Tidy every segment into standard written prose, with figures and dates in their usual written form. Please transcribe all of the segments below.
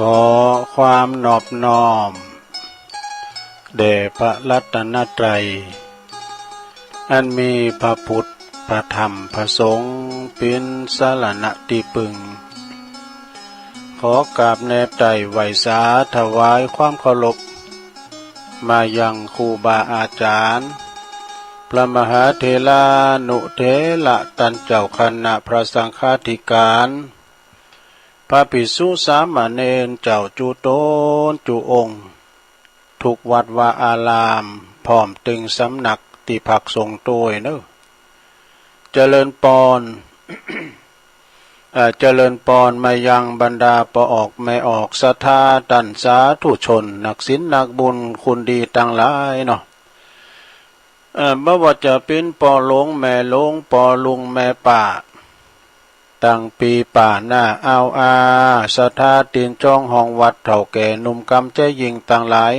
ขอความนอบน้อมแด่พระรัตนตรัยอันมีพระพุทธพระธรรมพระสงฆ์เป็นสรณะที่พึ่งขอกราบแนบไต่ไหวสาถวายความเคารพมายังครูบาอาจารย์พระมหาเถรานุเถระตันเจ้าคณะพระสังฆาธิการพระภิกษุสามเณรเจ้าจุโตนจุองค์ทุกวัดวาอารามพร้อมตึงสำนักที่พักสงฆ์ตัวเนอะเจริญปอน เจริญปอนมายังบรรดาปออกไม่ออกศรัทธาตันสาธุชนนักศีลนักบุญคุณดีต่างหลายเนาะบ่ว่าจะเป็นปอหลงแม่หลงปอลุงแม่ป่าตั้งปีป่าหน้าเอาศรัทธาตีนจ้องห้องวัดเฒ่าแก่หนุ่มกำใจยิงต่างหลาย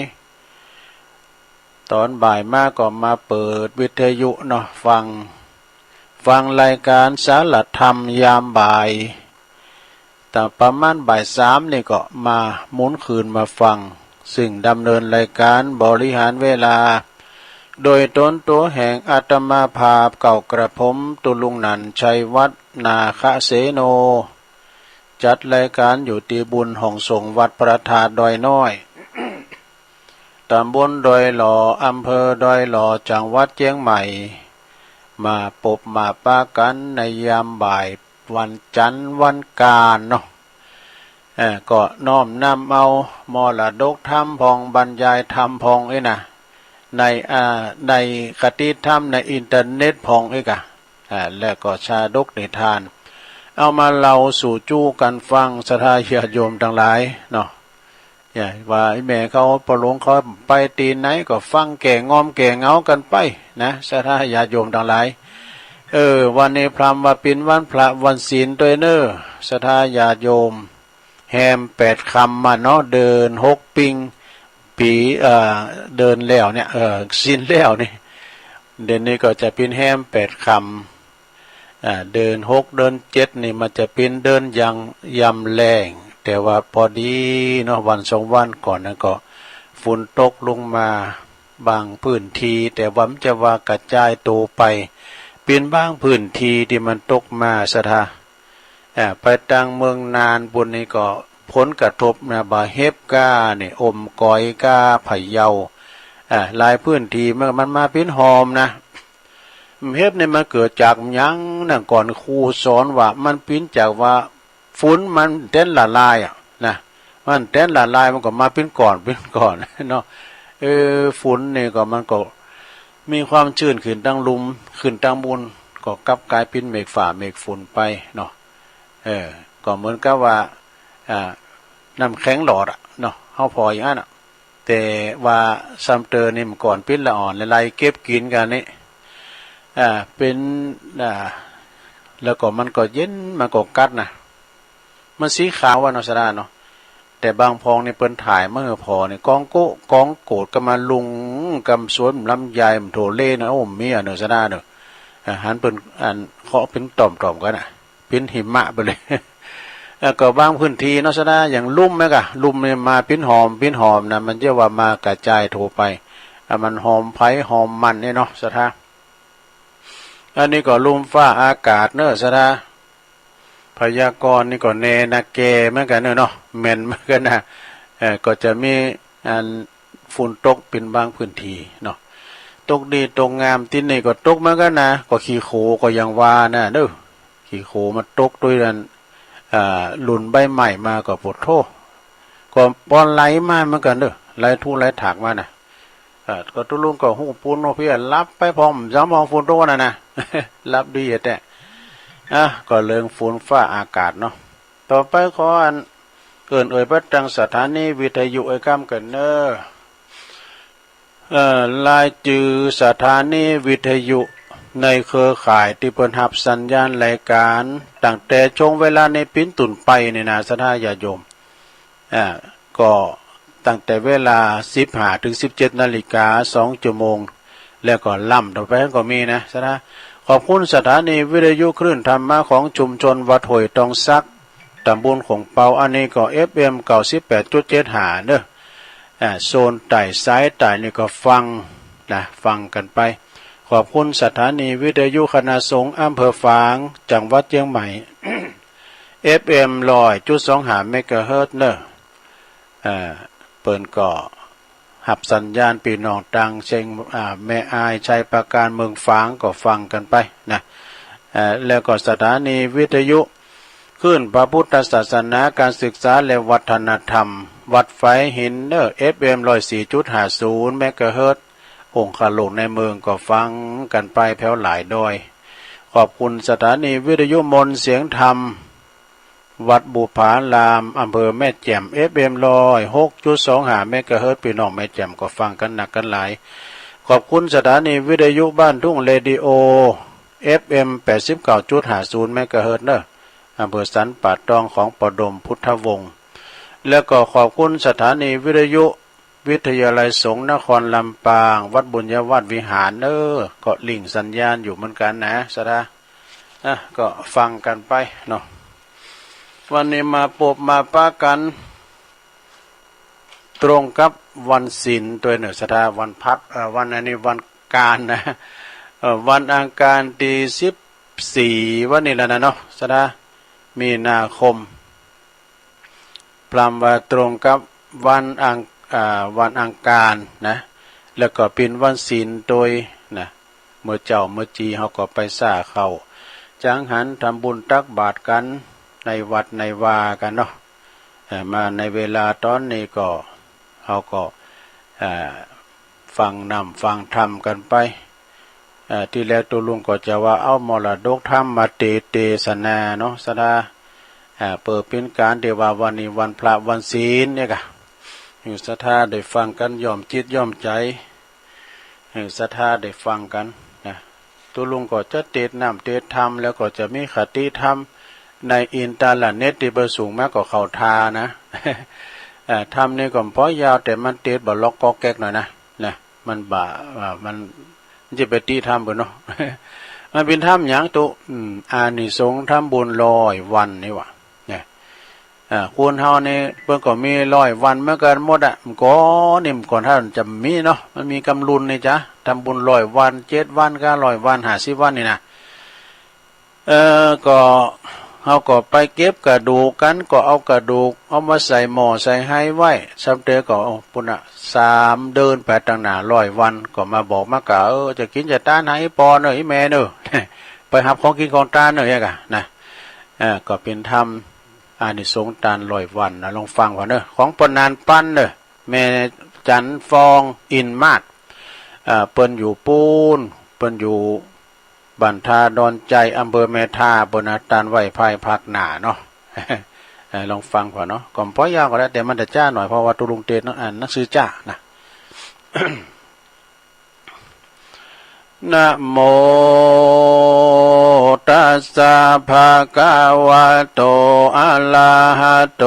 ตอนบ่ายมาก็มาเปิดวิทยุเนาะฟังรายการสารธรรมยามบ่ายแต่ประมาณบ่าย3นี่ก็มาหมุนคืนมาฟังซึ่งดำเนินรายการบริหารเวลาโดยตนตัวแห่งอาตมาภาพเก่ากระผมตุลุงนันชัยวัฒนาคเสโนจัดรายการอยู่ที่บุญห้องส่งวัดประธาดอยน้อยตำบลดอยหล่ออำเภอดอยหล่อจังหวัดเชียงใหม่มาปบมาปากันในยามบ่ายวันจันทร์วันกาลเนาะก็น้อมนำเอามรดกธรรมพองบรรยายธรรมพองนะในคติธรรมในอินเทอร์เน็ตพองแล้วก็ชาดกนิทานเอามาเล่าสู่จู้กันฟังศรัทธาญาติโยมทั้งหลายเนาะว่าไอ้แม่เขาประหลงเขาไปตีไหนก็ฟังแก่งอมแก่เงากันไปนะศรัทธาญาติโยมทั้งหลายวันนี้พรำว่าเป็นวันพระวันศีลตัวเนอศรัทธาญาติโยมแฮม8 คำมาเนาะเดิน6 ปิงปีเดินแล้วเนี่ยศีลแล้วนี่เดือนนี้ก็จะเป็นแฮม8 คำเดิน6เดิน7นี่มันจะเป็นเดินยังยำแรงแต่ว่าพอดีเนาะวัน2 วันก่อนนั้นก็ฝนตกลงมาบางพื้นที่แต่ว่ามันจะว่ากระจายตัวไปเป็นบางพื้นที่ที่มันตกมาสะทาไปตังเมืองนานบนนี้ก็ผลกระทบนะบาเฮบกาเนี่ยอมกอยกาไผ่เยาหลายพื้นที่มันมาเป็นหอมนะเฮบเนี่ยมันเกิดจากยังนั่นก่อนครูสอนว่ามันปิ้นจากว่าฝุ่นมันเต้นละลายนะมันเต้นละลายมันก็มาเป็นก่อนเนาะฝุ่นเนี่ยก็มันก็มีความชื้นขึ้นตั้งลุมขึ้นตั้งบุญก็กลับกลายเป็นเมฆฝ่าเมฆฝุ่นไปเนาะก็เหมือนกับว่าน้ำแข็งหลอดเนาะเฮาพออย่างนั้นแต่ว่าซัมเตอร์นี่มันก่อนปิ้นละอ่อนละลายเก็บกินกันนี่เป็นแล้วก็มันก็เย็นมันก็กัดนะมันสีขาวว่าเนาะสดาเนาะแต่บางพองนี่เปิ้นถ่ายเมื่อพอนี่กองโกดก็มาลุงกำสวนลำไยมันโถเล่นะโอ้มีเนาะสดาเนาะหันเปิ้นเคาะเป็นต่อมๆกันเป็นหิมะไปเลยก็บางพื้นที่เนาะสดาอย่างลุ่มกะลุ่มเนี่ยมาเป็นหอมนะมันจะว่ามากระจายโถไปมันหอมไผ่หอมมันเนี่ยเนาะสดาอันนี้ก็ลมฟ้าอากาศเนอะสดาพยากรณ์นี่ก็เนนะเกเหมือนกันเนาะแม่นเหมือนกันนะก็จะมีฝุ่นตกเป็นบางพื้นที่เนาะตกดีตกงามที่นี่ก็ตกเหมือนกันนะก็ขี้โขก็ยังว่านะเด้อขี้โขมันตกด้วยนั้นหลุนใบใหม่มาก็ปวดโทก็ปอนไหลมาเหมือนกันเด้อไหลทุ่งไหลถากมานะก็ตุลุงก็หูปูนโนเพียรับไปพร้อมย้ำมองฝุ่นตกนะ รับดีแต่ก็เรื่องฝนฟ้าอากาศเนาะต่อไปขอเกินพระจังสถานีวิทยุกำกันเนอลายจือสถานีวิทยุในเครือข่ายที่เปิดรับสัญญาณรายการตั้งแต่ช่วงเวลาในปิ้นตุนไปในนาสถาญาโยมก็ตั้งแต่เวลา 15 ถึง 17 นาฬิกา2 ชั่วโมงแล้วก็ล่ำต่อไปก็มีนะสถาขอบคุณสถานีวิทยุคลื่นธรรมะของชุมชนวัดห้วยตองซัก ตำบลของเปาอันนี้ก็ FM 98.75เด้อโซนใต้ซ้ายใต้นี่ก็ฟังนะฟังกันไปขอบคุณสถานีวิทยุคณะสงฆ์อำเภอฝางจังหวัดเชียงใหม่ FM 100.25เมกะเฮิรตซ์เนอะเปิ้นก็หับสัญญาณปีน้องตังเชียงแม่อายชัยประการเมืองฝางก็ฟังกันไปนะแล้วก็สถานีวิทยุขึ้นพระพุทธศาสนาการศึกษาและวัฒนธรรมวัดไฟหินเนอร์ FM 104.50เมกะเฮิรตซ์องค์คาหลวงในเมืองก็ฟังกันไปแผ่วหลายดอยขอบคุณสถานีวิทยุมนต์เสียงธรรมวัดบุพารามอำเภอแม่แจ่ม FM 106.25เมกะเฮิรตซ์พี่น้องแม่แจ่มก็ฟังกันหนักกันหลายขอบคุณสถานีวิทยุบ้านทุ่งเรดิโอ FM 89.50เมกะเฮิรตซ์เนอะอำเภอสันป่าตองของปดมพุทธวงศ์แล้วก็ขอบคุณสถานีวิทยุวิทยาลัยสงฆ์นครลำปางวัดบุญยวาดวิหารก็ลิงก์สัญญาณอยู่เหมือนกันนะสดาก็ฟังกันไปเนาะวันนี้มาปบมาป้ากันตรงกับวันศีลตัวหนึ่งสดาวันพัดวันอันนี้วันการนะวันอังคารที่14วันนี้แล้วนะเนาะสดามีนาคมพรำว่าตรงกับวันอังคารนะแล้วก็เป็นวันศีลโดยนะเมื่อเจ้าเมื่อจีเขาก็ไปซ่าเข้าจังหันทำบุญตักบาตรกันในวัดในวากันเนาะมาในเวลาตอนนี้ก็เขาก็ฟังนำฟังธรรมกันไปที่แล้วตัวลุงก็จะว่าเอามรดกธรรมมาเตศนาเนาะสดาเปิดเป็นการเดี๋ยวว่าวันนี้วันพระวันศีลเนี่ยกะอยู่ศรัทธาได้ฟังกันย่อมจิตย่อมใจศรัทธาได้ฟังกันนะตัวลุงก็จะเทศน์นำเทศน์ธรรมแล้วก็จะมีคติธรรมในอินเทอร์เน็ตที่ประสูงมากกว่าเขาทานะธรรมนี่ก็พอยาวแต่มันเทศน์บ่ล็อกก็แก๊กหน่อยนะมันมันจะไปตีธรรมบ่เนาะ มันเป็นธรรมหยังตุอานิสงส์ธรรมบุญ100 วันนี่วะคุณเฮานี่เพิ่นก็มี100 วันเหมือนกันหมดมันก็นี่มันก่อนท่านจะมีเนาะมันมีกำลุนนี่จ้ะทำบุญ100 วัน7 วัน900 วัน50 วันนี่นะก็เฮาก็ไปเก็บกระดูกกันก็เอากระดูกเอามาใส่หม้อใส่ให้ไว้สำเร็จก็ปุ่น3 เดือนไปตั้งหน้า100 วันก็มาบอกมากะจะกินจะต้านให้ปอเนอะอีแม่เนอะ ไปหับของกินของตาเนอะเนี่ยกะนะก็เป็นธรรมอานิสงส์ตาน100 วันนะลองฟังก่อนเนอะของปนานปั้นเนอะแม่จันฟองอินมาดเปิ้นอยู่ปูนเปิ้นอยู่บันทาดอนใจอำเภอแม่ทาบนตานไหวภายภาคหน้าเนาะ ลองฟังก่อนเนาะก่อนป้อยาวก็ได้แต่มันจะจ้าหน่อยเพราะว่าตุลุงเตนอ่านหนังสือจ้านะ นะโมตัสสะภะคะวะโตอะระหะโต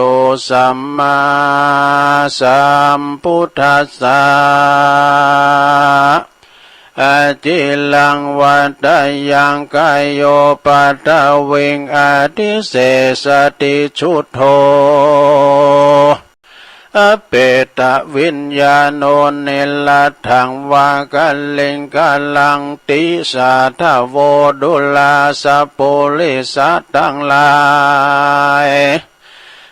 สัมมาสัมพุทธัสสะอาจิลังวัตยังกายโยปัตตวิงอติเสสติชุโธอเปตะวิญญาโนเนลัทังวากัลลิงกัลลังติสาทะโวดุลาสะโพลิสัตตังลาย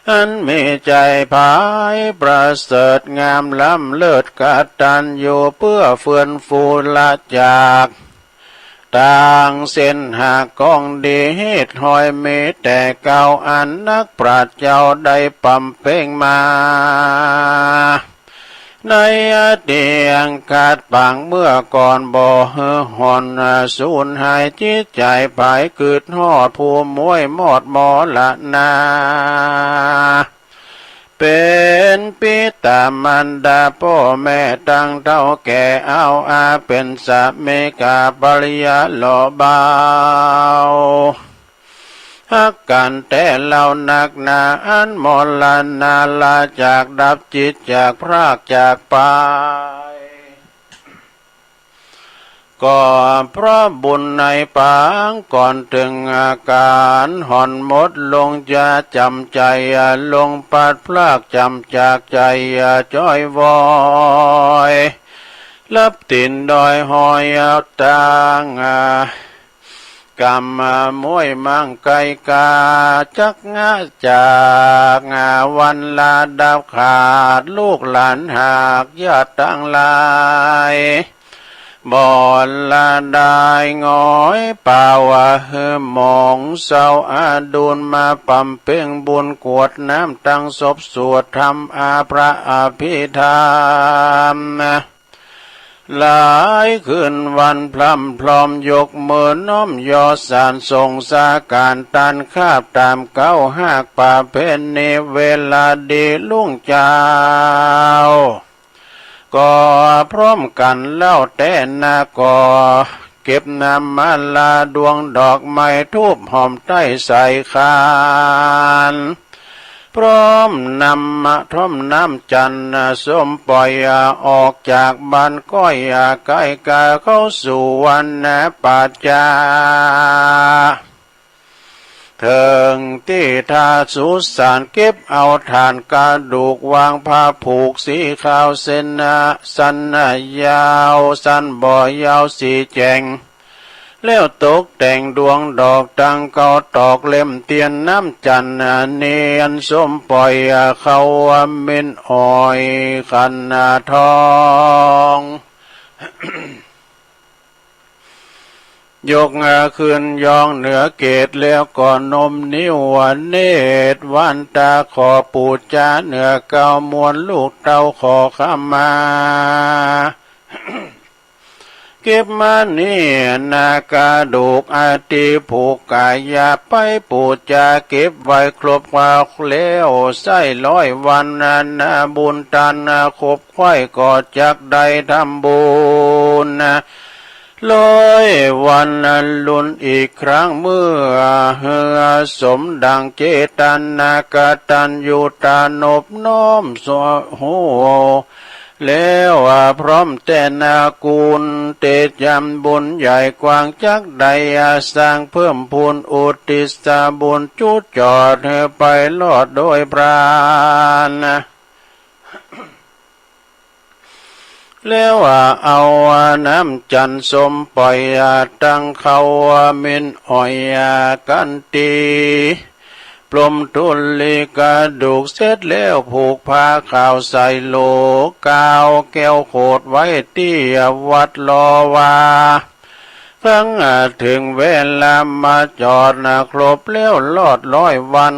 อันมีใจภายประเสริฐงามล้ำเลิศกตัญญูเพื่อเฟื่อนฟูละจากต่างเส้นหากกองดีเหตุหอยมีแต่เก่าอันนักปราชญ์เจ้าได้ปำเพ่งมาในอดีตอังคาดปางเมื่อก่อนบ่เฮือหอนสูญหายจิตใจภายเกิดหอดผู้มวยมอดหมอละนาเป็นปิตามันดาพ่อแม่ตั้งเท่าแก่เอาอาเป็นสามีกาปริยาหล่อเบาฮักกันแต่เหล่านักหนาอันมรณาลาจากดับจิตจากพรากจากไป ก็เพราะบุญในปางก่อนถึงอาการห่อนหมดลงจะจำใจลงปัดพลากจำจากใจจ้อยวอยลับตินดอยหอยเอาตางกำมวยมังไกกาจักงาจากวันลาดับขาดลูกหลานหากญาติตั้งหลายบ่อนละได้ง้อยป่าวะเฮมองเศร้าอาดุลมาปั่มเพ่งบุญกวดน้ำตั้งศพสวดธรรมอาพระอภิธรรมหลายคืนวันพร่ำพร้อมยกมือน้อมยอสานส่งสาการตันคาบตามเก้าหากป่าเพนในเวลาดีลุ่งเจ้าก็พร้อมกันเล่าแต่นาก่อเก็บน้ำมาลาดวงดอกไม้ทูบหอมใต้ใส่คานพร้อมนำมาท่อมน้ำจันทร์ส้มปล่อยออกจากบ้านก้อยใกล้กาเข้าสู่วันปัจจาเถิงที่ทาสุสานเก็บเอาฐานกระดูกวางผ้าผูกสีขาวเส้นสันยาวสันบ่อยาวสีแจงแล้วตกแต่งดวงดอกตังเก่าตอกเล่มเตียนน้ำจันทร์เนียนส้มปล่อยเขาเม็นอ้อยขันทองยกขึ้นยองเหนือเกตแล้วก่อนนมนิ้วเนตรวันตาขอปูจาเหนือเก่ามวลลูกเต้าขอขมาเก็บมานี่นากาดูกอาติผูกกายาไปปูจาเก็บไว้ครบว่าแล้วใส่ร้อยวันนาบุญตันคบไข่ก่อจักใดทำบุญวันลุนอีกครั้งเมื่อสมดังเจตนากตัญญูตานบน้อมสโหแล้วพร้อมแต่นากูลเตจำบุญใหญ่กว้างจักใดสร้างเพิ่มพูนอุติสาบุญจุดจอดไปลอดโดยพรานแล้วเอาน้ำจันสมปล่อยตั้งเขาเม็นอ้อยกันตีปลมทุลีกระดูกเสร็จแล้วผูกผ้าขาวใส่โลกาวแก้วโคดไว้ที่วัดลอวาครั้งถึงเวลามาจอดครบแล้วลอดร้อยวัน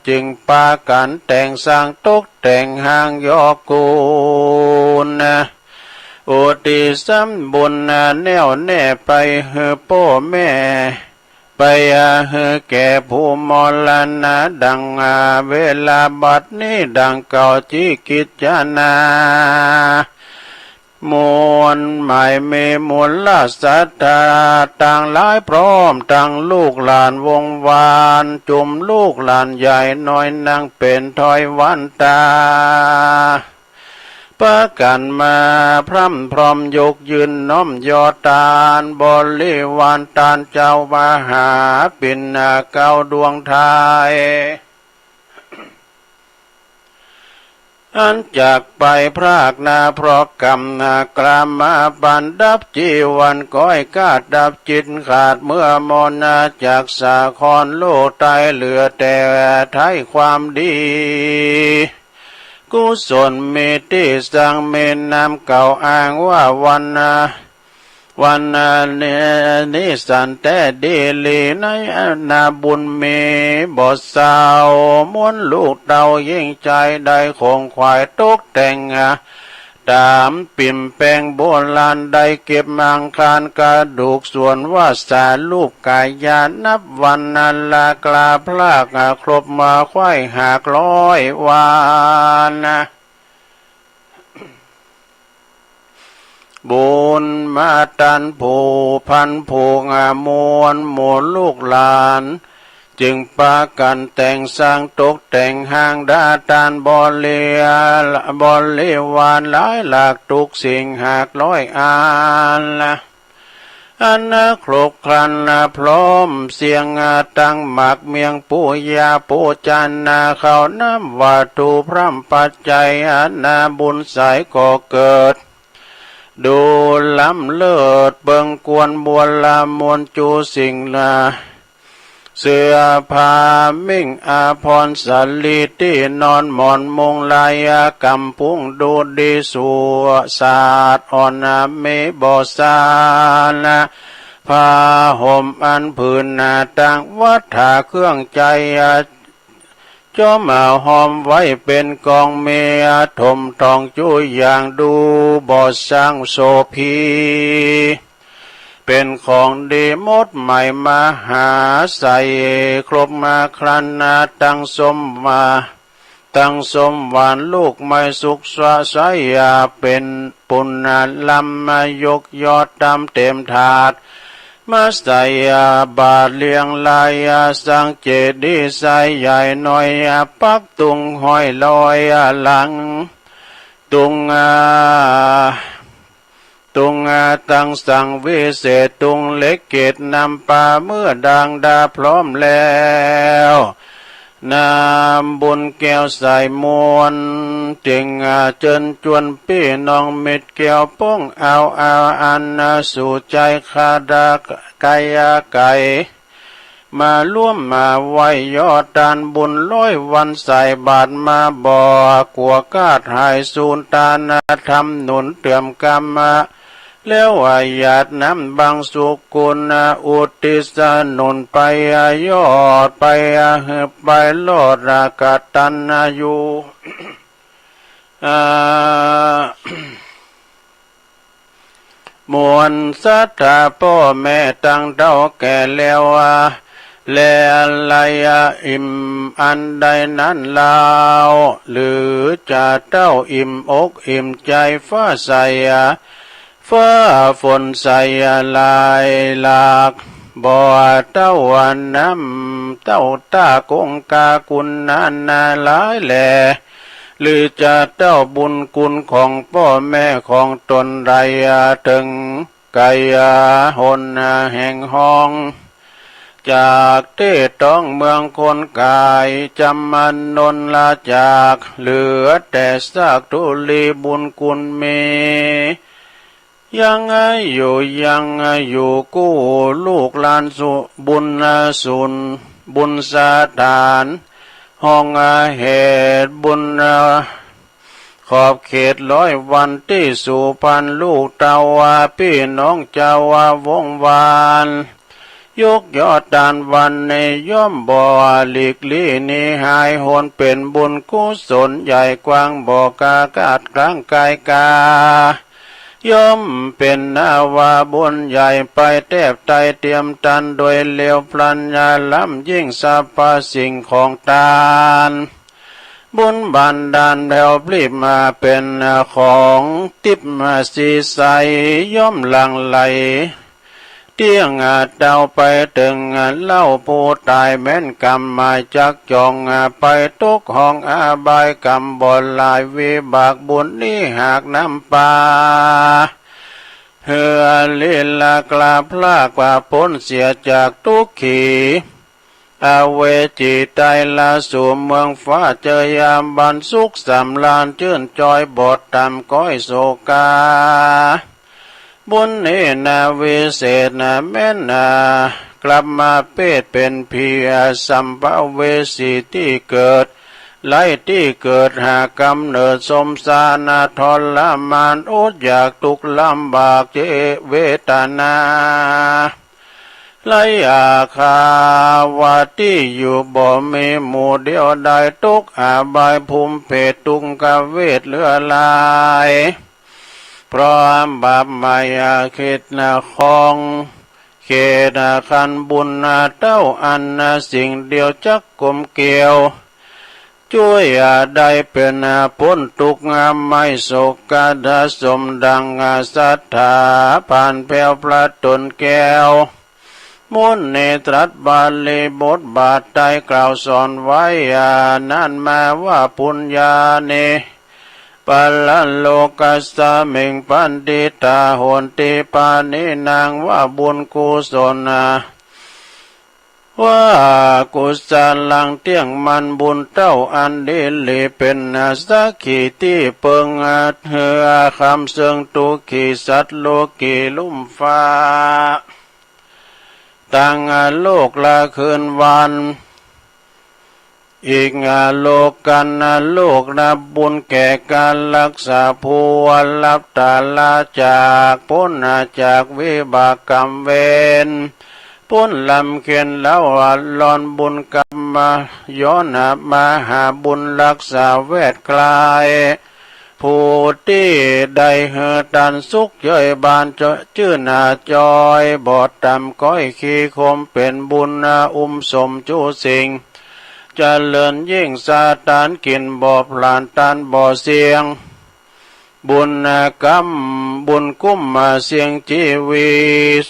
จึงปากันแต่งสร้างตกแต่งห้างยอกูลอุติสัมบุญแน่วแน่ไปเฮพ่อแม่ไปเฮแก่ผู้มรณะดังเวลาบัดนี้ดังเก่าจิกิจนามวลหมายเมมวลลาสัตตาต่างหลายพร้อมต่างลูกหลานวงวานจุมลูกหลานใหญ่น้อยนางเป็นถอยวันตาประกันมาพร่ำพร้อมยกยืนน้อมยอตานบริวารตานเจ้ามหาปิณเก้าดวงไทยอันจากไปพรากนาเพราะกรรมกลามาบันดับจีวันก้อยกาดดับจิตขาดเมื่อมนจากสาครโลกตายเหลือแต่ไทยความดีกุศลเมติสังเมนนามเก่าอ้างว่าวันนี้สันแต่ดีลีในนาบุญเมบทสาวมวนลูกเต่ายิ่งใจได้คงควายตกแต่งตามปิ่มแปงโบราณได้เก็บมังคารกระดูกส่วนว่าสารูปกายานับวันลากลาพลากครบมาควายหากร้อยวานบุญมาตันผูพันผูงมวลหมู่ลูกหลานจึงปากันแต่งสร้างตกแต่งห้างดาตานบริวารหลายหลากทุกสิ่งหากร้อยอัน อันครบครันพร้อมเสียงตั้งหมักเมียงปูยาปูจันเขาน้ำวัตถุพร่ำปัจจัยบุญสายก่อเกิดดูล้ำเลิศเบิงกวนบัวลามวลจูสิ่งเสื้อผ้ามิ่งอาภรณ์สลีที่นอนหมอนมุงลายกำพุงดูดีสัวศาสตร์อ่อนเมบอสานผ้าห่มอันผืนต่างวัฏาเครื่องใจจอมหอมไว้เป็นกองเมียถมทองจุยอย่างดูบ่อสร้างโสพีเป็นของดีมดใหม่มาหาใส่ครบมาครันตั้งสมมาตั้งสมหวานลูกไม่สุขสะใสเป็นปุณณลำมายกยอดดำเต็มถาดมาใส่บาทเลียงลายสังเจดีย์ใสใหญ่หน่อยปักตุงห้อยลอยหลังตุงตั้งสั่งวิเศษตุงเล็กเกตนำปลาเมื่อดังดาพร้อมแล้วนำบุญแก้วใส่มวนเจิงเจิญจวนพี่น้องเม็ดแก้วป้องเอาอันสู่ใจคาดาไก่มาร่วมมาไว้ยอดดานบุญร้อยวันใส่บาทมาบ่อกลัวกาดหายสูนตาธรรมหนุนเตรียมกรรมแล้วหยาดน้ำบางสุกุลอุติสนุนไปยอดไปไปโลดกตัญญูมวลสัทธาพ่อแม่ตั้งเท่าแก่แล้วแลอะไรอิ่มอันใดนั้นลาวหรือจะเต้าอิ่มอกอิ่มใจฟ้าใสฟ้าฝนใสลายหลากบ่อเต้าวันน้ำเต้าตากงกากุณนาหลายแหล่หรือจะเต้าบุญคุณของพ่อแม่ของตนใดถึงไกหนแห่งห้องจากเทศต้องเมืองคนกายจำมันนนลาจากเหลือแต่ซากทุลีบุญคุณมียังอยู่กู้ลูกหลานสุบุญสุนบุญสาฐานห้องเหตุบุญขอบเขตร้อยวันที่สู่พันลูกเตาวาพี่น้องเจ้าวาวงวานยกยอดดานวันในย่อมบ่อหลีกลี่นิหายโหนเป็นบุญกุศลใหญ่กว้างบ่อกากาดกลางกายกาย่อมเป็นนาวาบุญใหญ่ไปแทบไตเตรียมตันโดยเลียวพลัญญาล้ำยิ่งสรรพสิ่งของตานบุญบันดาลแผ่วพลิบมาเป็นของทิพมาสีใสย่อมหลั่งไหลเที่ยงเดาไปถึงเล่าผู้ตายแม้นกรรมมาจักจองไปทุกห้องอาบายกรรมบ่ลายวิบากบุญนี้หากน้ำปาเฮือลีลากลาพลากว่าพ้นเสียจากทุกขีอาเวจิไตลาสู่เมืองฟ้าเจอยามบันสุขสำลานชื่นจอยบทตามก้อยโศกาบุญนี้วิเศษแม่นกลับมาเปดเป็นเพียสัมภเวสีที่เกิดไล่ที่เกิดหากำเนิดสมสารทรมานอดอยากทุกข์ลำบากเจเวทนาไล่อาคาวาที่อยู่บ่มีหมู่เดียวใดทุกอาบายภูมิเพศตุงกเวทเลือลายเพราะบาปมายาคิดของเขตขันบุญเต้าอันสิ่งเดียวจักกลมเกี่ยวช่วยได้เป็นพ้นทุกข์ไม่โศกดาสมดังศรัทธาผ่านแผ่วพระตนแก้วมุนเนตรัสบาลีบทบาทใดกล่าวสอนไว้นั่นมาว่าปุญญาเนป ปัลลโลกัสสะเมงปันติตาโหนติปานินางว่าบุญกุศลว่ากุศลังเตียงมันบุญเต้าอันดีลีเป็นสักขีที่เปิงเหือคำเสืองตุขีสัตโลกีลุ่มฟ้าตั้งโลกละคืนวันอีกโลกกันโลกนับบุญแก่การรักษาผู้ลับตาลาจากพ้นจากวิบากกรรมเวรพ้นลำเขียนแล้วลอนบุญกรรมมาย้อนมาหาบุญรักษาเวทกลายผู้ที่ได้เหือตันสุขย่อยบานชื่อนาจอยบอดตำก้อยขี้คมเป็นบุญสมจูสิงเจริญยิ่งสาตานกินบ่อพลานตันบ่อเสียงบุญกรรมบุญกุ้มมาเสียงจีวี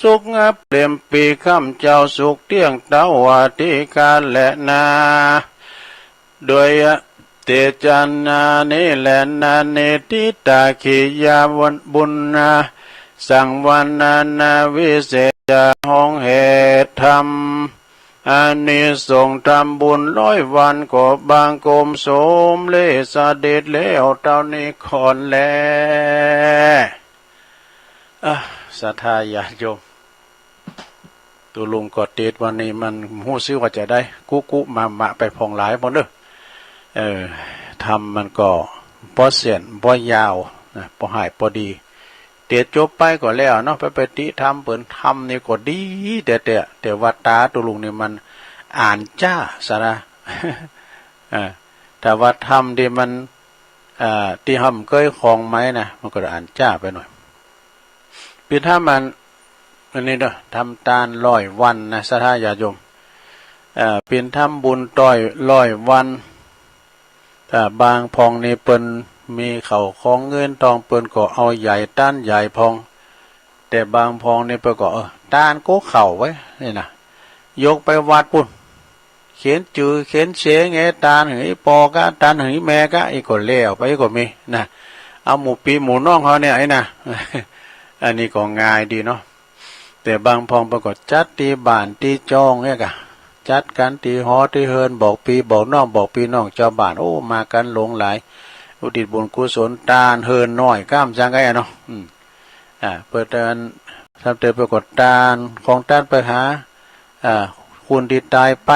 สุขเปลี่ยมปีค่ำเจ้าสุขเที่ยงเต้าวาติการและนาโดยเตจันนานิและนาเนติตาขียาวันบุญสังวันนาวิเศษห้องเหตุธรรมอันนี้ส่งทำบุญ100 วันก็บางกรมสมเลสเด็จแล้วเท่านี้ก่อนแล้วศรัทธาญาติโยมตัวลุงกอดเดชวันนี้มันหู้ซื้อว่าจะได้กุมาไปพองหลายหมดเลยทำมันก็พอเสียนพอยาวนะพอหายพอดีเตียจบไปก็แล้วเนาะไปติทำเปิ่นทำนี่ก็ดีแต่ว่าตาตัวลุงนี่มันอ่านจ้าซะนะแต่ว่าทำที่มันที่ทำเคยคลองไหมนะมันก็อ่านจ้าไปหน่อยปีถ้ามันอันนี้เนาะทำตาล100 วันนะสัทธาญาติโยมเป็นทำบุญ100 วันบางพองนี่เปิ้นมีเข่าของเงินทองเปิ้นก็เอาใหญ่ต้านใหญ่พองแต่บางพองนี่เปิ้นก็ต้านก็เข่าไว้นี่นะยกไปวัดปุ่นเขียนจือเขียนเสงไงตานหึยปอกะตานหึยแม่กะอีกก็เลี้ยวไปก็มีนะเอาหมู่ปีหมู่น้องเขาเนี่ยไอ้นะอันนี้ก็ง่ายดีเนาะแต่บางพองเปิ้นก็จัดตีบ้านตีจองเนี่ยกะจัดกันตีหอตีเฮินบอกปีบอกน้องบอกปีน้องเจ้าบ้านโอ้มากันหลงหลายอุทิศบุญกุศลตาลเฮินน้อยก้ามจังไงเนาะเปิดเดินทำเตยปรากฏตาลของต้านไปหาคุณที่ตายไป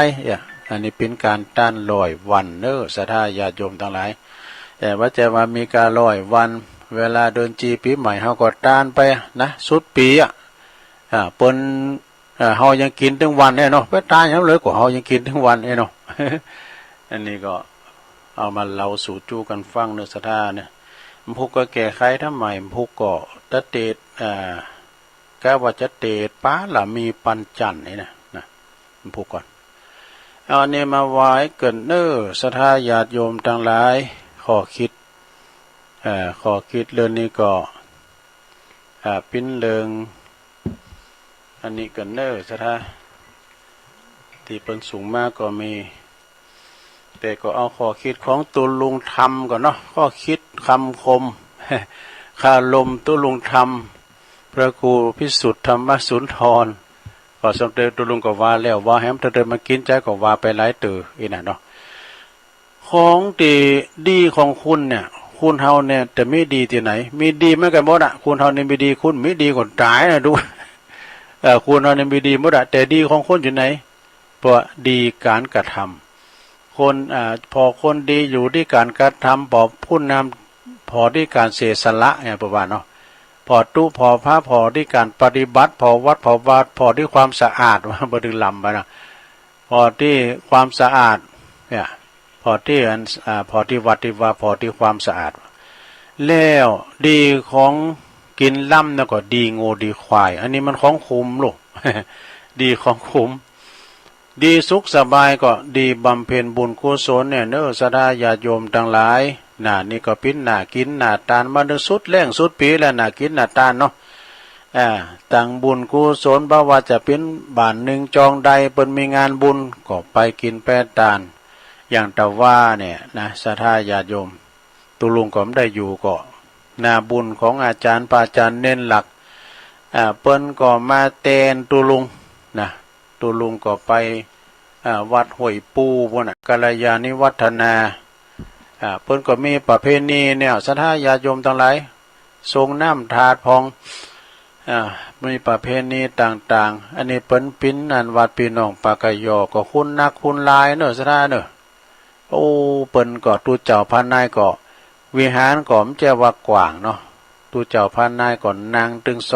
อันนี้เป็นการต้าน100 วันศรัทธาญาติโยมทั้งหลายแต่ว่าจะมามีการ100 วันเวลาเดินจีปีใหม่เฮาก็ต้านไปนะสุดปีปนเฮายังกินทั้งวันเนาะไปตายแล้วเลยกว่าเฮายังกินทั้งวันเนาะ อันนี้ก็เอามาเล่าสู่จู้กันฟังศรัทธาเนี่ยพุกก็แก้ไขทำไมพุกก็ตะเตดกะว่าจะเตดป้าละมีปันจันนี่นะพุกก่อนเอาอันนี้มาไว้เกินศรัทธาญาติโยมทั้งหลายขอคิดเรื่องนี้ก็ปิ้นเริงอันนี้เกินศรัทธาที่เป็นสูงมากก็มีแต่ก็เอาข้อคิดของตุลุงธรรมก่อนเนาะข้อคิดคำคมคาลมตุลุงธรรมพระครูพิสุทธิ์ธรรมสุนทรก็สมเด็จตุลุงก็ว่าแล้วว่าแฮมเดินมากินใจก็ว่าไปหลายตื่ออีน่ะเนาะของดีของคุณเนี่ยคุณเฮาเนี่ยแต่ไม่ดีที่ไหนมีดีเหมือนกันหมดคุณเฮาเนี่ยมีดีคุณไม่ดีก็ตายนะดูคุณเฮาเนี่ยมีดีหมดแต่ดีของคนอยู่ไหนเพราะดีการกระทำคนพอคนดีอยู่ที่การกระทำพอผู้นำพอที่การเสียสละเนี่ยประมาณเนาะพอตู้พอพระพอที่การปฏิบัติพอวัดพอวาดพอที่ความสะอาดว่าบดึงลำไปนะพอที่ความสะอาดเนี่ยพอที่พอที่วัดที่ว่าพอที่ความสะอาดแล้วดีของกินล่ำแล้วก็ดีงูดีควายอันนี้มันของคุ้มลูก ดีของคุ้มดีสุขสบายก็ดีบำเพ็ญบุญกุศลเนี่ยศรัทธาญาติโยมทั้งหลายนี่ก็ปิ้นหน้ากินหน้าตานมาถึงสุดแรงสุดปีแล้วหน้ากินหน้าตานเนาะตั้งบุญกุศลบ่ว่าจะเป็นบ้านหนึ่งจองใดเปิ้นมีงานบุญก็ไปกินแปดตานอย่างตะว่าเนี่ยนะศรัทธาญาติโยม ตุลุงก็ไม่ได้อยู่ก็นาบุญของอาจารย์พระอาจารย์เน้นหลักเปิ้นก็มาเตนตุลุงนะตุลุงก็ไปวัดห้วยปูพวกน่ะกัลยาณิวัฒนาเปิ้นก็มีประเพณีเนี่ยศรัทธาญาติโยมทั้งหลายทรงน้ำถาดพองมีประเพณีต่างๆอันนี้เปิ้นปิ้นอันวัดพี่น้องปากยอก็คุณนักคุณลายเนอะศรัทธาเนอะโอ้เปิ้นก็ตูเจ้าพานายก็วิหารก็มนจะว่ากว้างเนาะตูเจ้าพานายก็นั่งถึงส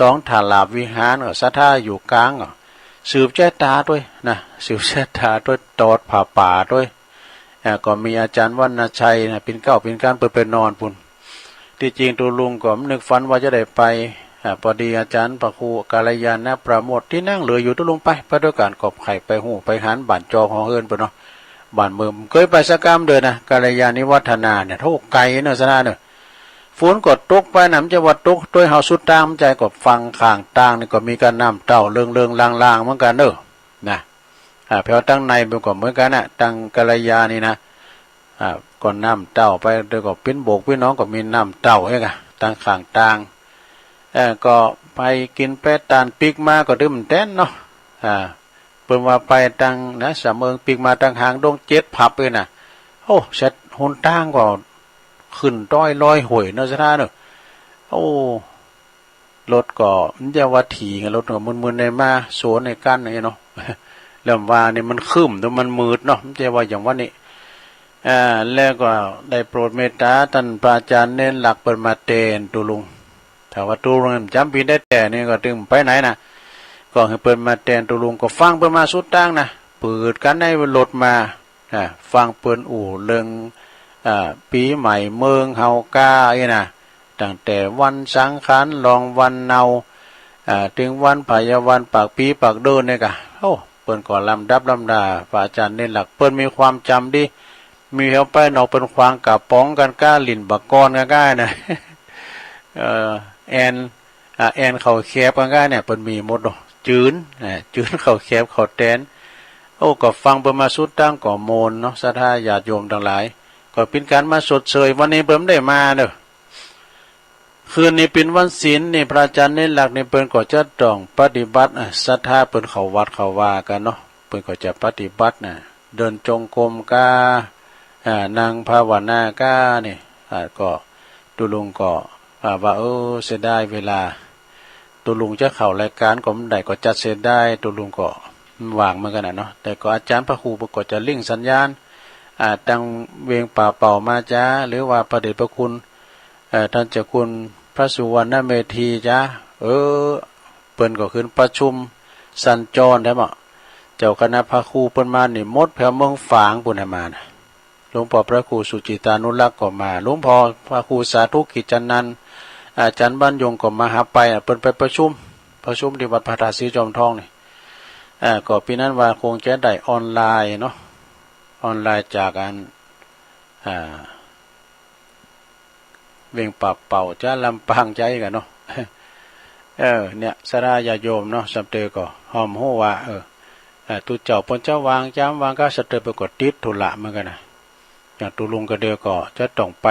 องถาลาบวิหารศรัทธาอยู่กลางสืบแจ้ตาด้วยนะสืบแจ้ตาด้วยตอดผ่าป่าด้วยก็มีอาจารย์วรรณชัยนะเป็นเก้าเป็นการเปิดไปนอนปุ่นที่จริงตัวลุงก็นึกฝันว่าจะได้ไปพอดีอาจารย์พระครูกาลยานะประโมทที่นั่งเหลืออยู่ตัวลุงไปด้วยการกอบไข่ไปหูไปหันบ้านจอของเอิญปุ่นเนาะบ้านเมืองเคยไปสักกรรมเดินนะกาลยาณิวัฒนาเนี่ยทุกไกลเนอะสนาเนอะฝนกดตกไปน้ำจะวัดตกโดยเฮาสุดตามใจกดฟังข้างต่างนี่ก็มีการน้ำเต้าเลืองลางเหมือนกันเนอะนะเพราะตั้งในเป็นก็เหมือนกันนะตั้งกาลยานี่นะก่อนน้ำเต้าไปโดยก็เป็นโบกพี่น้องก็มีน้ำเต้าให้กันตั้งข้างต่างก็ไปกินแป้ตานปีกมาก็ดื่มแต้นเนาะเพิ่นว่าไปตั้งนะสามเมืองปีกมาตั้งหางดงเจ็ดผับเลยนะโอ้เสร็จหนทางก็ขึ้นต้อยลอยหวยเนาะสถานเนาะโอ้รถก็มันจะว่าถี่กันรถก็มึนๆในมาสวนในกั้นนี่เนาะแล้วว่านี่มันคึมแล้วมันมืดเนาะมันจะว่าอย่างว่านี่แล้วก็ได้โปรดเมตตาท่านพระอาจารย์เน้นหลักเปิดมาเตนตุลุงถ้าว่าตุลุงจำปีได้แต่นี่ก็ถึงไปไหนนะก็ให้เปิดมาเตนตุลุงก็ฟังเปิดมาสุดตั้งนะเปิดกันให้รถมาฟังเปิดอู่เรื่องปีใหม่เมืองเฮากาไอ้นะตั้งแต่วันสังขารลองวันเนาถึงวันพายวันปากปีปากเดินเนี่ยกะโอ้เปิ้นก่อนลำดับลำดาพระอาจารย์เน้นหลักเปิ้นมีความจำดีมีเขาไปนอกเป็นควางกับป้องกันก้าหลินบักกอนกันก้านะแอนเขาแคบกันก้าเนี่ยเปิ้นมีหมดเนาะจืนเขาแคบเขาแตนโอ้ก็ฟังเปิ้นมาสุดตั้งก่อโมนเนาะศรัทธาญาติโยมทั้งหลายก็เป็นการมาสดเสยวันนี้เปิ้นได้มาเด้อคืนนี้เป็นวันศีลนี่พระอาจารย์เน้นหลักนี่เปิ้นก็จะต้องปฏิบัติศรัทธาเปิ้นเข้าวัดเข้าว่ากันเนาะเปิ้นก็จะปฏิบัติเดินจงกรมกานางภาวนาก้านี่ก็ตุลุงก็ว่าเสียดายเวลาตุลุงจะเข้ารายการก็ไม่ได้ก็จัดเสียได้ตุลุงก็วางเหมือนกันเนาะแต่ก็อาจารย์พระครูก็จะลิงสัญญาณตั้งเวียงป่าเป่ามาจ้าหรือว่าพระเดชพระคุณท่านเจ้าคุณพระสุวรรณเมธีจ้าเปิ้นก็ขึ้นประชุมสัญจรได้บ่เจ้าคณะพระครูเปิ้นมานี่มดแผ่เมืองฝางปุ่นให้มานะหลวงพ่อพระครูสุจิตานุรักษ์ก็มาหลวงพ่อพระครูสาธุกิจจันนันท์อาจารย์บรรยงก็มาหาไปเปิ้นไปประชุมที่วัดพระธาตุศรีจอมทองนี่ก็ปีนั้นว่าคงจะได้ออนไลน์เนาะออนไลน์จากอันเวียงป่าเป่าจะลำปางใจกันเนาะเนี่ยสราญาโยมเนาะสัมเตก็หอมหัวว่าตุเจ้าปนเจ้าวางจ้ำวางก็สเตไปกดติดธุระเหมือนกันนะอย่างตุลุงกระเดียวก็จะต้องไป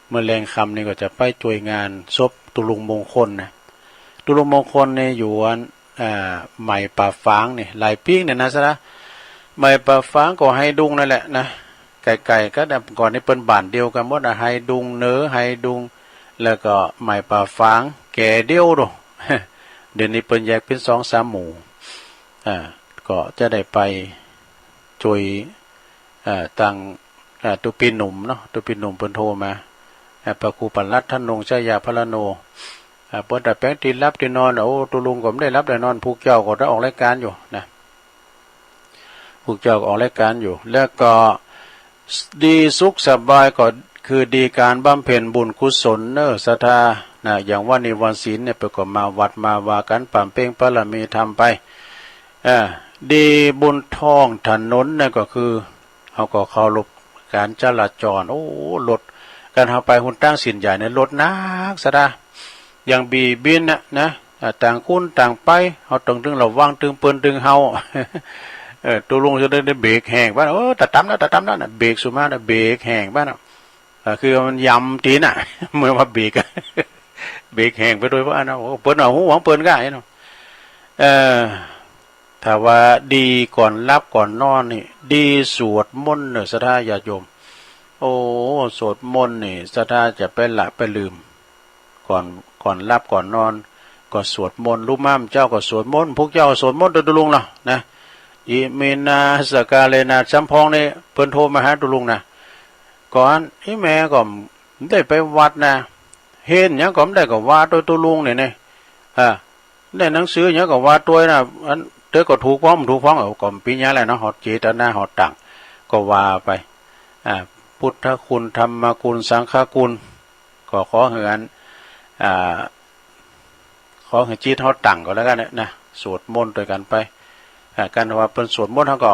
เมื่อแรงคำนี่ก็จะไปช่วยงานศพตุลุงมงคลนะตุลุงมงคลเนี่ยอยู่ใหม่ป่าฟางนี่หลายปีเนี่ยนะสระใหม่ป่าฟางก็ให้ดุงนั่นแหละนะไก่ก็แต่ก่อนนี่เป็นบ้านเดียวกันหมดให้ดุงเนื้อให้ดุงแล้วก็ใหม่ป่าฟางแก่เดียวดูเดี๋ยวนี้เป็นแยกเป็น2-3หมู่ก็จะได้ไปช่วยตั้งตุปีหนุ่มเนาะตุปีหนุ่มเปิ้นโทรมาพระครูปัญรัตน์ท่านนงชยาพระโนเปิ้นแต่แป้งตีรับตีนอนโอ้ตุลุงก็ไม่ได้รับได้นอนพวกเจ้าก็ได้ออกรายการอยู่นะพวกเจ้าก็ออกรายการอยู่แล้วก็ดีสุขสบายก็คือดีการบำเพ็ญบุญกุศลเนอศรัทธาอย่างว่าในวันศีลเนี่ยไปก็มาวัดมาว่ากันป่ามเป้งพระมีทำไปดีบุญท้องถนนนั่นก็คือเขาก็เคารพการจราจรโอ้รถการเข้าไปหุ่นตั้งสินใหญ่ในรถนักซะนะอย่างบีบินนะต่างคุณต่างไปเขาต้องถึงระวังถึงปืนถึงเฮา ตัวลุงจะได้เบรกแห้งบ้านตะตั้มนะเบรกสุมาเบรกแห้งบ้านคือมันยำตีนเมื่อมาเบรกเบรกแห้งไปโดยเพราะอันนั้นเปิ้นหูหวังเปิ้นก็ไอ้เนาะถ้าว่าดีก่อนรับก่อนนอนนี่ดีสวดมนต์เนี่ยศรัทธาญาติโยมโอ้สวดมนต์นี่ศรัทธาจะไปละไปลืมก่อนรับก่อนนอนก็สวดมนต์ลูกม่ามเจ้าก็สวดมนต์พวกเจ้าสวดมนต์ตัวลุงนะอิเมนาสกาเลนาจำพองนี่เพิ่นโทรมาหาตัวลุงนะก่อนแม่ก็ได้ไปวัดนะเห็นหยังก็ได้ก็ว่าตัวลุงเนี่ยได้หนังสือหยังก็ว่าตัวนะอันเธอก็ถูกฟ้องก็ปีนี้แหละเนาะหอดเจตนาหอดตังก็ว่าไปพุทธคุณธรรมคุณสังฆคุณก็ขอเหือนขอเหือนจีตหอดตังก็แล้วกันนะสวดมนต์ด้วยกันไปการว่าเป็นสวดมนต์เขาก็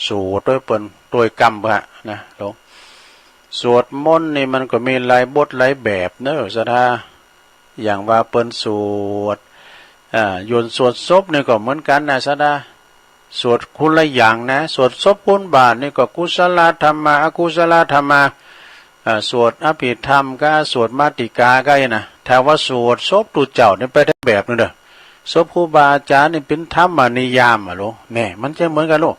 สวดด้วยเป็นโดยกรรมนะหลวงสวดมนต์นี่มันก็มีหลายบทหลายแบบเนอะศรัทธาอย่างว่าเป็นสวดโยนสวดศพนี่ก็เหมือนกันนะศรัทธาสวดคุณละอย่างนะสวดศพพุนบาทนี่ก็กุศลธรรมะอกุศลธรรมะสวดอภิธรรมก็สวดมาติกาก็ยังนะถ้าว่าสวดศพตุเจ้านี่ไปได้แบบนึงเด้อศพครูบาอาจารย์นี่เป็นธรรมนิยามลูกแน่มันจะเหมือนกันลูก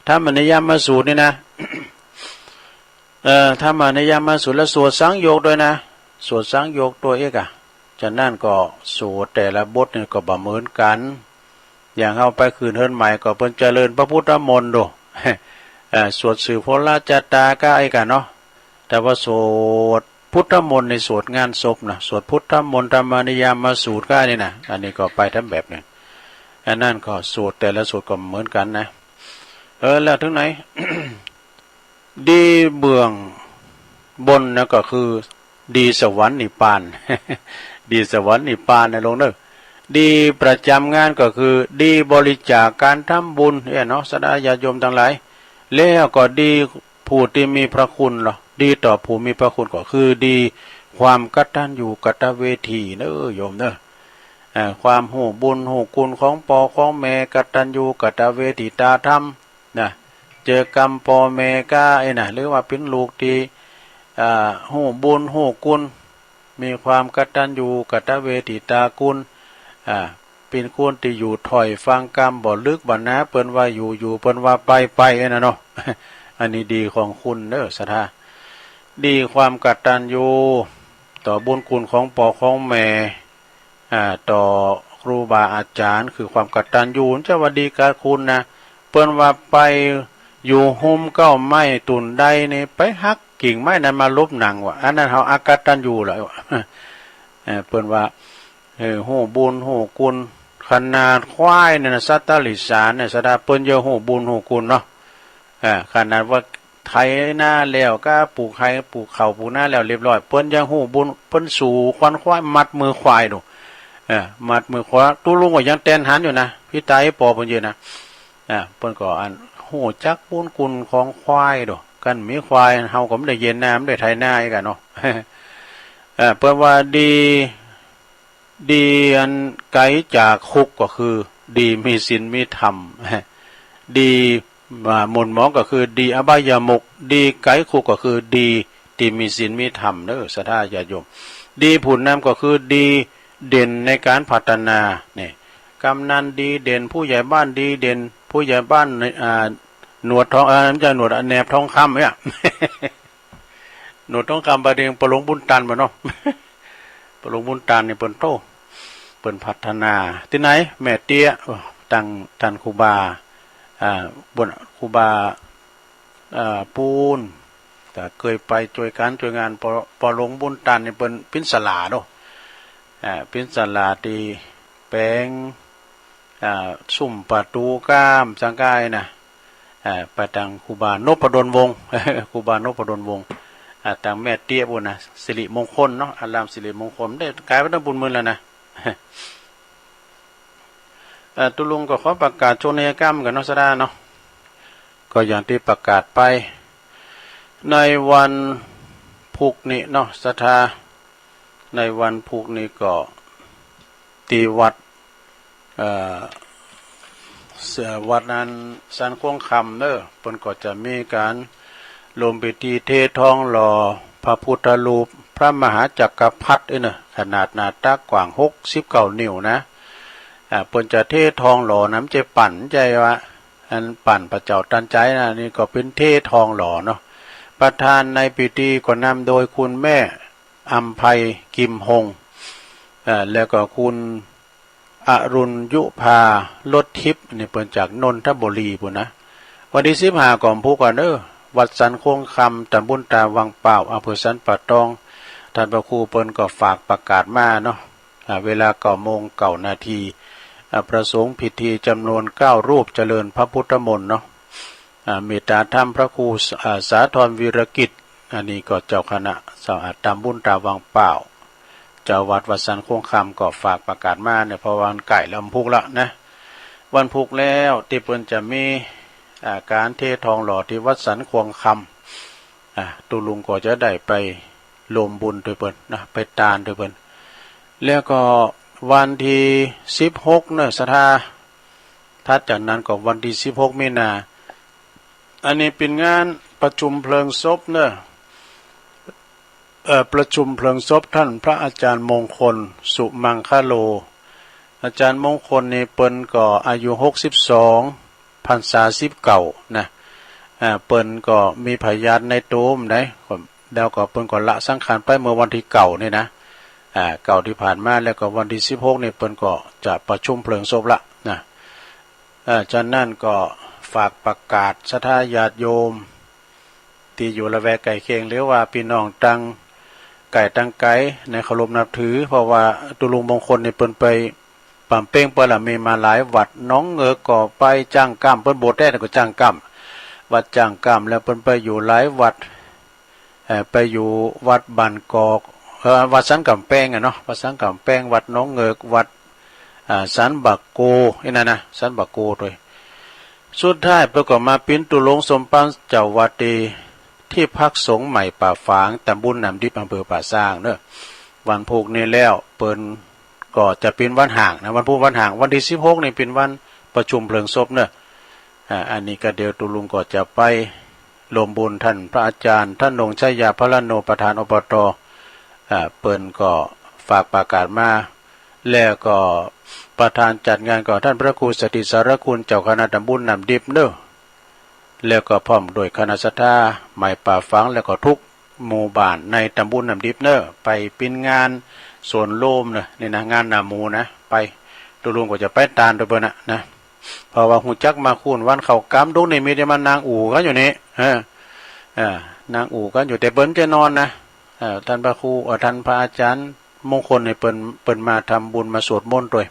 ธรรมนิยามมาสูตรนี่นะธรรมนิยามมาสูตรแล้วสวดสังโยกด้วยนะสวดสังโยกตัวเอกฉะนั้นก็สวดแต่ละบทนี่ก็บ่เหมือนกันอย่างเข้าไปคืนเฮิรนใหม่ก็เพิ่นเจริญพระพุทธมนต์ดูสวดสื่อโพลจตาก็ไอ้กันเนาะแต่ว่าสวดพุทธมนต์ในสวดงานศพนะสวดพุทธมนต์ธรรมนิยามมาสูตรก็นี่นะอันนี้ก็ไปทั้งแบบนึงอันนั้นก็สวดแต่ละสวดก็เหมือนกันนะแล้วถึงไหน ดีเบื้องบนนะก็คือดีสวรรค์นิพพาน ดีสวรรค์นิพพานนะลงเด้อดีประจำงานก็คือดีบริจาคการทำบุญเนาะศรัทธาญาติโยมทั้งหลายแล้วก็ดีผู้ที่มีพระคุณหรอดีต่อผู้มีพระคุณก็คือดีความกตัญญูกตเวทีเนอะโยมเนอะความหูบุญหูคุณของพ่อของแม่กตัญญูกตเวทีตาธรรมนะเจอกรรมพ่อแม่ก็นะหรือว่าเป็นลูกที่หูบุญหูคุณมีความกตัญญูกตเวทีตาคุณเป็นคนที่อยู่ถอยฟังกรรมบ่ลึกบ่หนาเปิ้นว่าอยู่เปิ้นว่าไปนะเนาะ อันนี้ดีของคุณเด้อศรัทธาดีความกตัญญูต่อบุญคุณของพ่อของแม่ต่อครูบาอาจารย์คือความกตัญญูจะว่าดีกับคุณนะเปิ้นว่าไปอยู่หุ้มเก้าไม้ตุนใดนี่ไปหักกิ่งไม้นั้นมาลบหนังว่ะอันนั้นเฮาอากตัญญูล่ะ เปิ้นว่าหูบุญหูคุณขนาดควายเนี่ยสัตตลิสานเนี่ยสดาเปิ้นเยอะหูบุญหูคุณเนาะขนาดว่าไถหน้าแล้วก็ปลูกไข่ปลูกข้าวปลูกหน้าแล้วเรียบร้อยเปิ้นยังหูบุญเปิ้นสู่ควันควายมัดมือควายดูมัดมือควายตู้ลุงก็ยังเต้นหันอยู่นะพี่ตายปอเพิ่นอยู่นะเปิ้นก็อันหูจักบุญคุณของควายดูกันมีควายเฮาก็ไม่ได้เย็นน้ำได้ไถหน้าอีกกันเนาะ เปิ้นว่าดีอันไกลจากคุกก็คือดีมีศีลมีธรรม ดีมนต์หมองก็คือดีอบายมุขดีไกลคุกก็คือดีที่มีศีลมีธรรมเด้อศรัทธาญาติโยมดีผุนน้ำก็คือดีเด่นในการพัฒนาเนี่ยกำนันดีเด่นผู้ใหญ่บ้านดีเด่นผู้ใหญ่บ้านหนวดทองน้ำใจหนวดแหนบทองคำเนี่ย หนวดทองคำประเดียงประหลงบุญตันบ่เนาะ ประหลงบุญตันนี่เปิ้นโตเปิ้นพัฒนาที่ไหนแม่เตี้ยตั้งท่านครูบาบนครูบาปูนแต่เคยไปช่วยการช่วยงานปอหลงบุญตันนี่เป็นพินสลาเนาะพินสลาตีแปลงสุ่มประตูก้ามสังกายนะไปทางครูบานพดลวงศ์ ครูบานพดลวงศ์ทางแม่เตี้ยบุญนะสิริมงคลเนาะอารามสิริมงคลได้กลายเป็นบุญมือแล้วนะ ตุลุงก็ขอประกาศโชว์นิยกรรมกับนักแสดงเนาะก็อย่างที่ประกาศไปในวันพุกนี้เนาะศรัทธาในวันพุกนี้ก็ตีวัด วัดนั้นสันคงคำเนอะเพิ่นก็จะมีการลงพิธีเททองหล่อพระพุทธรูปพระมหาจักรพรรดิเนอะขนาดหน้าตักกว้าง69 นิ้วนะเพิ่นจะเททองหล่อน้ำใจปั่นใจว่าอันปั่นพระเจ้าตันใจนะนี่ก็เป็นเททองหล่อเนาะประธานในพิธีก็นำโดยคุณแม่อัมไพกิมหงแล้วก็คุณอรุณยุพาลดทิพย์นี่เปิ่นจากนนทบุรีปุ่นนะวันที่15ก่อนผู้กันวัดสันโคงคำตำบลตาวังเป่าอำเภอสันป่าตองท่านพระครูเปิ่นก็ฝากประกาศมาเนาะเวลา9:09 น.ประสงค์พิธีจำนวน9 รูปเจริญพระพุทธมนต์เนาะเมตตาธรรมพระครูสาธรวีรกิจอันนี้ก็เจ้าคณะตำบลตาวังเป่าเจ้าวัดวัดสันโคงคำก็ฝากประกาศมาเนี่ยเพราะวันไก่ลำพุกละนะวันพุกแล้วที่เพิ่นจะมีการเททองหล่อที่วัดสันโคงคำตุลุงก็จะได้ไปรวมบุญด้วยเพิ่นนะไปตานด้วยเพิ่นแล้วก็วันที่16เนี่ยสถาถัดจากนั้นก็วันที่16 มีนาอันนี้เป็นงานประชุมเพลิงศพเนี่ยประชุมเพลิงศพท่านพระอาจารย์มงคลสุมังคโลอาจารย์มงคลนี่เปิ้นก็อายุ62 พรรษา19นะเปิ้นก็มีพยานในโตมได้แล้วก็เปิ้นก็ละสังขารไปเมื่อวันที่9นี่นะ9ที่ผ่านมาแล้วก็วันที่16นี่เปิ้นก็จะประชุมเพลิงศพละนะจากนั้นก็ฝากประกาศศรัทธาญาติโยมที่อยู่ละแวกใกล้เคียงหรือว่าพี่น้องตั้งไก่ตั้งไก่ในเคารพนับถือเพราะว่าตุลุงมงคลนี่เปิ้นไปป่ำเป้งเปิ้นละมีมาหลายวัดน้องเงอก็ไปจ้างก้ามเปิ้นโบสถ์ได้ก็จ้างก้ามวัดจ้างก้ามแล้วเปิ้นไปอยู่หลายวัดไปอยู่วัดบ้านกอกวัดสันกำแพงเนาะวัดสันกำแพงวัดน้องเงอวัดสันบักโกนี่นะสันบักโกด้วยสุดท้ายเปิ้นก็มาปิ้นตุลงสมปันเจ้าวัดดีที่พักสงฆ์ใหม่ป่าฝางตำบลน้ำดิบอำเภอป่าสร้างเนอะวันพุกนี้แล้วเปิ้นก็จะเป็นวันห่างนะวันพุกวันห่างวันที่16นี่เป็นวันประชุมเพลิงศพเนอะอันนี้ก็เดี๋ยวตุลุงก็จะไปรวมบุญท่านพระอาจารย์ท่านนงชัยยาพระโนประธานอบต.เปิ้นก็ฝากประกาศมาแล้วก็ประธานจัดงานก็ท่านพระครูสติสารคุณเจ้าคณะตำบลน้ำดิบเนอะแล้วก็พร้อมโดยคณะสัทธาใหม่ป่าฝังแล้วก็ทุกหมู่บ้านในตำบลน้ำดิบเนอะไปเป็นงานสวนโลมนะนี่นะงานนามูนะไปตุลุงก็จะไปตานโดยเปิ้นนะเพราะว่าหูจักมาคูนวันเขากำดุกนี่มีแต่มานางอู่กันอยู่นี่นางอู่กันอยู่แต่เปิ้นจะนอนนะท่านพระครูท่านพระอาจารย์มงคลในเปิ้นมาทำบุญมาสวดมนต์ด้วย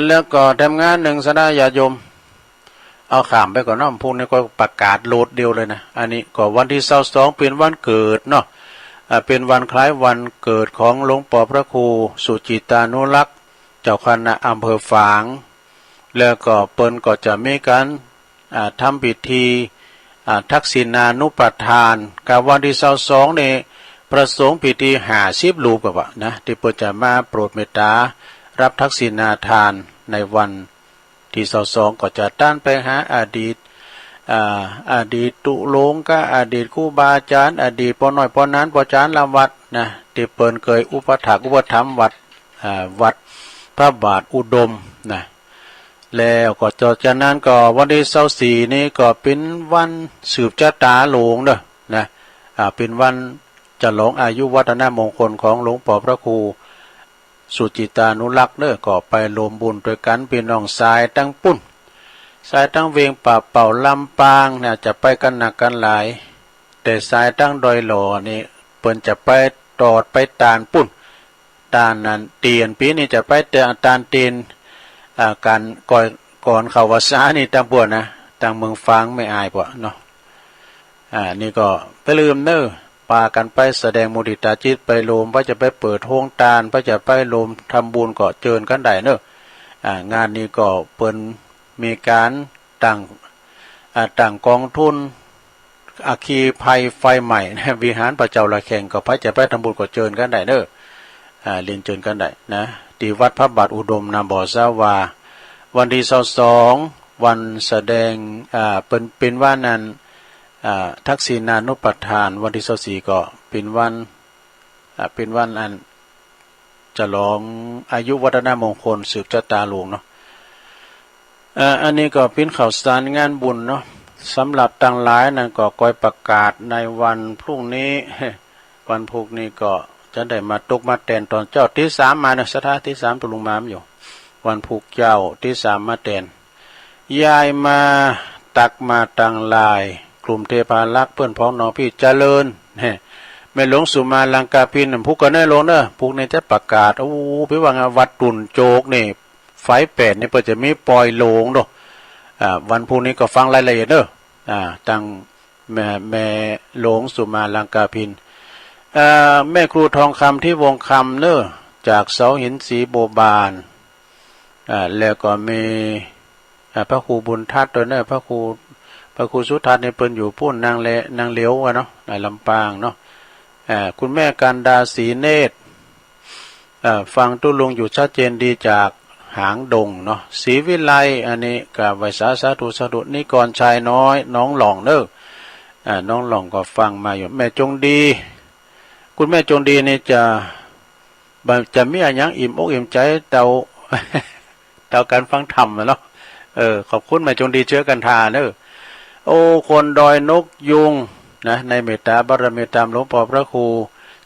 แล้วก็ทำงานหนึ่งสดาญาโยมเอาข้ามไปก่อนเนาะพวกนี้ก็ประกาศโหลดเดียวเลยนะอันนี้ก็วันที่22เป็นวันเกิดเนาะเป็นวันคล้ายวันเกิดของหลวงปู่พระครูสุจิตานุรักษ์เจ้าคณะอำเภอฝางแล้วก็เปิ้นก็จะมีการทำพิธีทักษิณานุปทานกับวันที่22นี่ประสงค์พิธี50 รูปกับว่านะที่เปิ้นจะมาโปรดเมตตารับทักษิณาทานในวันที่22ก็จะต้านไปหาอดีตตุลงก็อดีตครูบาอาจารย์อดีตปอน้อยปอนั้นปอจานลำวัดนะที่เปิ้นเคยอุปถัมภ์อุปถัมภ์วัดพระบาทอุดมนะแล้วก็จากนั้นก็วันที่24นี้ก็เป็นวันสืบชะตาหลวงเด้อนะเป็นวันฉลองอายุวัฒนมงคลของหลวงปู่พระครูสุจิตานุรักษ์ก็ไปรวมบุญด้วยกันพี่น้องสายตั้งปุ้นสายตั้งเวียงป่าเป่าลำปางเนี่ยจะไปกันหนักกันหลายแต่สายตั้งดอยหล่อนี่เปิ้นจะไปตอดไปตานปุ้นตานนั้นเตียนปีนี้จะไปตานเตียนการก่อนเข้าวัดสานี่ตั้งปวดนะตั้งเมืองฟางไม่อายปวดเนาะนี่ก็ไปลืมเน้อพากันไปแสดงมุทิตาจิตไปโลมว่าจะไปเปิดโฮงตาลว่าจะไปโลมทำบุญก็เจิญกันได้เนอะงานนี้ก็เปิ้นมีการตั้งกองทุนอาคีภัยไฟใหม่นะวิหารพระเจ้าละแข่งก็พระจะไปทำบุญก็เจิญกันได้เนอะเรียนเจิญกันได้นะที่วัดพระบาทอุดมนาบ่อสาวา วันที่22วันแสดงเป็นวันนั้นทักษิณานุปทานวันที่24ก็เป็นวันอันฉลองอายุวัฒนมงคลสืบชะตาหลวงเนาะอันนี้ก็เป็นข่าวสารงานบุญเนาะสำหรับต่างหลายนั้นก็ก้อยประกาศในวันพรุ่งนี้ วันพรุ่งนี้ก็จะได้มาตกมาแตนตอนเจ้าที่3มาเนี่ยสถานที่3ตุลุงมามอยู่วันพุกเจ้าที่3มาแตนยายมาตักมาต่างลายกลุ่มเทพารักษ์เพื่อนพ้องน้องพี่เจริญแม่หลวงสุมาลังกาพินพุกกันได้ลงเนอะพุกในจะประกาศโอ้พี่ว่างวัดตุนโจกนี่ไฟ8นี่เปิดจะมีปล่อยโลงเนาะวันพรุ่งนี้ก็ฟังรายละเอียดเนอะตั้งแม่หลวงสุมาลังกาพินแม่ครูทองคำที่วงคำเนอะจากเสาหินสีโบบานแล้วก็มีพระครูบุญทัตตัวเนอะพระครูสุทัศน์เนี่ยเปิ้นอยู่พุ่นนางเหลียววะเนาะในลำปางเนาะคุณแม่กันดาศรีเนตรฟังตุลุงอยู่ชัดเจนดีจากหางดงเนาะศรีวิไลอันนี้กับไวสาสาธุนิกรชายน้อยน้องหล่องเนอะน้องหล่องก็ฟังมาอยู่แม่จงดีคุณแม่จงดีนี่จะมีอะไรอย่างอิ่มอกอิ่มใจเตาการฟังธรรมเนาะขอบคุณแม่จงดีเชื้อกันทาเนอะโอ้คนดอยนกยุงนะในเมตตาบารมีตามหลวงพ่อพระครู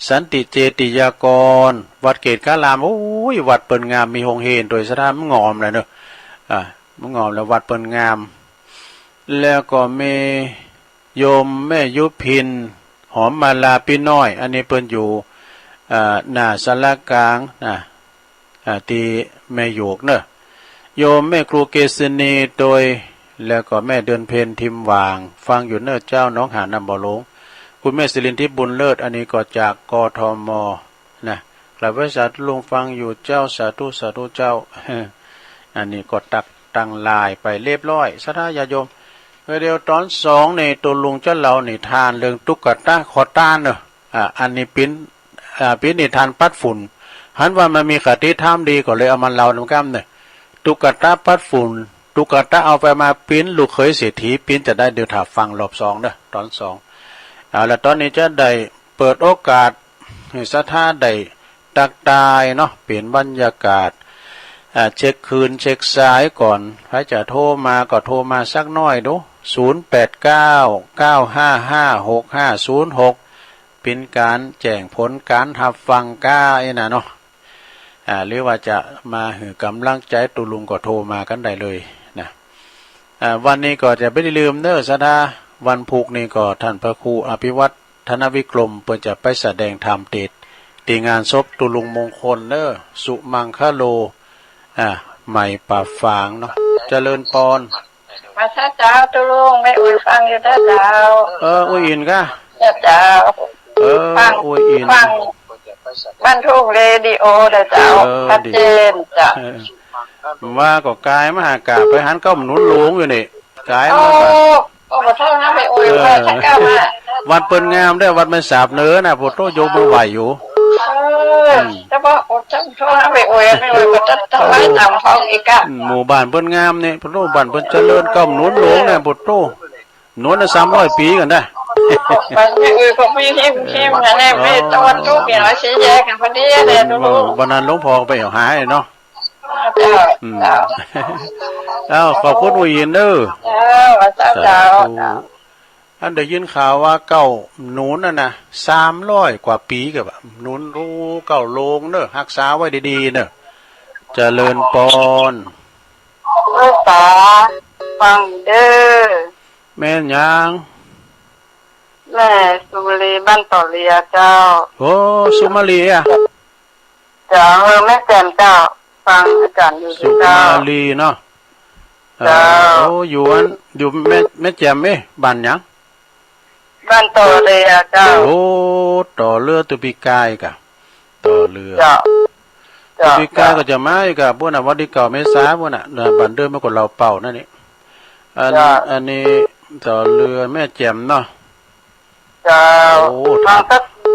สันติเจติยากรวัดเกตกาลามโอ้ยวัดเปิ่นงามมีหงเฮนโดยสถานมันงอมเลยเนอะมันงอมแล้ววัดเปิ่นงามแล้วก็มีโยมแม่ยุพินหอมมาลาพี่น้อยอันนี้เปิ้นอยู่หน้าศาลากลางที่แม่โยกเนอะโยมแม่ครูเกษณีโดยแล้วก็แม่เดือนเพ็ญทิมวางฟังอยู่เนอะเจ้าน้องหานำบ่อหลงคุณแม่สิรินทิพย์บุญเลิศอันนี้ก็จากกทมนะกลับไว้สาธุลุงฟังอยู่เจ้าสาธุเจ้า อันนี้ก็ตั้งลายไปเรียบร้อยสัทธาญาโยมเดี๋ยวตอน2ในตัวลุงเจ้าเรานี่ทานเรื่องตุ๊กตาขอต้านเนอะอันนี้ปิ้นนิทานปัดฝุ่นหันว่ามันมีคติธรรมดีก็เลยเอามาเล่านำกันเนี่ยตุ๊กตาปัดฝุ่นตุ๊กตาเอาไปมาปิ้นลูกเขยเศรษฐีปิ้นจะได้เดี๋ยวถ้าฟังรอบ2เนอะตอน2แล้วตอนนี้จะได้เปิดโอกาสให้สัทธาได้ตักตายเนาะเปลี่ยนบรรยากาศเช็คคืนเช็คสายก่อนใครจะโทรมาก็โทรมาสักน้อยดู0899556506เป็นการแจ้งผลการรับฟังก้าไอ้น่ะเนาะหรือว่าจะมาหือกำลังใจตุลุงก็โทรมากันได้เลยนะวันนี้ก็จะไม่ได้ลืมเนอะสัทธาวันพุกนี้ก็ท่านพระครูอภิวัตธนวิกรมเปิดจะไปแสดงธรรมตีงานศพตุลุงมงคลเนอะสุมังคโลใหม่ป่าฝางเนาะเจริญปอนมาซะเจ้าตุลุงไม่อุ่นฟังอยู่เด้อเจ้าอุ้ยอินก็เจ้าฟังอุ้ยอินฟังบันทุกเรดิโอเด้อเจ้าชัดเจนจ้ะว่าก็กายมหากาไปหันก้มหนุนหลวงอยู่นี่กายมาโอ้ขอโทษนะไปโอ้ยว่าชักก้ามาวัดเปิ้นงามได้วัดมันสาบเนื้อน่ะพุทโธโยมบ่ไหวอยู่แต่ว่าอดจังโทษนะไปโอ้ยไม่โอ้ยก็จะไล่ตามท้องอีกอ่ะหมู่บ้านเปิ้นงามนี่พุทโธบ้านเปิ้นเจริญก้มหนุนหลวงน่ะพุทโธหนุนน่ะ300ปีกันได้บ้านไม่โอ้ยก็มีเข้มนะแน่ไม่ตะวันตกอย่างไรชี้แยกกันพอดีเลยดูวันนั้นหลวงพ่อไปเอาหายเนาะขอบคุณอุ้ยอินเด้อเจ้าอันได้ยินข่าวว่าเก้าหนุนน่ะนะ300 กว่าปีกับหนุนรู้เก้าโลงเนอะรักษาไว้ดีๆเนอะเจริญปอนตาฟังเด้อแม่นยังแม่สุมาลีบ้านต่อเรียเจ้าโอ้สุมาลีอ่ะเจ้าแม่แจ่มเจ้าฟังอาจารย์อยู่สุมาลีเนาะโอ้อยู่แม่แจ่มบ้านยังบ้านต่อเรือเจ้าโอ้ต่อเรือตุปิกายกะต่อเรือตุปิกายก็จะมาอีกพวกน่ะวันที่9 เมษายนพวกน่ะบันเดิมเมื่อก่อนเราเป่านั่นนี่อันนี้ต่อเรือแม่แจ่มเนาะเจ้าโอ้ทาง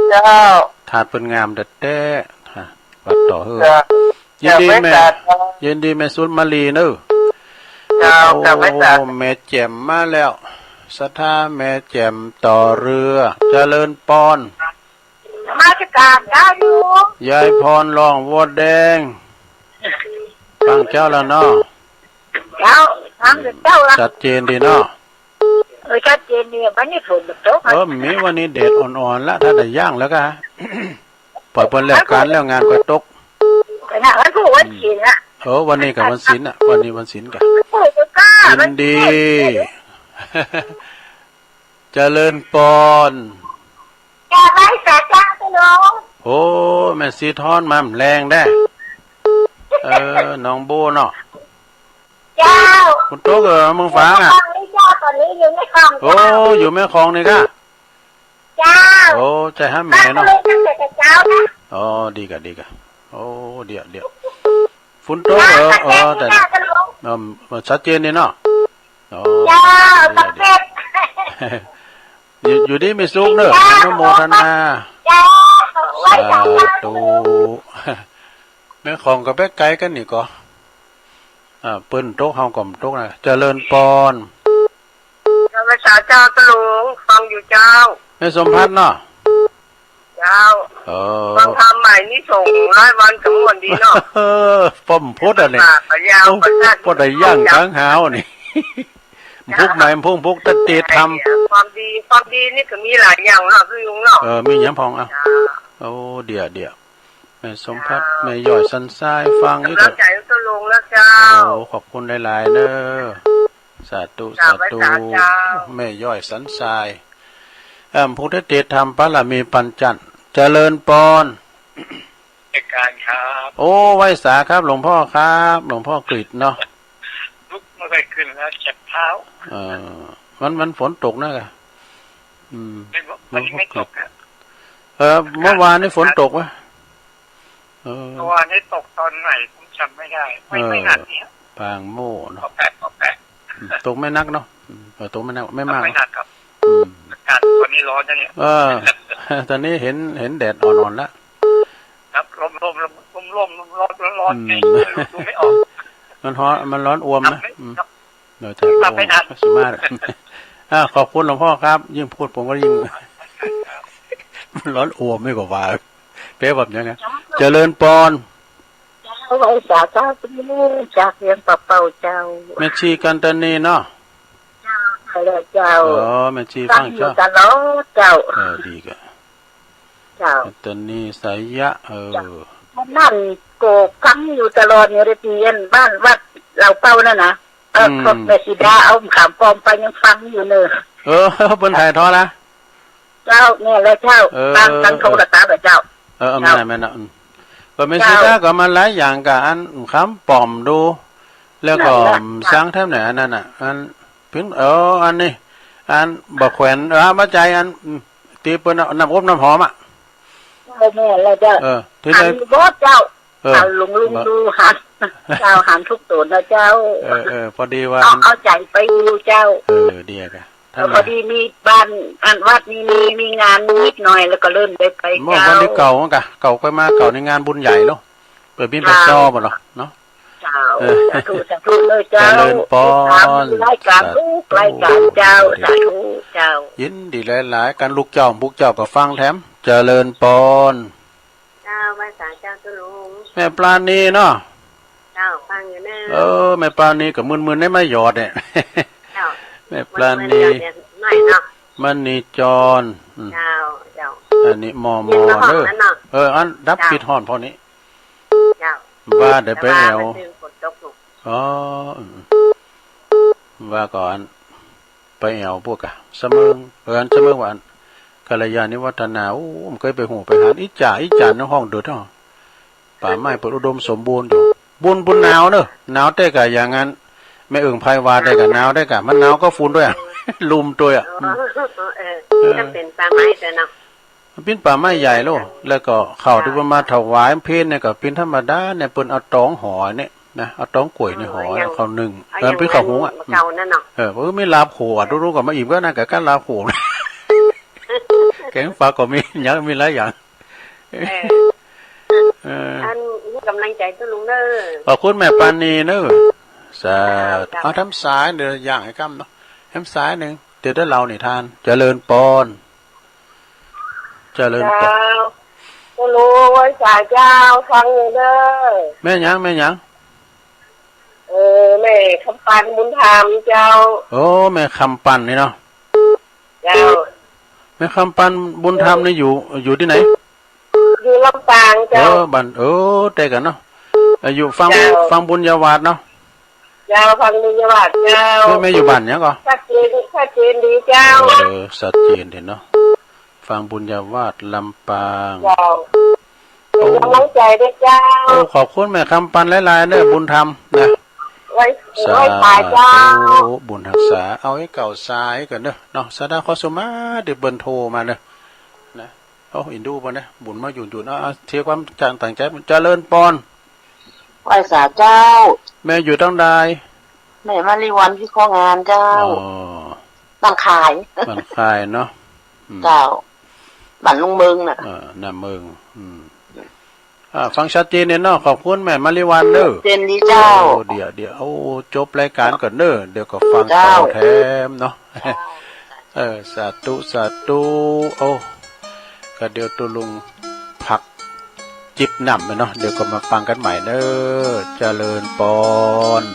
เจ้าถาดเป็นงามเด็ดแท้วัดต่อเฮือยินดีแม่สุนมาลีเนอะ เจ้า โอ้ กับพระจันทร์ แม่แจ่มมาแล้วศรัทธาแม่แจ่มต่อเรือเจริญปอน มาสการเจ้าอยู่ ยายพรร้องวัวแดงฟังเจ้าแล้วเนาะ เจ้าทำกับเจ้าละ ชัดเจนดีเนาะ ชัดเจนเนี่ยวันนี้ฝนตก มีวันนี้เดดอ่อนๆละถ้าได้ย่างแล้วก็ ปล่อยเปิ้นแล้วการแล้วงานก็ตก แต่น่ะวันผู้วันศีลละ วันนี้กับวันศีลน่ะวันนี้วันศีลกัน ผู้ก็กล้า ยินดี เจริญปอน แกไว้แต่เจ้าตัวน้อง โอ้แม่สีทอนมาแรงได้น้องโบเนาะ เจ้า คุณโต๊กมึงฟังอ่ะ เจ้าตอนนี้อยู่ในคลอง โอ้อยู่แม่คลองนี่ก็ เจ้า โอ้ใจห้ามแม่เนาะ เจ้านะ อ๋อดีกะโอ้เดี๋ยวฝุ่นโต๊กแต่ชัดเจนนี่เนาะ เจ้าตะเป็ด อยู่ดีไม่สุกเนอะอนุโมทนา เจ้าไว้ใจ สา เจ้า ธุแม่ของกับแม่ไก่กันนี่ก็เปิ้นโต๊ะเฮาก่อมโต๊ะนะเจริญปอน ภาษาเจ้าตะลุงฟังอยู่เจ้า แม่สมพัฒน์เนาะ เจ้า เอ ฟังทำใหม่นี่ส่งร้อยวันสมวันดีเนาะ ป้อมพุทธอ่ะนี่ ยาวประทัด พอได้ย่างค้างหาวนี่พุกใหม่พุกตะเตะทำ ความดีนี่ก็มีหลายอย่างเนาะพี่ลุงเนาะ มีหยังพองอ่ะโอ้เดี๋ยวแม่สมพัฒน์แม่ย่อยสันทรายฟังนี่ก็ รับใจตะลุงแล้วเจ้า โอ้ขอบคุณหลายๆเด้อสาธุแม่ย่อยสันทรายพุทธเตธรรมปรมีปัญจันเจริญปอนเหตุการณ์ครับ โอ้ไว้สาครับหลวงพ่อครับหลวงพ่อกฤษเนาะ ลุกไม่ค่อยขึ้นแล้วเจ็บเท้า มันฝนตกนะกะมันไม่ตกอะ เมื่อวานนี่ฝนตกวะเมื่อวานนี้ตกตอนไหนผมจำไม่ได้ไม่หนักเนี่ย ปางโม่เนาะ พอแปะตกไม่นักเนาะตกไม่นักไม่มาก ไม่หนักครับอากาศวันนี้ร้อนนะเนี่ยตอนนี้เห็นแดดอ่อนๆแล้ว ครับลมร้อนดูไม่ออก มันร้อนอวมนะเดี๋ยวจะสมาร์ทขอบคุณหลวงพ่อครับยิ่งพูดผมก็ยิ่งมันร้อนอวมไม่กว่าเป๊ะแบบยังไงเจริญปอนเอาไว้สาเจ้าเป็นจากเรียนเป่าเจ้าแม่ชีกันตนีเนาะเจ้าแม่ชีฟังเจ้าเจ้าดีกะเจ้าตนีสายยะนั่นโกกังอยู่ตลอดเนี่ยเรียนบ้านวัดเราเป้านั่นนะคนแม่ชีดาเอาขามปอมไปยังฟังอยู่เนอะบนถ่ายทอละเจ้าเนี่ยเลยเจ้าตั้งโทรศัพท์แบบเจ้าแม่นะก็ไม่ใช่ได้ก็มาหลายอย่างกับอันคำปอมดูแล้วก็สร้างแทบไหนอันนั้นอ่ะอันพิ้งอันนี้อันบอกแขวนมาใจอันตีเปิ้นน้ำอบน้ำหอมอ่ะแม่เลยเจ้าที่ไหนบอสเจ้าลุงดูหันเจ้าหันทุกตัวนะเจ้าพอดีว่าเอาใจไปดูเจ้าเดียกะพอดีมีบ้านอันวัดมีงานนิดหน่อยแล้วก็เริ่มได้ไปเมื่อวันที่เก่ามั้งกะเก่าไปมาเก่าในงานบุญใหญ่เนาะเปิดบินไปซ้อบ่เนาะเจ้าสาธุเลยเจ้าเจริญปอนรายการเจ้าสาธุเจ้ายินดีหลายๆการลูกเจ้าบุกเจ้าก็ฟังแถมเจริญปอนเจ้าภาษาเจ้าตุลุงแม่ปลาณีเนาะเจ้าฟังอยู่เนแม่ปลาณีกับมึนๆได้ไม่หยอดเนี่ยแม่ปลาณีมันนี่จรอันนี้มอเด้ออันรับปิดห่อนพอนี้ว่าเดี๋ยวไปแอวว่าก่อนไปแอวพวกอะเสมอเสมอวันกัลยาณิวัฒนาผมเคยไปหูไปหาอิจ่าในห้องเดือดห่อป่าไม้เปิดอุดมสมบูรณ์อยู่บุญหนาวเนอะหนาวได้กะอย่างงั้นไม่อึ่งไพวาได้กะหนาวได้กะมันหนาวก็ฝุ่นด้วยลุมตัวจะเป็นป่าไม้แต่เนาะเป็นป่าไม้ใหญ่โลแล้วก็เข้าที่มาถวายเพลเนี่ยก็เป็นธรรมดาเนี่ยเปิ้นเอาตองหอเนี่ยนะเอาตองกล้วยในหอเขานึ่งเป็นข้าวหุงอ่ะไม่ลาบโขดรู้ๆกับมาอิ่มก็น่ากับการลาบโขดแกงฟ้าก็มีเยอะมีหลายอย่างท่านกำลังใจตุลุงเด้อขอบคุณแม่ปานีเนอะ สาธุเอาทำสายเดี๋ยวอย่างให้กำเนาะทำสายหนึ่งเดี๋ยวได้เรานี่ทานเจริญปอนเจริญปอน ก็รู้ไว้สายเจ้าฟังอยู่เด้อ แม่หยังแม่หยัง แม่คำปันบุญธรรมเจ้า โอ้แม่คำปันนี่เนาะ เจ้า แม่คำปันบุญธรรมนี่อยู่ที่ไหน อยู่ลำปางเจ้า บันแต่กันเนาะอยู่ฟัง เจ้า ฟังบุญญาวาสเนาะ เจ้าฟังบุญวัดเจ้า แม่อยู่บ้านหยังก่อ ชัดเจนดีเจ้า สัดเจนเห็นเนาะฟังบุญญาวาสลำปาง เจ้าเป็นกำลังใจด้วยเจ้า โอ้ขอบคุณแม่คำปันหลายๆเด้อบุญธรรมนะ ไว้ สา ตายเจ้า ธุบุญรักษาเอาให้เก่าสายกันเด้อเนาะสดาขอสมาเดี๋ยวเบิ่นโทรมาเด้อนะเอาอินดูบ่นะบุญมาอยู่ๆเอาเทียความจางต่างใจเจริญปอน ไหว้สาเจ้า แม่อยู่ตั้งใด แม่มาลีวันพี่ข้องานเจ้า อ๋อ ตั้งขาย มันคายเนาะ เจ้าบ้านลุงเมืองน่ะ น้ำเมืองฟังชัดเจนเนี่ยเนาะขอบคุณแม่มาริวันเด้อ เจนดีเจ้า เดี๋ยวเอาจบรายการก่อนเด้อเดี๋ยวก็ฟัง เจ้า ต่อแถมเนาะสาธุโอ้ก็เดี๋ยวตุลุงพักจิบหนำไปเนาะเดี๋ยวก็มาฟังกันใหม่เด้อเจริญปอน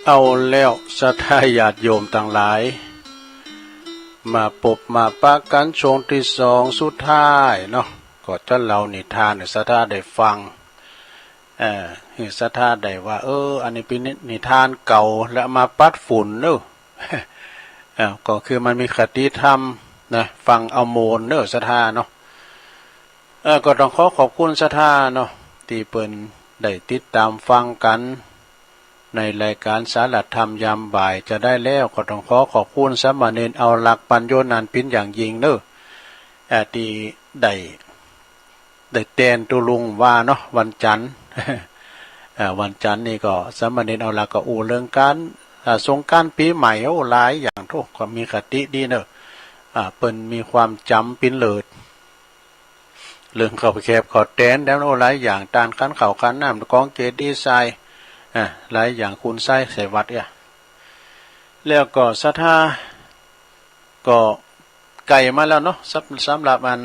เอาแล้วศรัทธาญาติโยมต่างหลายมาปบมาปะกันช่วงที่สองสุดท้ายเนาะก็จะเล่านิทานให้ศรัทธาได้ฟังให้ศรัทธาได้ว่าอันนี้เป็นนิทานเก่าแล้วมาปัดฝุ่นเนอะ ก็คือมันมีคติธรรมนะฟังเอาโมนเนอะศรัทธาเนาะก็ต้องขอบคุณศรัทธาเนาะที่เปิ้นได้ติดตามฟังกันในรายการสารธรรมยามบ่ายจะได้แล้วก็ต้องขอบคุณสามเณรเอาหลักปัญโยนันท์พินอย่างยิ่งเนอะที่ได้แตนตุลุงว่าเนาะวันจันทร์ วันจันทร์นี่ก็สามเณรเอาหลักก็อู่เรื่องการสงกรานต์ปีใหม่หลายอย่างทุกความมีคติดีเนอะเปิ้นมีความจำปิ้นเลิศเรื่องเขาแคบขอแตนแล้วหลายอย่างตานขันเข่าขันน้ำกองเจดีย์ทรายหลายอย่างคุณไส้ใส่วัดแล้วก็ศรัทธาก็ไก่มาแล้วเนาะสำหรับมัน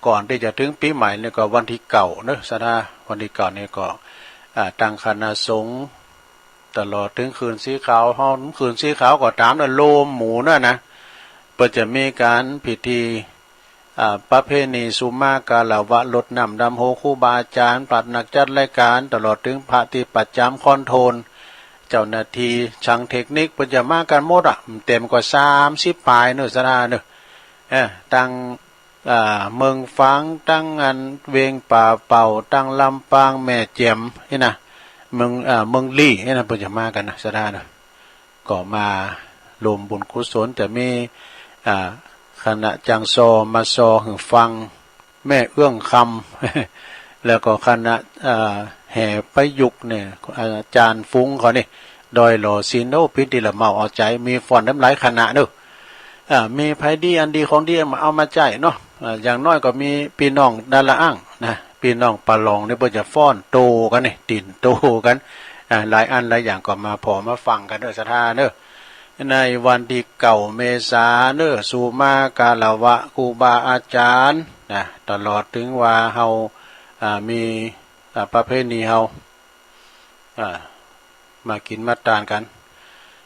ก่อนที่จะถึงปีใหม่เนี่ยก็วันที่เก่าเนอะศรัทธาวันที่เก่าเนี่ยก็ตั้งคณะสงฆ์ตลอดถึงคืนสีขาวห้องคืนสีขาวก็ตามแล้วโลมหมูนะเปิดจะมีการพิธีประเพณีสุมากาลาวะลดน้ำดำโหครูบาอาจารย์ปรับนักจัดรายการตลอดถึงพระที่ปัจจำคอนโทรลเจ้าหน้าที่ช่างเทคนิคเปิดจะมากันหมดเต็มกว่า30 ปลายเนอะสนาเนอะตั้งเมืองฟังตั้งอันเวงป่าเป่าตั้งลำปางแม่เจียมนี่นะเมืองลี่นี่นะเปิดจะมากันนะสนาเนอะก็มารวมบุญกุศลจะมีคณะจังซอมาซอหึงฟังแม่เอื้องคำ แล้วก็คณะแห่ไปยุกเนี่ยอาจารย์ฟุ้งเขานี่ดอยหล่อซีโนพิธีละเมาเอาใจมีฟอนน้ำไหลคณะเนอะมีไผดีอันดีของดีมาเอามาใจเนาะอย่างน้อยก็มีพี่น้องดาละอ่างนะพี่น้องปะลองเนี่ยเพื่อจะฟ้อนโตกันนี่ติ่นโตกันหลายอันหลายอย่างก็มาพอมาฟังกันเนอะศรัทธาเนอะในวันที่เก่าเมษาเนอะสุมากาลาวะครูบาอาจารย์นะตลอดถึงว่าเฮามีประเพณีเฮามากินมาตานกัน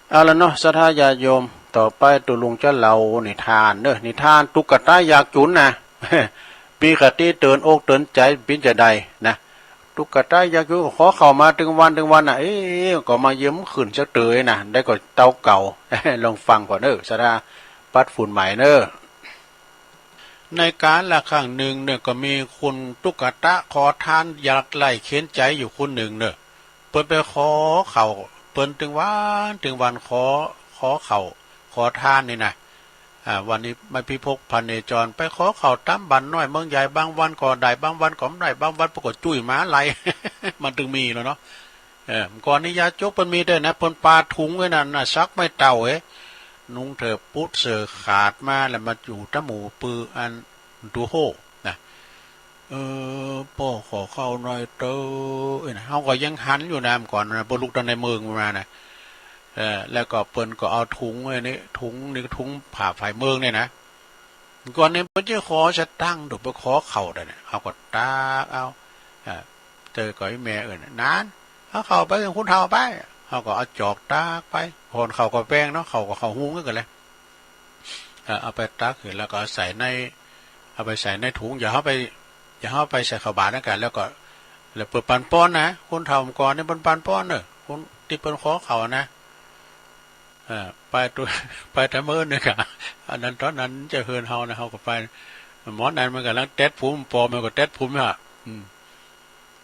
เอาละเนาะศรัทธาญาติโยมต่อไปตุลุงจะเล่านิทานเนอะนิทานตุ๊กตาอยากจุนนะ ปีกติเตือนอกเตือนใจปิ้นจะใดนะตุ๊กตาอยากจุนขอเข้ามาถึงวันก็มาเยี่ยมขึ้นสักเตยนะได้ก็เตาเก่า ลองฟังก่อนเนอะศรัทธาปัดฝุ่นใหม่เนอะในการละครั้งหนึ่งเนี่ยก็มีคุณตุ๊กตาขอทานอยากไล่เข็นใจอยู่คนหนึ่งเนอะเปิ้นไปขอเข่าเปิ้นถึงวันขอเข่าขอทานนี่นะวันนี้ไม่พิพกพันเนจรไปขอเข่าตั้มบันน้อยเมืองใหญ่บางวันก็ได้บางวันก็ไม่ได้บางวันปรากฏจุ้ยหมาไหล มันถึงมีแล้วเนาะก่อนนี้ยาจกมันมีด้วยนะเปิ้นปาถุงไว้นั่นน่ะซักไม่เต่านุ่งเถอปุ๊ดเสือขาดมาแล้วมาอยู่ตะหมูปืออันดูโหนะพ่อขอเข้าหน่อยเต้อเฮาก็ยังหันอยู่น้ำก่อนนะบ่ลุกตอนในเมืองมานะแล้วก็เปิ้นก็เอาถุงไว้นี่ถุงผ่าไฟเมืองเนี่ยนะก่อนนี้เปิ้นจะขอจะตั้งถูกไปขอเข่าได้เนี่ยเอาก็ตากเอาเจอก่อยแม่นานเอาเข่าไปคุณเท่าไปเขาก็เอาจอกตากไปพอนเขาก็แป้งเนาะเขาก็เขาหุ้งกันเลยเอาไปตากขึ้นแล้วก็เอาไปใส่ในถุงอย่าเข้าไปใส่ข้าวบาตรนั่นกันแล้วเปิดปันป้อนนะคุณเท่าก่อนนี่เปิ้นปันป้อนเนอะคุณที่เปิ้นขอเขานะไปทำเอิญเนี่ยค่ะอันนั้นตอนนั้นจะเฮินเฮานะเฮาก็ไปหมอนั้นมันก็ลังเต็ดภูมิปอมันก็เต็ดภูมิอ่ะ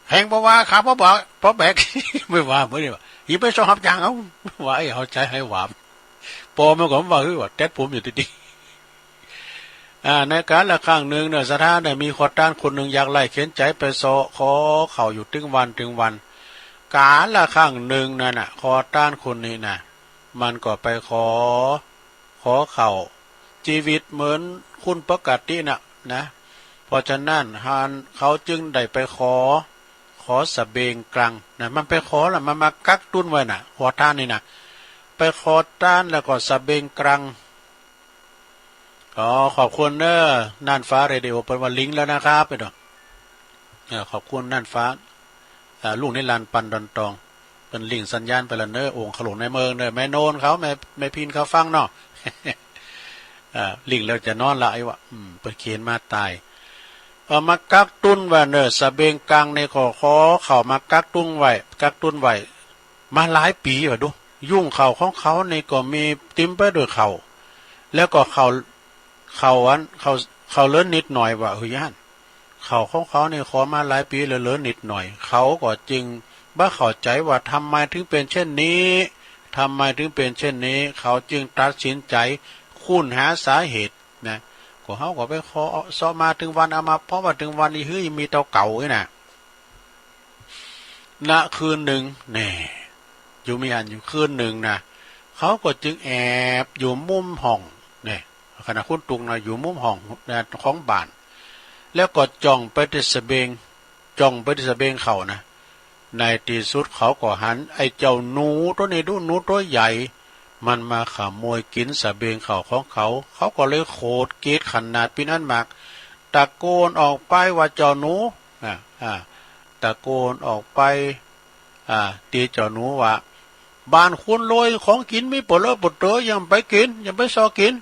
แหงบอกว่าขาเพราะแบก ไม่ว่าเมื่อนี่ว่าอีไปชอบหับจางเอาว่าไอ้เอาใจให้หวามปอมันก็ว่าเต็ดภูมิอยู่ดีๆในการละครั้งหนึ่งเนี่ยสถานเนี่ยมีขอต้านคนหนึ่งอยากไล่เข็นใจไปขอเข่าอยู่ถึงวันการละครั้งหนึ่งนั่นน่ะขอต้านคนนี้น่ะมันก็ไปขอเข่าชีวิตเหมือนคุณปกตินะเพราะฉะนั้นเขาจึงได้ไปขอสะเบงกลางนะมันไปขอแล้วมันมากักตุ้นไว้น่ะขอท่านนี่นะไปขอต้านแล้วก็สะเบงกลางขอบคุณน่านฟ้าเรดิโอเป็นวันลิงก์แล้วนะครับไปดอกขอบคุณน่านฟ้าลูกนิรันดร์ปันดอนตองไป เป็นลิงสัญญาณไปละเนอองค์ขลุนในเมืองเนอแม่โนนเขาแม่พินเขาฟังเนาะ ลิงแล้วจะนอนละไอ้วะเปิดเขียนมาตายมากักตุ้นว่าเนอสะเบงกลางในขอเข้ามากักตุ้นไว้มาหลายปีว่ะดูยุ่งเขาของเขาในก็มีติ้มไปด้วยเขาแล้วก็เขาเลิ้นนิดหน่อยว่าเฮ้ยย่านเขาของเขาเนี่ยขอมาหลายปีแล้วเลิ้นนิดหน่อยเขาก็จึงบ้าเข้าใจว่าทำไมถึงเป็นเช่นนี้เขาจึงตัดสินใจค้นหาสาเหตุนะก็เขาก็ไปขอสอบมาถึงวันเอามาเพราะว่าถึงวันนี้เฮ้ยมีเตาเก่าไอ้น่ะณคืนหนึ่งแน่อยู่มีอันอยู่คืนหนึ่งนะเขาก็จึงแอบอยู่มุมห้องเนี่ยขณะคุณตุงนะอยู่มุมห้องของบ้านแล้วก็จ้องไปที่สะเบงเขานะในที่สุดเขาก็หันไอ้เจ้าหนูตัวนี้ดูหนูตัวใหญ่มันมาขโมยกินสะเบงเขาของเขาก็เลยโคตรเกลียดขนาดปีนั้นมากตะโกนออกไปว่าเจ้าหนูตะโกนออกไปตีเจ้าหนูว่าบ้านคุณรวยของกินไม่ปวดเลยปวดเตยยังไปกินยังไปซอกิน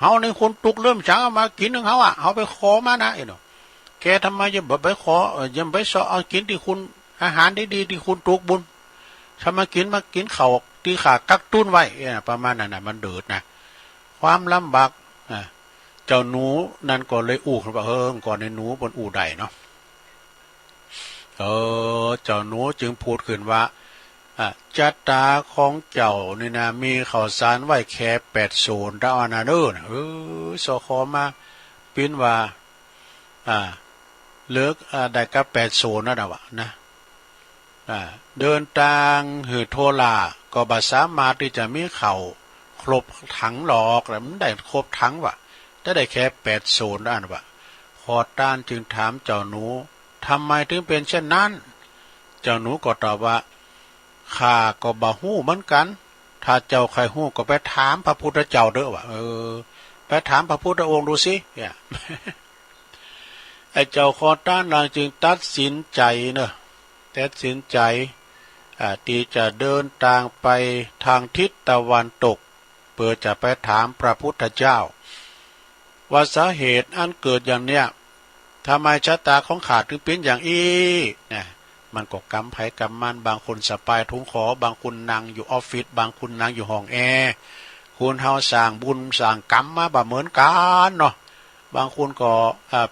เฮาในคนตุกเริ่มช้างมากินของเขาไปขอมานะไอ้หนูแกทำไมยังไปขอยังไปซอเอากินที่คุณอาหารดีๆที่คุณตุกบุญทำมากินเขาที่ขากักตุ้นไว้ประมาณนั้นนะมันเดือดนะความลำบากเจ้าหนูนั่นก็เลยอู้ขึ้นว่าก่อนในหนูบนอู้ใดเนาะเจ้าหนูจึงพูดขึ้นว่าจัตตาของเจ้านี่นะมีข่าวสารไว้แค่80ดาวนาเดอร์สคอมาปิ้นว่าเลิกได้กับ80นั่นวะนะเดินทางหือโทลาก็บ่สามารถที่จะมีเข่าครบถังหลอกแล้วมันได้ครบถังวะจะได้แค่80นั่นวะขอต้านจึงถามเจ้าหนูทำไมถึงเป็นเช่นนั้นเจ้าหนูก็ตอบว่าข้าก็บ่ฮู้เหมือนกันถ้าเจ้าใครฮู้ก็ไปถามพระพุทธเจ้าเด้อว่าไปถามพระพุทธองค์ดูสิเนี่ย ไอ้เจ้าขอต้านนางจึงตัดสินใจที่จะเดินทางไปทางทิศตะวันตกเพื่อจะไปถามพระพุทธเจ้าว่าสาเหตุอันเกิดอย่างเนี้ยทำไมชะตาของข้าถึงเป็นอย่างเนี่ยมันก็กำไผกำมันบางคนสปายทุงขอบางคนนั่งอยู่ออฟฟิศบางคนนั่งอยู่ห้องแอร์คุณเฮาสร้างบุญสร้างกรรมมาบ่เหมือนกันเนาะบางคนก็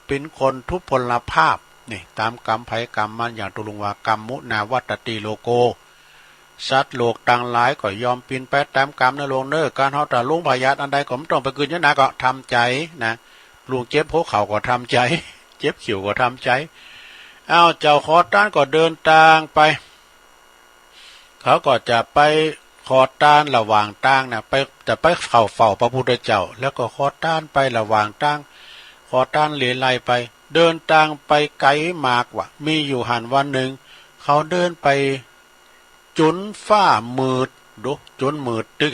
เป็นคนทุพพลภาพนี่ตามกรรมไผกรรมมันอย่างตุลุงว่ากรรมมุนาวัตติโลโกสัตว์โลกต่างหลายก็ยอมปีนไปตามกรรมนะลงเน้อการเฮาแต่ลุงพยาธิอันใดก็ไม่ต้องไปคืนยะนะก็ทำใจนะลุงเจ็บหัวเข่าก็ทำใจเจ็บขิวก็ทำใจเจ้าขอต้านก็เดินทางไปเขาก็จะไปขอต้านระหว่างทางนะจะไปเฝ้าพระพุทธเจ้าแล้วก็ขอต้านไประหว่างทางขอต้านเหลียไลไปเดินทางไปไกลมากว่ะมีอยู่หันวันหนึ่งเขาเดินไปจนฟ้ามืดจนมืดตึก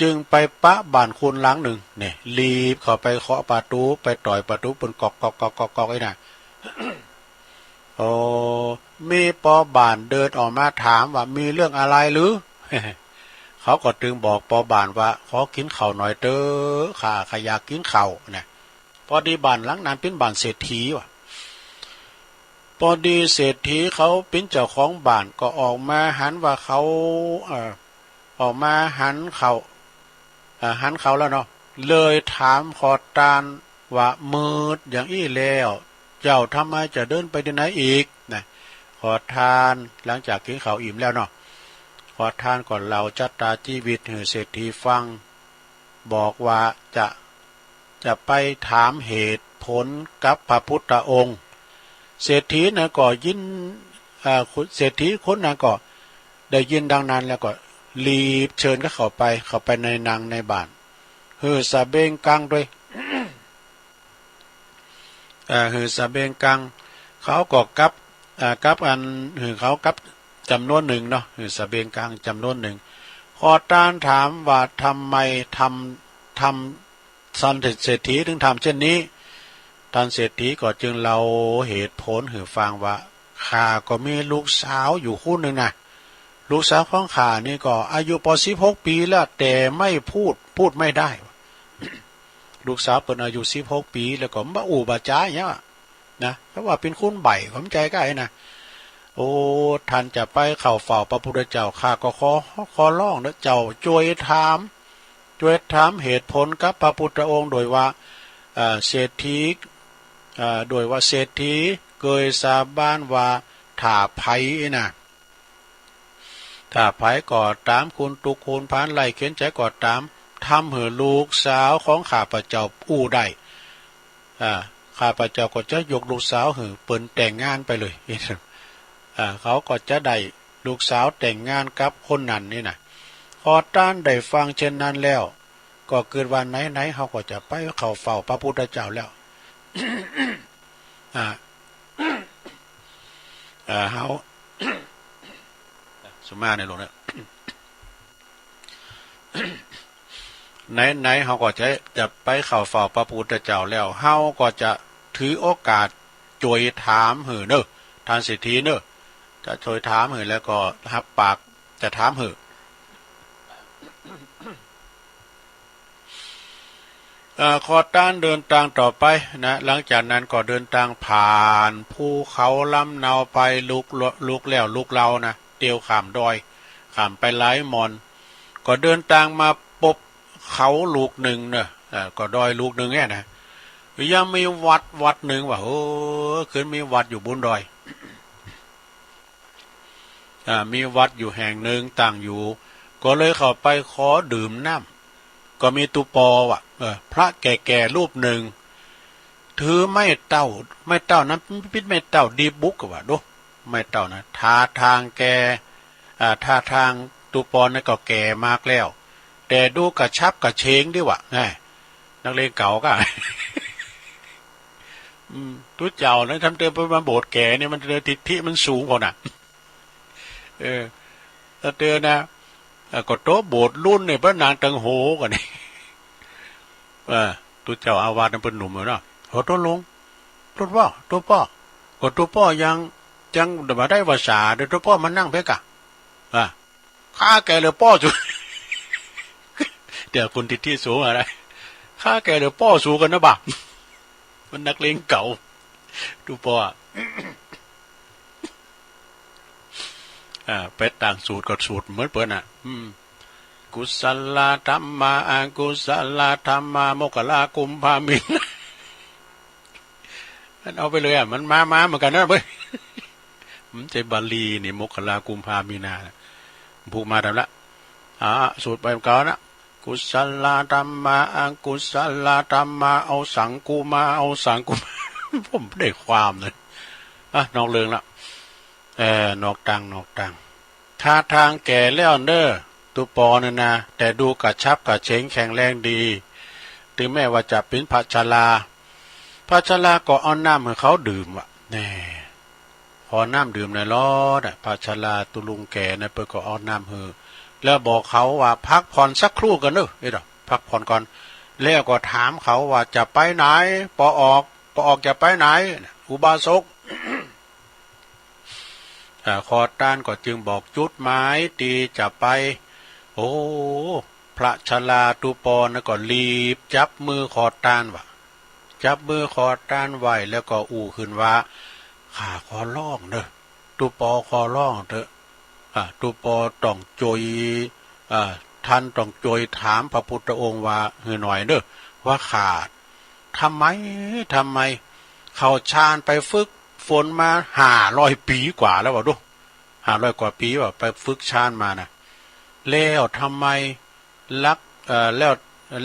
จึงไปปะบ้านคนหลังหนึ่งเนี่ยรีบเข้าไปเคาะประตูไปต่อยประตูบนกอกไอ้น่ะ มีปอบานเดินออกมาถามว่ามีเรื่องอะไรหรือ เขาก็จึงบอกปอบานว่าขอกินข้าวหน่อยเด้อข้าอยากกินข้าวเนี่ยพอดีบ้านหลังนั้นเป็นบ้านเศรษฐีว่ะพอดีเศรษฐีเขาเป็นเจ้าของบ้านก็ออกมาหันว่าเขาออกมาหันเขาแล้วเนาะเลยถามขอทานว่ามืดอย่างอี้แล้วเจ้าทำไมจะเดินไปที่ไหนอีกนะขอทานหลังจากกินข้าวอิ่มแล้วเนาะขอทานก่อนเราจัตตาชีวิตให้เศรษฐีฟังบอกว่าจะไปถามเหตุผลกับพระพุทธองค์เศรษฐีนะก็ยินเศรษฐีคนนั้นก็ได้ยินดังนั้นแล้วก็รีบเชิญก็เข้าไปในนางในบ้านสะเบงกังด้วยสะเบงกังเขาก็กับอันเขากับจำนวนหนึ่งเนาะสะเบงกังจำนวนหนึ่งขอต้านถามว่าทำไมทำสันเศรษฐีถึงทำเช่นนี้ท่านเศรษฐีก็จึงเล่าเหตุผลให้ฟังว่าข้าก็มีลูกสาวอยู่คู่หนึ่งนะ ลูกสาวของข้านี่ก็อายุ16 ปีแล้วแต่ไม่พูดไม่ได้ ลูกสาวเปิดอายุ16 ปีแล้วก็มาอู่บาจ้าเนี่ยนะเพราะว่าเป็นคุณใบความใจก็ไอ้นะโอ้ท่านจะไปเข้าเฝ้าพระพุทธเจ้าข้าก็ขอร้องนะเจ้าช่วยถามเหตุผลกับพระพุทธองค์โดยว่าเศรษฐีโดยว่าเศรษฐีเคยสาบานว่าถ้าไผนะถ้าไผก็ตามคุณตุคุณพานไล่เข็นใจก็ตามทำให้ลูกสาวของข้าพเจ้าอู้ได้ข้าพเจ้าก็จะยกลูกสาวให้เปิ้นแต่งงานไปเลยเขาก็จะได้ลูกสาวแต่งงานกับคนนั้นนี่นะพอต้านได้ฟังเช่นนั้นแล้วก็เกิดวันไหนเขาก็จะไปเข้าเฝ้าพระพุทธเจ้าแล้ว เขาสมาในหลวงเนี่ย ไหนเขาก็จะไปเข้าเฝ้าพระพุทธเจ้าแล้วเขาก็จะถือโอกาสจวยถามเหอเนอะทานเศรษฐีเนอะจะจวยถามเหอแล้วก็รับปากจะถามเหอขอต้านเดินทางต่อไปนะหลังจากนั้นก็เดินทางผ่านภูเขาลำเนาไปลุกแล้วลุกเรานะเตียวข้ามดอยข้ามไปหลายมอนก็เดินทางมาปบเขาลูกหนึ่งเนอะก็ดอยลูกหนึ่งเนี่ยนะยังมีวัดหนึ่งว่าโอ้ขึ้นมีวัดอยู่บนดอยมีวัดอยู่แห่งหนึ่งตั้งอยู่ก็เลยเข้าไปขอดื่มน้ำก็มีตุปอว่ะพระแก่ๆรูปหนึ่งถือไม่เต้านั้นพิษไม่เต้าดีบุกว่ะดูไม่เต้านะท่าทางแกท่าทางตุปอนั่นก็แก่มากแล้วแต่ดูกระชับกระเชงดิวะนักเลงเก่าก็ ทุเจ้านะทำเติมไปมาโบสถ์แก่เนี่ยมันเทิฐิมันสูงกว่าน่ะถ้าเตือนนะก็โต๊ะโบสถ์รุ่นเนี่ยพระนางตังโหกันนี่ทุเจ้าอาวาสนั้นเป็นหนุ่มเลยเนาะโหตัวลงตัวพ่อก็ตัวพ่อยังมาได้ภาษาเดี๋ยวตัวพ่อมันนั่งเพ่กะข้าแกเลยพ่อจุเดี๋ยวคุณที่สูงอะไรข้าแกเลยพ่อสูงกันนะบ่ามันนักเลงเก่าดูพ่อเป็ดต่างสูตรก็สูตรเหมือนเปิ้นกุศลธรรมากุศลธรรมาโมกขลากุมภามินมันเอาไปเลยมันมาเหมือนกันนะเว้ยมันใจบาลีนี่โมกขลากุมภามินาผูกมาทำละสูตรไปก่อนนะกุศลธรรมากุศลธรรมาเอาสังกูมาผมได้ความเลยนอกเรื่องละนอกตังท่าทางแก่แล้วเน้อตุปอเนี่ยนะแต่ดูกระชับกระเฉงแข็งแรงดีถึงแม้ว่าจะเป็นพระชราก็เอาน้ำให้เขาดื่มว่ะแน่พอน้ำดื่มในรถพระชราตุลุงแก่เนี่ยเปิดก็เอาน้ำให้แล้วบอกเขาว่าพักผ่อนสักครู่กันเนอะพักผ่อนก่อนแล้วก็ถามเขาว่าจะไปไหนปอออกจะไปไหนอุบาสกคอต้านก็จึงบอกจุดหมายตีจะไปโอ้พระชราตุปอนะก็รีบจับมือคอต้านว่ะจับมือคอต้านไว้แล้วก็อู้ขึ้นว่าข้าขอร้องเด้อตุปอขอร้องเถอะตุปอต้องจอยท่านต้องจอยถามพระพุทธองค์ว่าหน่อยเด้อว่าขาดทำไมเขาชาญไปฝึกฝนมา500 ปีกว่าแล้ววะดู500 กว่าปีว่าไปฝึกชาญมานะแล้วทำไมลักแ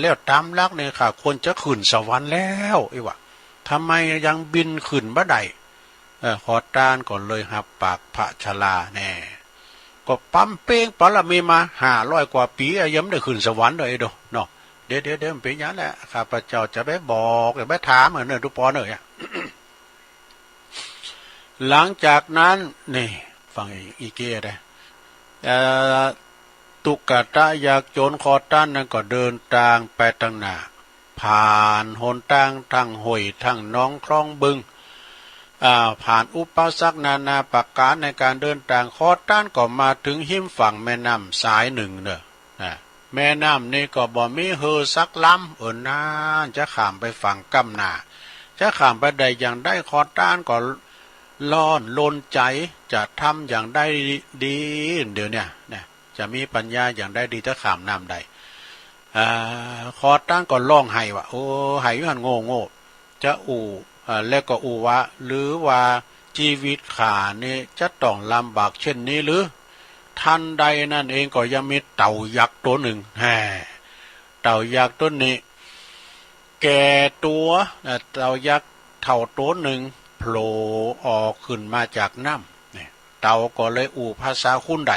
ล้วตามลักเนี่ยค่ะคนจะขึ้นสวรรค์แล้วไอ้วะทำไมยังบินขึ้นบ่ได้ขอต้านก่อนเลยหับปากพระชราแน่ก็ปั๊มเป้งปรมีมา500 กว่าปียังไม่ได้ขึ้นสวรรค์เลยดูเนาะเดี๋ยวมันเป็นอย่างนั้นแหละข้าพเจ้าจะไปบอกจะไปถามเหมือนทุกปอเนยหลังจากนั้นนี่ฟังอีกเก้ได้ตุกตะอยากโจรคอต้านนั้นก็เดินทางไปตั้งหน้าผ่านหนทางทั้งห้วยทั้งน้องคลองบึง ผ่านอุปสรรคนานาประการในการเดินทางขอต้านก็มาถึงหิมฝั่งแม่น้ำสายหนึ่งเนอะแม่น้ำนี่ก็บ่มีเฮอสักลำน่าจะข้ามไปฝั่งกำนาจะข้ามไปได้อย่างได้ขอต้านก็ร้อนลนใจจะทำอย่างได้ดีเดี๋ยวเนี่ยจะมีปัญญาอย่างได้ดีจะข้ามน้ำได้ขอต้านก็ร้องไห้ว่าโอ้ไห้หันโง่จะแล้วก็ว่าหรือว่าชีวิตข้านี่จะต้องลำบากเช่นนี้หรือทันใดนั่นเองก็ยังมีเต่ายักษ์ตัวหนึ่งเต่ายักษ์ตัวนี้แก่ตัวเต่ายักษ์เท่าตัวหนึ่งโผล่ออกขึ้นมาจากน้ำเต่าก็เลยภาษาคุ้นใด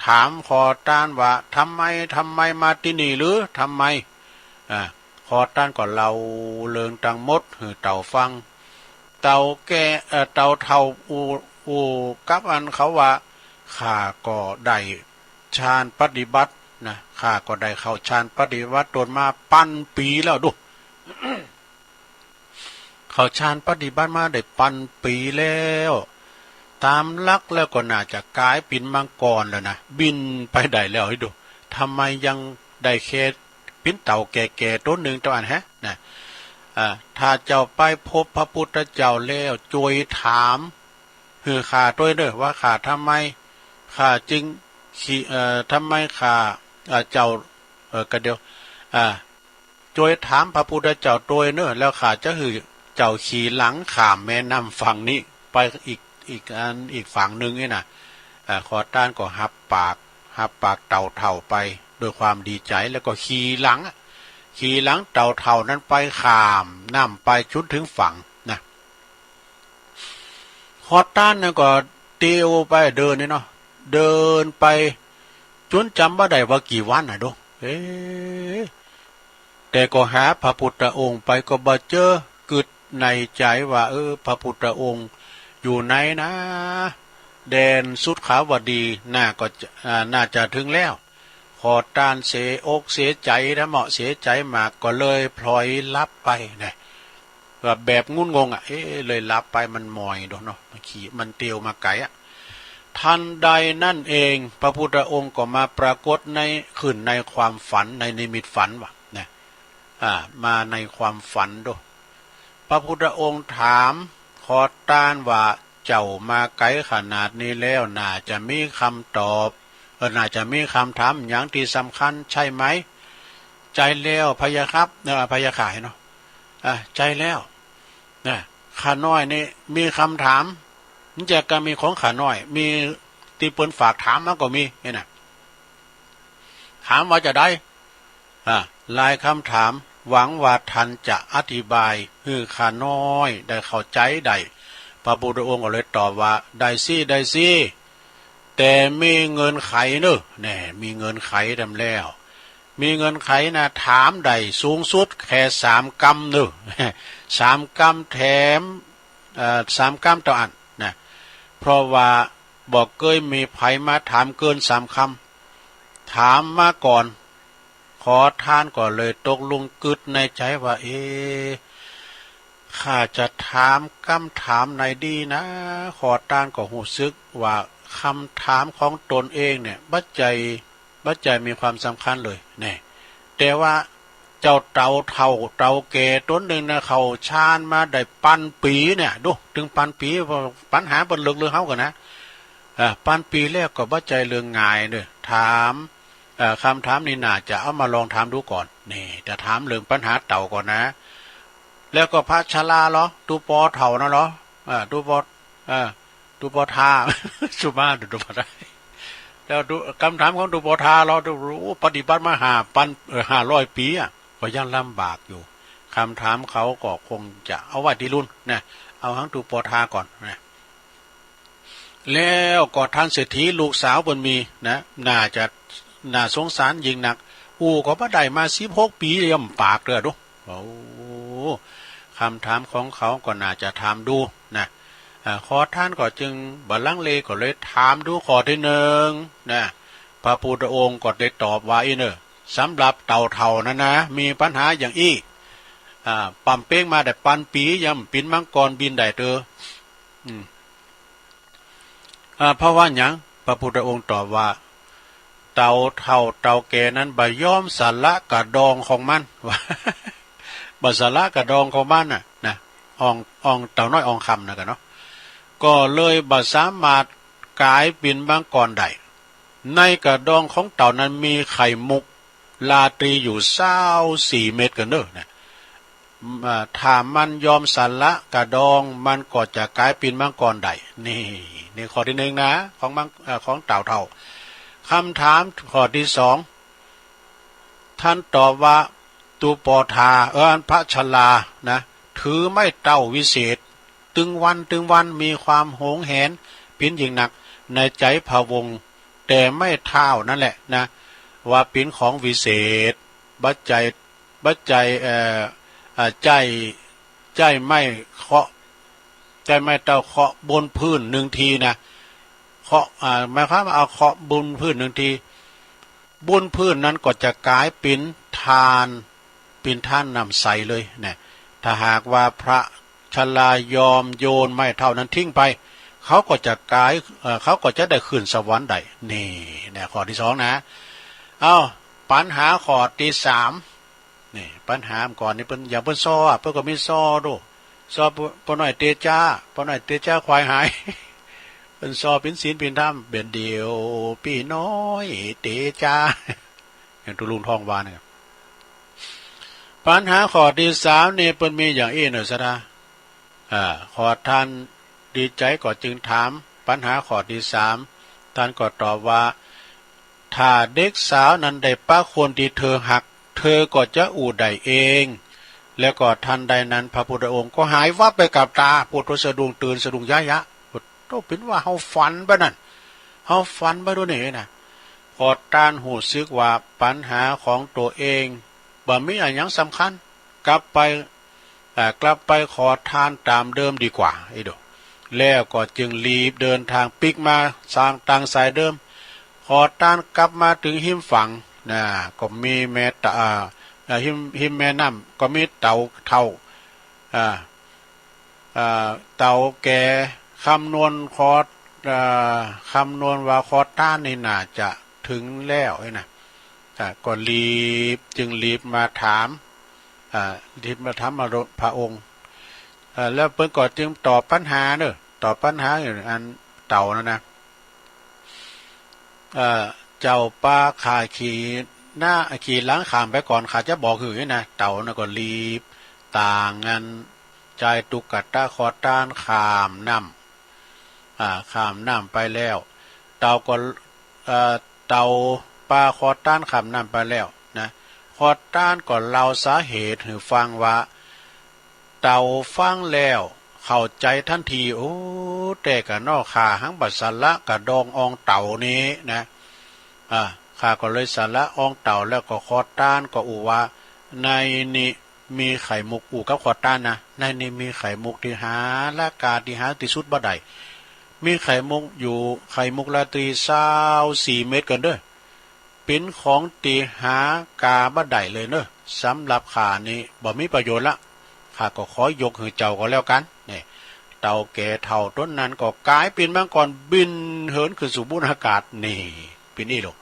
ถามขอต้านว่าทำไมมาที่นี่หรือทำไมขอต้านก็เล่าเรื่องตังมดให้เต่าฟังเต่าแก่เต่าเท่ากับอันเขาว่าข้าก็ได้ฌานปฏิบัติข้าก็ได้เข้าฌานปฏิบัติตนมาปันปีแล้วดู เข้าฌานปฏิบัติมาได้ปันปีแล้วตามลักแล้วก็น่าจะกลายเป็นมังกรแล้วนะบินไปได้แล้วให้ดูทำไมยังได้แค่เป็นเต่าแก่ๆต้นหนึ่งตัวอันถ้าเจ้าไปพบพระพุทธเจ้าแล้วจวยถามคือข้าด้วยเด้อว่าข้าทำไมข้าจึงทำไมข้าเจ้ากระเดียวจวยถามพระพุทธเจ้าตัวเนอะแล้วข้าจะคือเจ้าขี่หลังข้ามแม่น้ำฝั่งนี้ไปอีกฝั่งหนึ่งนี่นะขอต้านก็หับปากเต่าเท่าไปด้วยความดีใจแล้วก็ขี่หลังเต่าเท่านั้นไปข้ามน้ำไปชุดถึงฝั่งนะขอต้านนั่นก็เตียวไปเดินนี่เนาะเดินไปจนจำว่าได้ว่ากี่วันดูแต่ก็หาพระพุทธองค์ไปก็บ่เจอกึดในใจว่าพระพุทธองค์อยู่ไหนนะแดนสุดขาวดีน่าจะถึงแล้วขอต้านเสียอกเสียใจนะเหมาะเสียใจมากก็เลยพลอยลับไปนะแบบงุ่นงงเลยลับไปมันมอยโดนเนาะมันเตียวมาไกลทันใดนั่นเองพระพุทธองค์ก็มาปรากฏขึ้นในความฝันในนิมิตฝันว่ะมาในความฝันดูพระพุทธองค์ถามขอต้านว่าเจ้ามาไกลขนาดนี้แล้วน่าจะมีคำตอบน่าจะมีคำถามอย่างที่สำคัญใช่ไหมใจแล้วพะยะครับพะยะขายเนาะใจแล้วข้าน้อยนี่มีคำถามนี่จะก็มีของข้าน้อยมีตีเปิ้นฝากถามมาก็มีถามว่าจะได้ลายคำถามหวังว่าท่านจะอธิบายให้ข้าน้อยได้เข้าใจได้พระพุทธองค์ก็เลยตอบว่าได้สิแต่มีเงินไขเนอะมีเงินไขดำแล้วมีเงินไขนะถามได้สูงสุดแค่3 กรัมเนอะ3 กรัมแถม3 กรัมต่ออันเพราะว่าบอกเคยมีไผมาถามเกิน3 คำถามมาก่อนขอทานก็เลยตกลงกึดในใจว่าข้าจะถามคำถามไหนดีนะขอทานก็หูซึกว่าคำถามของตนเองเนี่ยบัจจัยมีความสำคัญเลยแต่ว่าเจ้าเต่าแก่ต้นหนึ่งนะเขาชาญมาได้ปันปีเนี่ยดูถึงปันปีปัญหาบนเรื่องเขากันนะปันปีแล้วก็บัจจัยเรื่องง่ายเลยถามคำถามนี้น่าจะเอามาลองถามดูก่อนจะถามเรื่องปัญหาเต่าก่อนนะแล้วก็พระชราเหรอตูปอเถ่านะเหรอตูปอทาสุมาดูปอได้แล้วดูคำถามของตูปอทาเราดูรู้ปฏิบัติมา500 ปีก็ยังลำบากอยู่คำถามเขาก็คงจะเอาไว้ที่รุ่นเอาทั้งตูปอทาก่อนแล้วก็ท่านเศรษฐีลูกสาวบนมีน่าสงสารยิ่งหนักก็บ่ได้มา16 ปีย่ำปากเลยดูคำถามของเขาก็น่าจะถามดูขอท่านก็จึงบัลลังก์เลก็เลยถามดูข้อที่1พระพุทธองค์ก็ได้ตอบว่าสำหรับเต่าเท่านั้นนะมีปัญหาอย่างปั๊มเป้งมาได้ปันปีย่ำปินมังกรบินได้ เพราะว่าหยังพระพุทธองค์ตอบว่าเต่าเท่าเต่าแก่นั้นบ่ยอมสละกระดองของมันว่าบ่สละกระดองของมันน่ะนะอ่องเต่าน้อยอ่องคำนะกันเนาะก็เลยบ่สามารถกลายเป็นบางก่อนได้ในกระดองของเต่านั้นมีไข่มุกลาตรีอยู่24เม็ดกันเด้อนะถ้ามันยอมสละกระดองมันก็จะกลายเป็นมังกรได้นี่ข้อที่หนึ่งนะของเต่าเท่าคำถามข้อที่สองท่านตอบว่าตุปอทาอันพระชลานะถือไม่เต้าวิเศษตึงวันมีความโหงแหนปิ้นยิ่งหนักในใจพะวงแต่ไม่เท่านั่นแหละนะว่าปิ้นของวิเศษบัจใจใจไม่เคาะใจไม่เต้าเคาะบนพื้นหนึ่งทีนะเคาะหมายความว่าเอาเคาะบนพื้นหนึ่งทีบนพื้นนั้นก็จะกลายเป็นทานนำใสเลยเนี่ยถ้าหากว่าพระชลายอมโยนไม่เท่านั้นทิ้งไปเขาก็จะเขาก็จะได้ขึ้นสวรรค์ได้นี่เนี่ยข้อที่สองนะเอาปัญหาข้อที่สามนี่ปัญหาก่อนนี่เป็นอย่างเป็นซอเพิ่นก็มีซอดูซอปน้อยเตจ้าควายหายเป็นซอเป็นศีลเป็นธรรมเป็นเดียวพี่น้อยเตจ้าอย่างตุลุงทองวาเนี่ยปัญหาข้อที่สามนี่เป็นมีอย่างอี้หน่อยซะนะขอท่านดีใจก็จึงถามปัญหาข้อที่สามท่านก็ตอบว่าถ้าเด็กสาวนั้นได้ป้าคนที่เธอหักเธอก็จะอู่ได้เองแล้วก็ทันใดนั้นพระพุทธองค์ก็หายวับไปกับตาพุทธสะดุ้งตื่นสะดุ้งยะต้องเป็นว่าเฮาฝันไปนั่นเฮาฝันไปด้วยนี่นะพอต้านหูซึกว่าปัญหาของตัวเองบ่มีอะไรอย่างสำคัญกลับไปขอทานตามเดิมดีกว่าไอ้ดอกแล้วก็จึงรีบเดินทางปิกมาสร้างทางสายเดิมขอทานกลับมาถึงหิมฝั่งนะก็มีแม่ตาหิมแม่น้ำก็มีเต่าเท่าเต่าแก่คำนวณว่าคอต้านนี่น่าจะถึงแล้วไอ้นะก็จึงรีบมาถามมาพระองค์แล้วเพิ่นก็จึงตอบปัญหาตอบปัญหาอย่างอันเต่านะเจ้าป้าขาขี่ล้างขามไปก่อนขาจะบอกคือนะเต่านะก็รีบต่างงานใจตุกัตตาคอต้านขามน้ำไปแล้วเต่าก็เต่าปลาคอต้านขามน้ำไปแล้วนะคอต้านก็เล่าสาเหตุให้ฟังว่าเต่าฟังแล้วเข้าใจทันทีโอ้แต่กะนอกขาหังบัดสละกะดองอองเต่านี้นะข้าก็เลยสละอองเต่าแล้วก็คอต้านก็อูว่าในนี้มีไข่มุกอูกับคอต้านนะในนี้มีไข่มุกที่หาและกาที่หาที่สุดบ่ได้มีไข่มุกอยู่ไข่มุกลาตรี24เม็ดกันเด้อเป็นของตีหากาบ่ได้เลยเนอะสำหรับข้านี่บ่มีประโยชน์ละข้าก็ขอยกให้เจ้าก็แล้วกันนี่เต่าแก่เท่าต้นนั้นก็กลายเป็นมังกรบินเหินขึ้นสู่บุญอากาศนี่เป็นนี่หรอก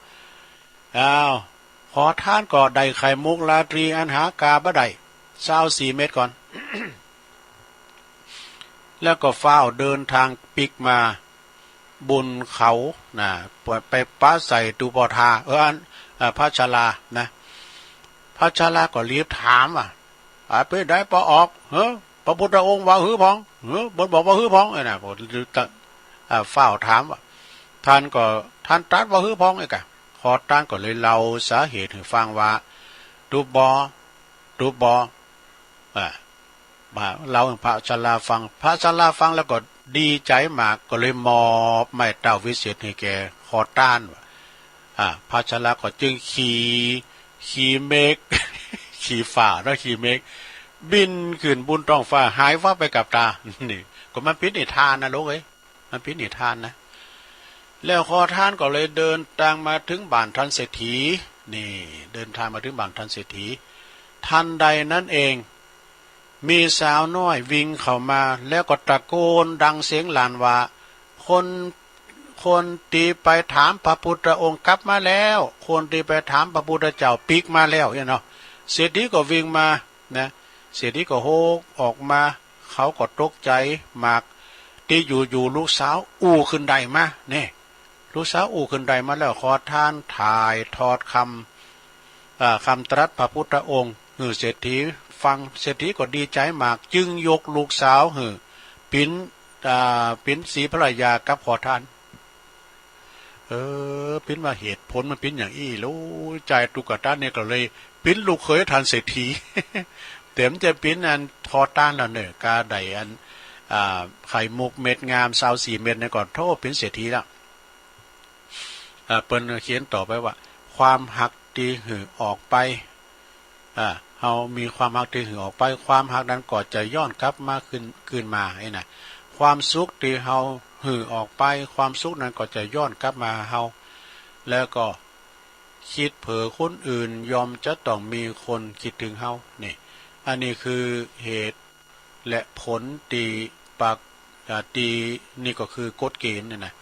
ขอท่านก็ได้ไข่มุกลาตรีอันหากาบ่ได้24เม็ดก่อน แล้วก็ฟ้าวเดินทางปิกมาบนเขานะไปป้าใส่ตูปอทาพระชลานะพระชลาก็รีบถามไปได้ปอออกพระพุทธองค์ว่าฮือพองบนบอกว่าฮือพองไอ้น่ะผมฟ้าวถามว่าท่านตรัสว่าฮือพองไอ้กะขอท่านก็เลยเล่าสาเหตุให้ฟังว่าตูบอมาเล่าให้พระชลาฟังแล้วก็ดีใจมากก็เลยมอบไม้เต้าวิเศษให้แกขอต้านพระชลาก็จึงขี่เมฆ ขี่ฝ่าแล้วขี่เมฆบินขึ้นบุญท้องฟ้าหายว่าไปกับตานี่ก็มันเป็นนิทานนะลูกเอ้ยมันเป็นนิทานนะแล้วขอท่านก็เลยเดินทางมาถึงบ้านท่านเศรษฐีนี่เดินทางมาถึงบ้านท่านเศรษฐีทันใดนั้นเอง มีสาวน้อยวิ่งเข้ามาแล้วก็ตะโกนดังเสียงหลานว่าคนตีไปถามพระพุทธองค์กลับมาแล้วคนตีไปถามพระพุทธเจ้าปีกมาแล้วเนาะเศรษฐีก็วิ่งมานะเศรษฐีก็โฮกออกมาเขาก็ตกใจมากที่อยู่ลูกสาวอู้ขึ้นใดมาเนี่ยลูกสาวอู้ขึ้นใดมาแล้วขอท่านถ่ายทอดคำตรัสพระพุทธองค์เศรษฐีฟังเศรษฐีก็ดีใจมากจึงยกลูกสาวปิ้นสีภรรยากับขอท่านปิ้นว่าเหตุผลมันปิ้นอย่างอี้รู้ใจตุกตาเนี่ยก็เลยปิ้นลูกเคยทานเศรษฐี เต็มจะปิ้นอันทอต้านแล้วเนอะกาไดอันไข่มุกเม็ดงาม24เม็ดในก่อนโทษปิ้นเศรษฐีแล้วเปิ้นเขียนต่อไปว่าความหักตีหือออกไปเฮามีความหักตีหือออกไปความหักนั้นก็จะย้อนกลับมาคืนมาไอ้น่ะความสุขที่เฮาหือออกไปความสุขนั้นก็จะย้อนกลับมาเฮาแล้วก็คิดเผลอคนอื่นยอมจะต้องมีคนคิดถึงเฮานี่อันนี้คือเหตุและผลตีตีนี่ก็คือกฎเกณฑ์นี่นะ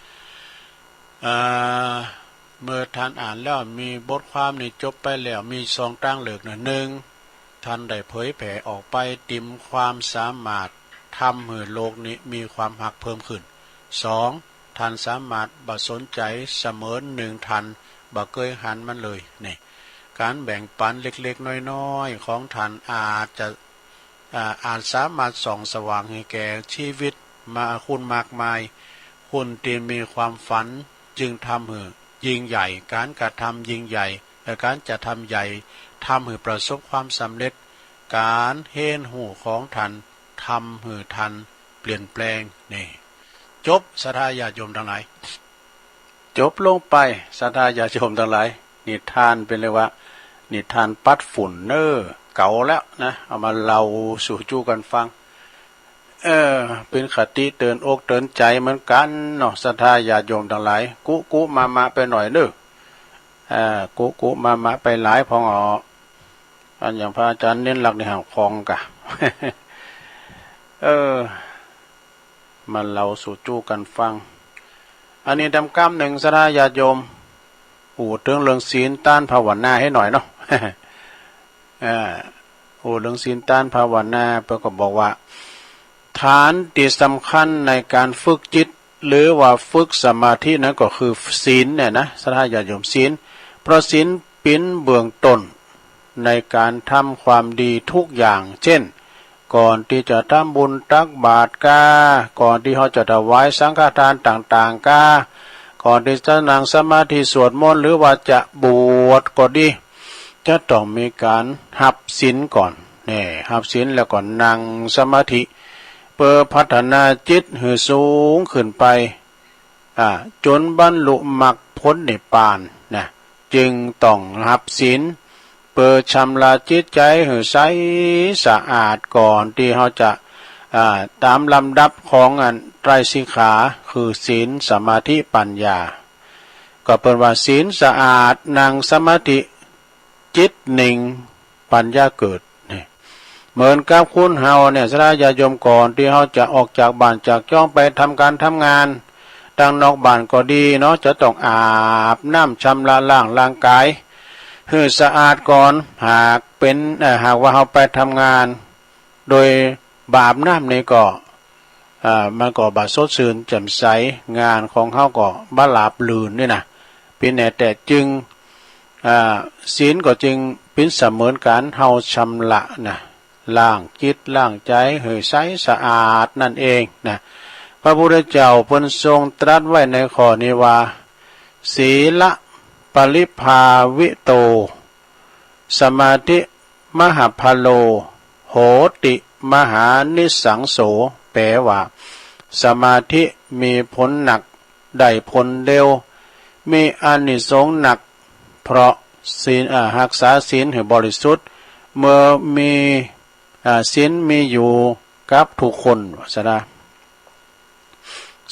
เมื่อท่านอ่านแล้วมีบทความนี่จบไปแล้วมีสองตั้งเหลือกนะหนึ่งท่านได้เผยแผ่ออกไปติมความสามารถทำให้โลกนี้มีความหักเพิ่มขึ้นสองท่านสามารถบ่สนใจเสมอหนึ่งท่านบ่เคยหันมันเลยนี่การแบ่งปันเล็กๆน้อยๆของท่านอาจสามารถส่องสว่างให้แก่ชีวิตมาคุณมากมายคุณที่มีความฝันจึงทำให้ยิ่งใหญ่การกระทำยิ่งใหญ่และการจะทำใหญ่ทำให้ประสบความสำเร็จการเห็นหูของท่านทำให้ท่านเปลี่ยนแปลงนี่จบศรัทธาญาติโยมทั้งหลายจบลงไปศรัทธาญาติโยมทั้งหลายนิทานเป็นเลยว่านิทานปัดฝุ่นเก่าแล้วนะเอามาเล่าสู่จู้กันฟังเป็นคติเตือนอกเตือนใจเหมือนกันเนาะศรัทธาญาติโยมทั้งหลายกุมาไปหน่อยเด้อกุมาไปหลายพองอันอย่างพระอาจารย์เน้นหลักในห่างคลองกะ มาเล่าสู่จู้กันฟังอันนี้ทำกรรมหนึ่งศรัทธาญาติโยมพูดถึงเรื่องศีลต้านภาวนาให้หน่อยเนาะ เรื่องศีลต้านภาวนาเพื่อก็บอกว่าฐานที่สำคัญในการฝึกจิตหรือว่าฝึกสมาธินั้นก็คือศีลเนี่ยนะศรัทธาญาติโยมศีลเพราะศีลเป็นเบื้องต้นในการทำความดีทุกอย่างเช่นก่อนที่จะทำบุญตักบาตรก่อนที่เขาจะถวายสังฆทานต่างๆก่อนที่จะนั่งสมาธิสวดมนต์หรือว่าจะบวชก็ดีจะต้องมีการหับศีลก่อนนี่หับศีลแล้วก็นั่งสมาธิเพื่อพัฒนาจิตให้สูงขึ้นไปจนบรรลุมรรคผลนิพพานนะจึงต้องหับศีลเพื่อชำระจิตใจให้ใสสะอาดก่อนที่เขาจะตามลำดับของไตรสิกขาคือศีลสมาธิปัญญาก็เป็นว่าศีลสะอาดนั่งสมาธิจิตนิ่งปัญญาเกิดเหมือนกับคุณเฮาเนี่ยศรัทธาญาติโยมก่อนที่เขาจะออกจากบ้านจากจ้องไปทำการทำงานดังนอกบ้านก็ดีเนาะจะต้องอาบน้ำชำระล้างร่างกายให้สะอาดก่อนหากว่าเขาไปทำงานโดยบาปน้ำนี่ก็มันก็บาสดชื่นแจ่มใสงานของเขาก็บาลาบลื่นนี่นะเป็นแต่จึงศีลก็จึงเป็นเสมือนการเฮาชำระนะล้างจิตล้างใจให้ใสสะอาดนั่นเองนะพระพุทธเจ้าเพิ่นทรงตรัสไว้ในข้อนี้ว่าศีละปริภาวิโตสมาธิมหาพโลโหติมหานิสังโสแปลว่าสมาธิมีผลหนักได้ผลเร็วมีอานิสงส์หนักเพราะศีลรักษาศีลให้บริสุทธิ์เมื่อมีศีลมีอยู่กับทุกคนซะนะ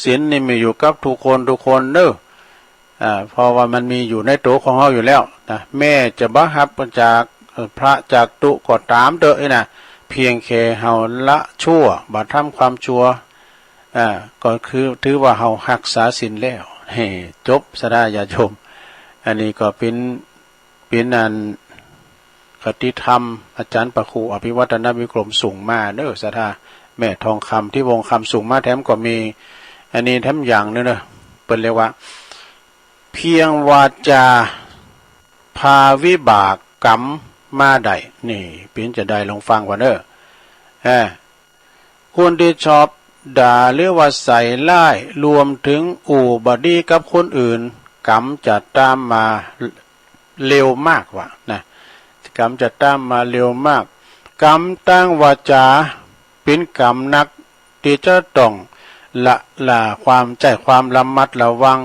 ศีลนี่มีอยู่กับทุกคนเด้อเพราะว่ามันมีอยู่ในตัวของเราอยู่แล้วนะแม่จะบังคับจากพระจากตุก็ตามเด้อนะ เพียงแค่เฮาละชั่วบ่ทำความชั่วก็คือถือว่าเฮารักษาศีลแล้วให้จบซะได้ญาติโยมอันนี้ก็เป็นอันคติธรรมอาจารย์ประครูอภิวัฒนวิกรมสูงมาเด้อสถาแม่ทองคำที่วงคำสูงมาแถมก็มีอันนี้แถมอย่างนึงเด้อเปิ้นเรียกว่าเพียงวาจาพาวิบากกรรมมาได้นี่เป็นจะได้ลองฟังว่าเด้อคนที่ชอบด่าหรือว่าใส่ร้ายรวมถึงอู่บดีกับคนอื่นกรรมจะตามมาเร็วมากว่ะนะกรรมจะตามมาเร็วมากกรรมตั้งวาจาเป็นกรรมนักที่จะต้องละความระมัดระวัง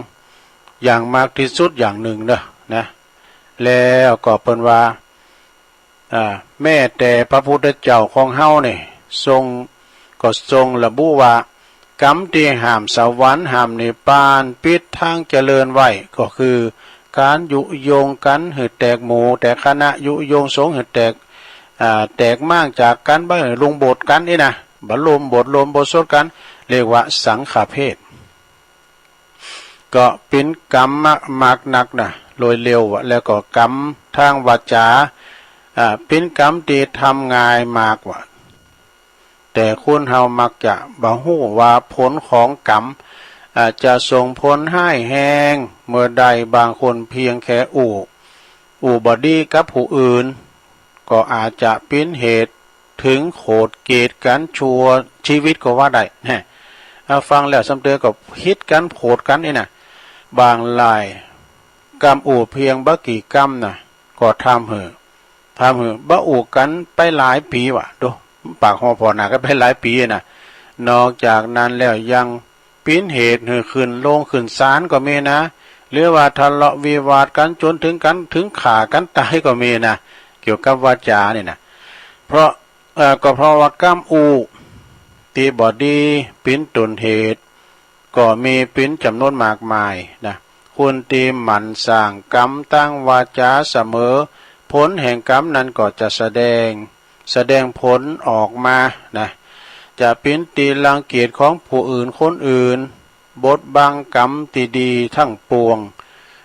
อย่างมากที่สุดอย่างหนึ่งเด้อนะแล้วก็เปิ้นว่าแม่แต่พระพุทธเจ้าของเฮานี่ทรงระบุว่ากรรมที่ห้ามสวรรค์ห้ามนิพพานปิดทางเจริญไว้ก็คือการยุโยงกันหืดแตกหมู่แต่คณะยุโยงสงฆ์หืดแตกมากจากกันบ่ลงโบสถ์กันนี่นะบ่ลมบทสวดกันเรียกว่าสังฆเพศก็เป็นกรรมมากหนักนะโดยเร็วแล้วก็กรรมทางวาจาเป็นกรรมที่ทำง่ายมากว่าแต่คนเฮามักจะบ่ฮู้ว่าผลของกรรมจะส่งผลให้แห้งเมื่อใดบางคนเพียงแค่อู่บดีกับผู้อื่นก็อาจจะเป็นเหตุถึงโขดเกตกันชั่วชีวิตก็ว่าได้ฟังแล้วสำเตือก็ฮิตกันโขดกันนี่นะบางรายกรรมอู่เพียงบ่กี่กรรมนะก็ทำเหอะบ่อู่กันไปหลายปีว่ะดูปากหอพอหนาก็ไปหลายปีนะนอกจากนั้นแล้วยังเป็นเหตุให้ขึ้นลงขึ้นศาลก็มีนะหรือว่าทะเลาะวิวาทกันจนถึงฆ่ากันตายก็มีนะเกี่ยวกับวาจาเนี่ยนะเพราะว่ากรรมอูตีบอดีเป็นต้นเหตุก็มีเป็นจำนวนมากมายนะคนตีหมั่นสร้างกรรมตั้งวาจาเสมอผลแห่งกรรมนั้นก็จะแสดงผลออกมานะจะเป็นตีรังเกียจของผู้อื่นคนอื่นบทบังกรรมตีดีทั้งปวง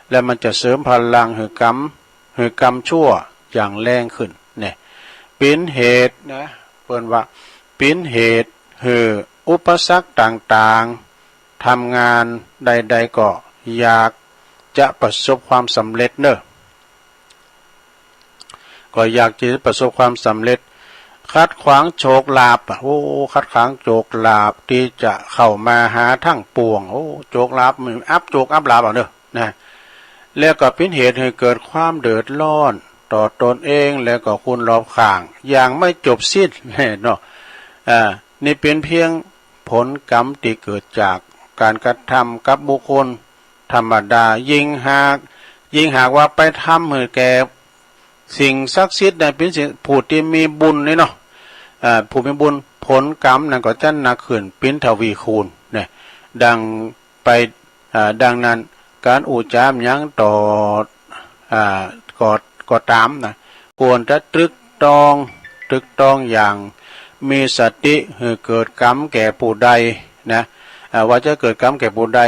และมันจะเสริมพลังหือกรรมชั่วอย่างแรงขึ้นเนี่ยเป็นเหตุนะเปิ้นว่าเป็นเหตุอุปสรรคต่างๆทำงานใดๆก็อยากจะประสบความสำเร็จเนอะก็อยากจะประสบความสำเร็จคัดขวางโชคลาภคัดขวางโชคลาภที่จะเข้ามาหาทั้งปวงโชคลาภมันโชคลาภเนอะนะแล้วก็เป็นเหตุให้เกิดความเดือดร้อนต่อตนเองแล้วก็คนรอบข้างอย่างไม่จบสิ้นเนาะนี่เป็นเพียงผลกรรมที่เกิดจากการกระทำกับบุคคลธรรมดายิ่งหากว่าไปทำให้แก่สิ่งศักดิ์สิทธิ์เป็นสิ่งผู้ที่มีบุญนี่เนาะผู้มีบุญผลกรรมนั้นก็จะหนักขึ้นเป็นทวีคูณเนี่ยดังนั้นการอุจามยังต่อก็ตามนะควรจะตรึกตรองอย่างมีสติให้เกิดกรรมแก่ผู้ใดนะว่าจะเกิดกรรมแก่ผู้ใด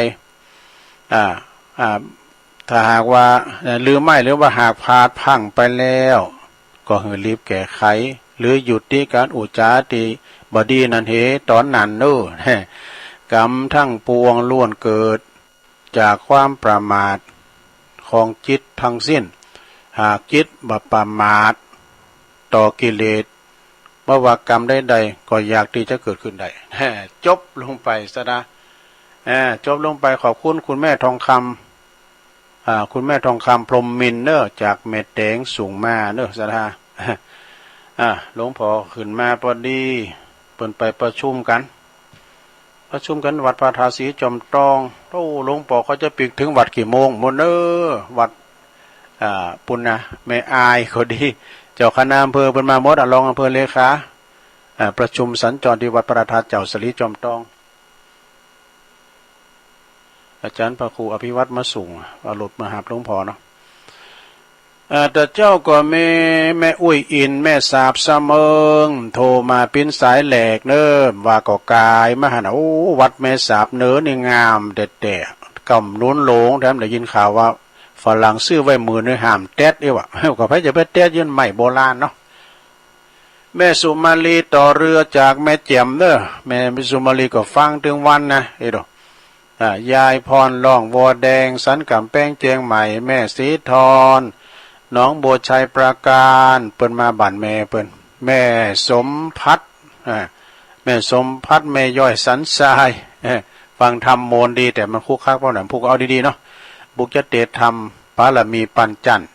ถ้าหากว่าหรือว่าหากพลาดพังไปแล้วก็ให้รีบแก้ไขหรือหยุดที่การอุจาติบดีนันเหตอนนั้นเนอะกรรมทั้งปวงล้วนเกิดจากความประมาทของจิตทั้งสิ้นหากจิตบ่ประมาทต่อกิเลสบ่ว่ากรรมใดๆก็อยากที่จะเกิดขึ้นได้จบลงไปซะนะจบลงไปขอบคุณคุณแม่ทองคำคุณแม่ทองคำพรหมมินเนอร์จากเม็ดแดงสูงมาเนอร์สะทาหลวงพ่อขึ้นมาพอดีเปิ่นไปประชุมกันวัดพระธาตุศรีจอมทองหลวงพ่อเขาจะปิดถึงวัดกี่โมงหมดเนอวัดปุ่นนะไม่อายเขาดีเจ้าคณะอำเภอเปิ่นมาหมดรองอำเภอเลขาประชุมสัญจรที่วัดพระธาตุเจ้าศรีจอมทองอาจารย์พระครูอภิวัตรมาสูงเอารถมาหาหลวงพ่อเนาะ แต่เจ้าก็แม่อุ้ยอินแม่สาบเสมิงโทรมาปิ้นสายแหลกเนิ่มว่าก็กายมาหันโอ้วัดแม่สาบเนื้อนี่งามเด็ดๆกำนุ้นโหลงแถมได้ยินข่าวว่าฝรั่งซื้อไว้มือในห้ามแต๊ดเอ้วะก็ไปจะไปแต๊ดยืนใหม่โบราณเนาะแม่สุมาลีต่อเรือจากแม่เจียมเด้อแม่สุมาลีก็ฟังถึงวันนะเอ้ดยายพรล่องวัวแดงสันกำแป้งเจียงใหม่แม่สีทรน้องโบชัยประการเปิ้นมาบ้านแม่เปิ้นแม่สมพัดแม่สมพัดแม่ย่อยสันทรายฟังธรรมโมนดีแต่มันคุกคักเพราะหนังพูกเอาดีๆเนาะบุกจะเตธรรมปาลมีปัญจันทร์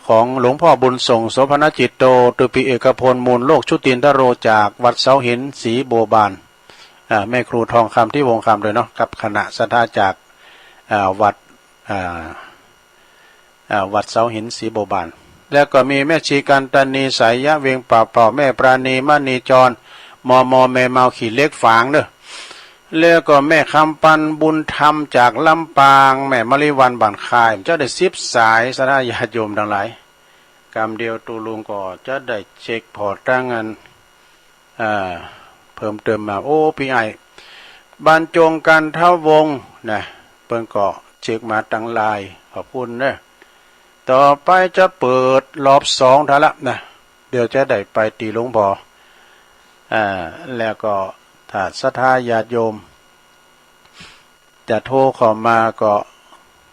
ของหลวงพ่อบุญส่งโสภณจิตโตตุปิเอกพลมูลโลกชุตินทโรจากวัดเสาหินศรีโบบานแม่ครูทองคำที่วงคำเลยเนาะกับคณะศรัทธาจากวัดวัดเสาหินศรีโบบานแล้วก็มีแม่ชีกันตานีสายยะเวียงป่าเป่าแม่ปราณีมณีจรมอแม่เมาขี่เล็กฝางเด้อแล้วก็แม่คำปันบุญธรรมจากลำปางแม่มริวันบ้านคายเจ้าได้10สายสนาญาติโยมทั้งหลายกรรมเดียวตูลุงก็จะได้เช็คพอตั้งเงินเพิ่มเติมมาโอ้พี่ไอบรรจงกันเท่าวงนะเปิ้นก็เช็คมาตั้งลายขอบคุณเด้อต่อไปจะเปิดรอบ2ท่าละนะเดี๋ยวจะได้ไปตีหลวงพ่อแล้วก็ถ้าศรัทธาญาติโยมจะโทรเข้ามาก็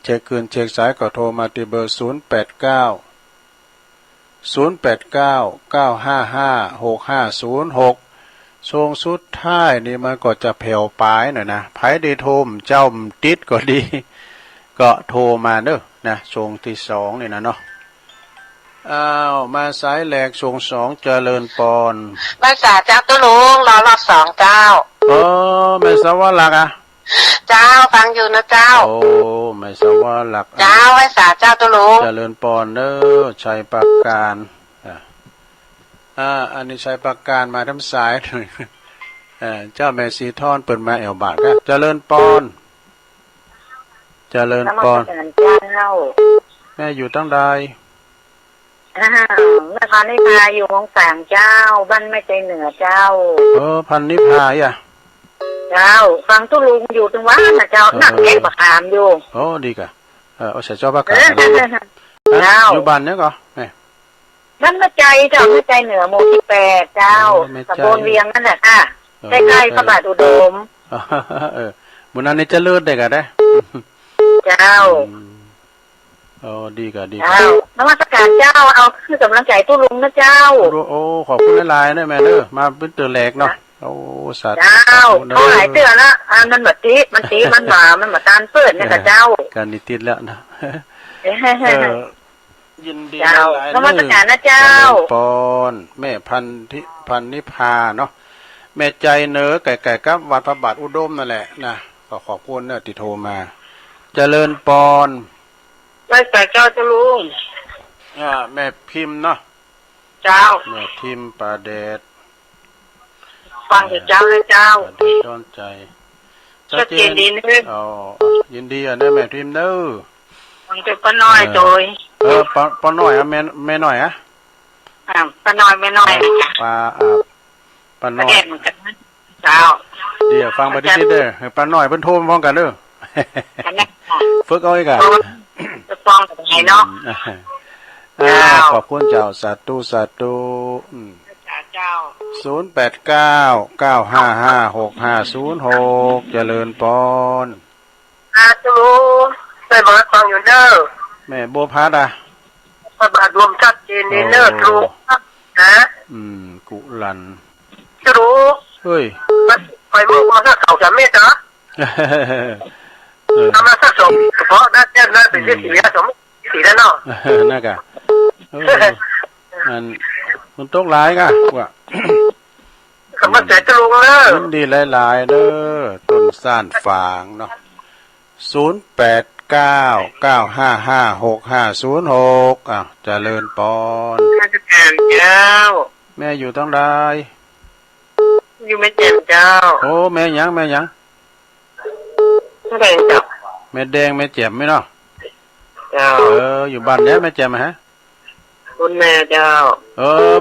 เช็คคืนเช็คสายก็โทรมาที่เบอร์0899555656ช่วงสุดท้ายนี่มันก็จะแผ่วปลายหน่อยนะไผได้โทรเจ้าติดก็ดีก็โทรมาเด้อนะช่วงที่2นี่นะเนาะมาสายแหลกช่วง2เจริญปอนภาษาเจ้าตุลุงรอรอบ2เจ้าแม่สวรรค์เจ้าฟังอยู่นะเจ้าโอ้แม่สวรรค์เจ้าภาษาเจ้าตุลุงเจริญปอนเด้อชัยประการอันนี้ชัยประการมาทำสายเจ้าแม่สีทอนเปิดมาแอวบาทก็เจริญปอนเจริญปอนแม่อยู่ตั้งใดแม่พันนิพาอยู่วงแสงเจ้าบ้านไม่ใจเหนือเจ้าพันนิพาเจ้าฟังตุลุงอยู่ตรงว่านะเจ้าหนักแก่ประคามอยู่โอ้ดีกะเอาใส่เจ้าประคามเจ้าอยู่บ้านเนี่ยก็บ้านไม่ใจเจ้าไม่ใจเหนือหมู่ที่8เจ้าตำบลเวียงนั่นแหละค่ะใกล้ๆพระบาทอุดมบุญนั้นนี่จะเลิศได้กะได้เจ้าดีกะดีเจ้านมัสการเจ้าเอาคือกำลังใจตุลุงนะเจ้าโอ้ขอบคุณหลายๆนะแม่เด้อมาเป็นเตือแหลกเนาะโอ้สาธุเจ้าเท่าไหร่เตือนละมันแบบตีมันหมาตานเปิดเนี่ยกับเจ้าการนิติดแล้วนะยินดีหลายนมัสการนะเจ้าปอนแม่พันนิพาเนาะแม่ใจเนอไก่กับวัดพระบาทอุดมนั่นแหละนะก็ขอบคุณเนี่ยที่โทรมาเจริญปอนไม่แต่เจ้าจะลุงแม่พิมพ์เนาะเจ้าแม่พิมพ์ประเดชฟังเจ้าเลยเจ้าต้นใจชัดเจนดีนึกยินดีนะแม่พิมพ์เนอฟังจะป้าน้อยโดยป้าน้อยแม่น้อยป้าน้อยแม่น้อยป้าน้อยเจ้าเดี๋ยวฟังไปดิเด้อป้าน้อยเพิ่นโทรพร้อมกันเด้อฝึกเอาอีกอ่ะจะฟังยังไงเนาะขอบคุณเจ้าสาธุเจ้า0899555656เจริญปอนตูใส่บาตรฟังอยู่เด้อแม่บัวพัดใส่บาตรรวมชัดเจนเด้อถูกนะกุลันจะรู้เฮ้ยไปมุกมาสัก2-3 เมตรเหรอทำมาสัก2เพราะนั่นนั่นเป็นที่4แล้ว2 4แล้วเนาะน่ากะมันตกหลายกะว่าก็มาแต่จะลงเด้อยินดีหลายๆเด้อต้นซ่านฝางเนาะ0899555656เจริญปอนเจ้าแม่อยู่ตั้งใดอยู่แม่แจ่มเจ้าโอ้แม่หยังแม่แดงเจ้าแม่แดงแม่แจ่มไหมเนาะ เจ้าอยู่บ้านเนี้ยแม่แจ่มฮะบุญนาเจ้า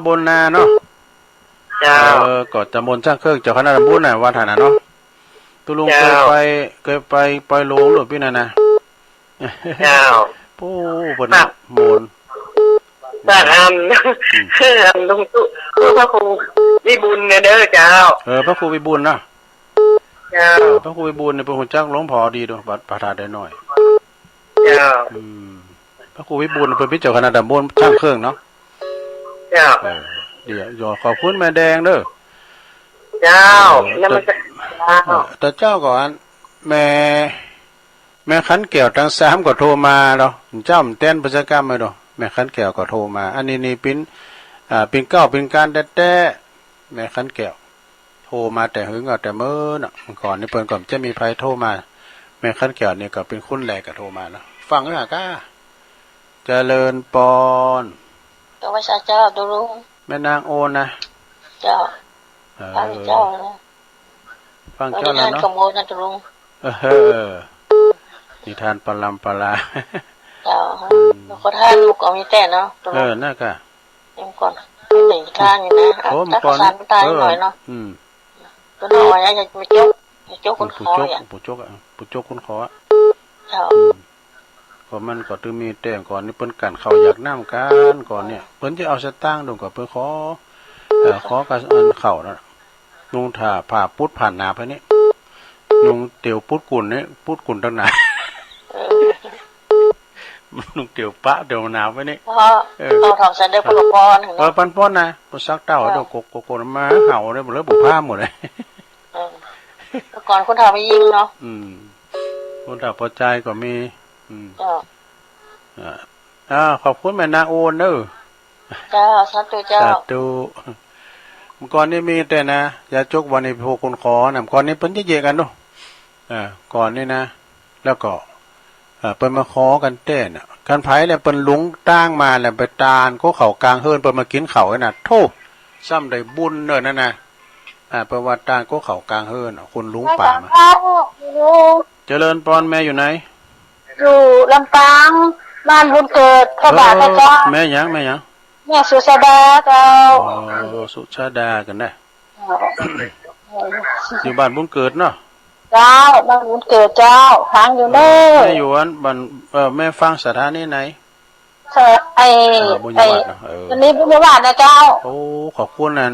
บนนาเนาะเจ้าก็ตำบลช่างเครื่องเจ้าคณะตำบลน่ะวัดฐานะเนาะตุลุงเคยไปปล่อยโลงหรือพี่น่ะนะเจ้าปู้บนมนบ้านอันลุงตุพระครูวิบุญเนี่ยเด้อเจ้าพระครูวิบุญนะเจ้าพระครูวิบุญเนี่ยเป็นคนจ้างหลวงพ่อดีด้วยบัดประทานได้หน่อยเจ้าพระครูวิบุญเป็นพิจารณาตำบลช่างเครื่องเนาะเจ้าเดี๋ยวขอบคุณแม่แดงเด้อเจ้าแล้วมันจะแต่เจ้าก่อนแม่ขันเกี่ยวทั้ง3ก็โทรมาเนาะเจ้าเต้นประชากรรมมาเนาะแม่ขันแก้วก็โทรมาอันนี้เป็นเก้าเป็นการแต่แม่ขันแก้วโทรมาแต่หึงเอาแต่เมื่อน่ะก่อนนี่เปิ้นก่อนจะมีไผโทรมาแม่ขันแก้วนี่ก็เป็นคนแรกก็โทรมาแล้วฟังเด้อก้าเจริญปอนเจ้าว่าเจ้าตุลุงแม่นางโอนนะเจ้าฟังเจ้านะฟังเจ้าแล้วเนาะขโมยนะตุลุงนิทานปลำปลาเจ้าแล้วก็ท่านลูกก็มีแต่เนาะน่าค่ะยังก่อนหนึ่งท่านอยู่นะถ้าภาษาตายหน่อยเนาะตัวน้อยนะจะมาจกคนคออ่ะผู้จกคนคอเจ้าก็มันก็ตึมีแต่ก่อนนี่เปิ้นกันเข้าอยากน้ำกันก่อนเนี่ยเปิ้นจะเอาสตางค์ลงกับเปิ้นขอกับอันเข้านั่นนุ่งผ้าพุดผ่านหนาไปนี่นุ่งเตียวพุดกุ่นนี่พุดกุ่นตั้งนานนุ่งเตียวปะเตียวหนาวไปนี่เอาทองสันเดอร์พลปอนปันป้อนนะปซักเต้าเดี๋ยวโกมาเห่าได้หมดเลยบุผ้าหมดเลยก่อนคุณทำไปยิงเนาะคนถ้าพอใจก็มีขอบคุณแม่นาโอนเด้อเจ้าสาธุเจ้าสาธุก่อนนี้มีแต่นะอย่าจกวันนี้โพคนขอนำก่อนนี้เพิ่นจะเยกันเนาะก่อนนี้นะแล้วก็เปิ้นมาขอกันเต้นกันไผแล้วเปิ้นลุงตั้งมาแล้วไปตานก็เข้ากลางเฮิรนเปิ้นมากินข้าวน่ะโธ่ซ้ำได้บุญเด้อนั่นน่ะเปิ้นว่าตานก็เข้ากลางเฮิรนคนลุงป่ามาเจริญปอนแม่อยู่ไหนอยู่ลำปางบ้านบุญเกิดพระบาทพระเจ้าแม่ยังแม่สุชาดาเจ้าสุชาดากันได้อยู่บ้านบุญเกิดเนาะเจ้าบ้านบุญเกิดเจ้าทางอยู่เด้อแม่อยู่อันบ้านแม่ฟังสถานีไหนบุญญาวัฒน์วันนี้บุญญาวัฒน์นะเจ้าโอ้ขอบคุณนั่น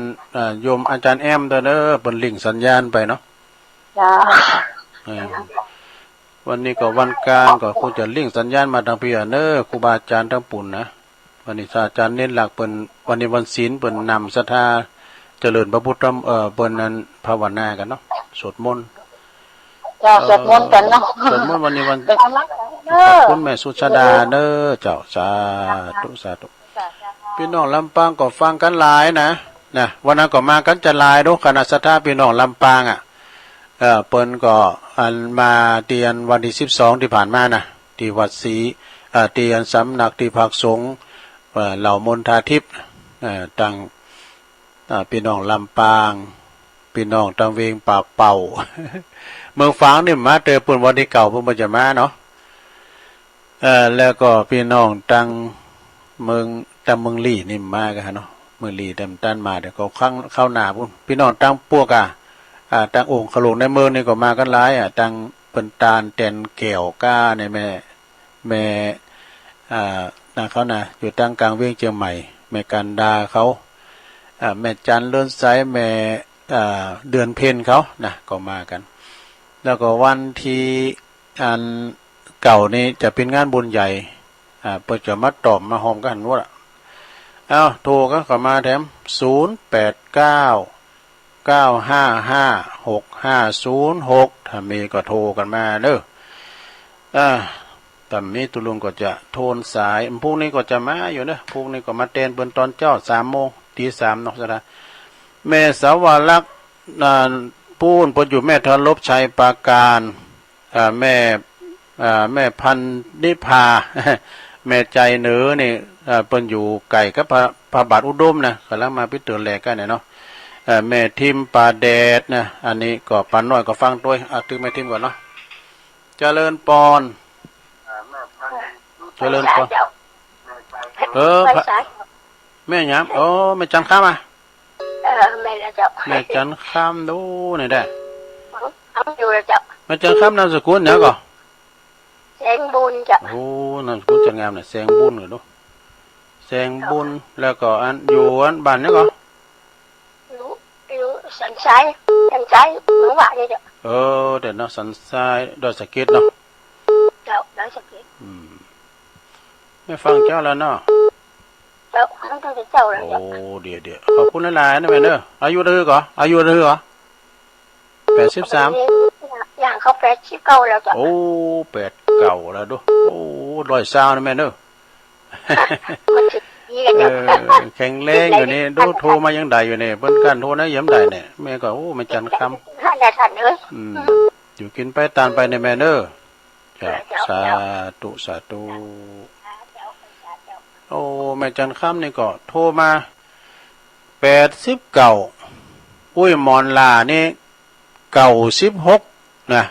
โยมอาจารย์แอมเด้อเปิ้นลิงก์สัญญาณไปเนาะจ้าวันนี้ก็วันกลางก็คงจะลิงก์สัญญาณมาทางพี่เด้อครูบาอาจารย์ทั้งปุ่นนะวันนี้อาจารย์เน้นหลักเปิ้นวันนี้วันศีลเปิ้นนำศรัทธาเจริญพระพุทธเปิ้นนั้นภาวนากันเนาะสวดมนต์สวดมนต์กันเนาะสวดมนต์วันนี้วันขอบคุณแม่สุชาดาเด้อเจ้าสาธุพี่น้องลำปางก็ฟังกันหลายนะวันนั้นก็มากันจะหลายเนาะคณะศรัทธาพี่น้องลำปางเปิ้นก็อันมาเตียนวันที่12ที่ผ่านมานะที่วัดศรีเตียนสำนักที่พักสงฆ์เหล่ามนทาทิพย์ตั้งพี่น้องลำปางพี่น้องตังเวงปากเป่าเมืองฝางนี่มาเจอปุ่นวันที่เก่าเพิ่งมาจะมาเนาะแล้วก็พี่น้องตังเมืองลี่นี่มากันเนาะเมืองลี่เต็มตันมาเดี๋ยวก็เข้าหน้าพุ่นพี่น้องตังพวกตังองค์ขลุงในเมืองนี่ก็มากันหลายตังเป็นตาลแตนแก้วก้าในแม่นางเขานะอยู่ตั้งกลางเวียงเชียงใหม่แม่กันดาเขาแม่จันเลื่อนไซแม่เดือนเพ็ญเขานะก็มากันแล้วก็วันที่อันเก่านี้จะเป็นงานบุญใหญ่เปิดจะมาตอบมาหอมกันว่าโทรก็เข้ามาแถม0899556506ถ้ามีก็โทรกันมาเด้อแต่มีตุลุงก็จะโทนสายพวกนี้ก็จะมาอยู่นะพวกนี้ก็มาเต้นเปิ้นตอนเจ้า3 โมงตี 3เนาะซะนะแม่สาวรักษ์ปูนปอยู่แม่ทลบชัยปราการแม่พันนิพาแม่ใจเหนือนี่เปิ้นอยู่ไก่กับพระบาทอุดมนะกำลังมาพิจารณากันเนี่ยเนาะแม่ทิมปาแดดนะอันนี้ก็ปานน้อยก็ฟังด้วยตึงแม่ทิมก่อนเนาะเจริญปอน เจริญพรแม่หยามแม่จันข้ามอ่ะแม่ละเจ้าแม่จันข้ามดูนี่ได้อยู่ละเจ้าแม่จันข้ามนามสกุลเนี่ยก่อแสงบุญจ้ะโอ้นามสกุลจันงามเนี่ยแสงบุญเหรอดูแสงบุญแล้วก็อันอยู่อันบ้านเนี่ยก่ออยู่สันทรายเมืองว่าเนี่ยจ้ะเดี๋ยวเนาะสันทรายดอยสะเก็ดเนาะเจ้าดอยสะเก็ดไม่ฟังเจ้าแล้วเนาะเจ้าต้องเจ้าแล้วโอ้เดี๋ยวขอบคุณหลายๆนะแม่เนอะอายุเท่าไหร่ก่ออายุเท่าไหร่ก่อ83อย่างเขา89แล้วจ้ะโอ้89แล้วดูโอ้120นะแม่เนอะแข็งแรงอยู่นี่ดูโทรมายังใดอยู่นี่เพิ่นกันโทรนะย้ำใดเนี่ยแม่ก็โอ้แม่จันคำท่านเอ้ยอยู่กินไปตามไปในแม่เนอะสาธุโอ้แม่จันคำนี่ก็โทรมา89อุ้ยมอนลานี่96นะ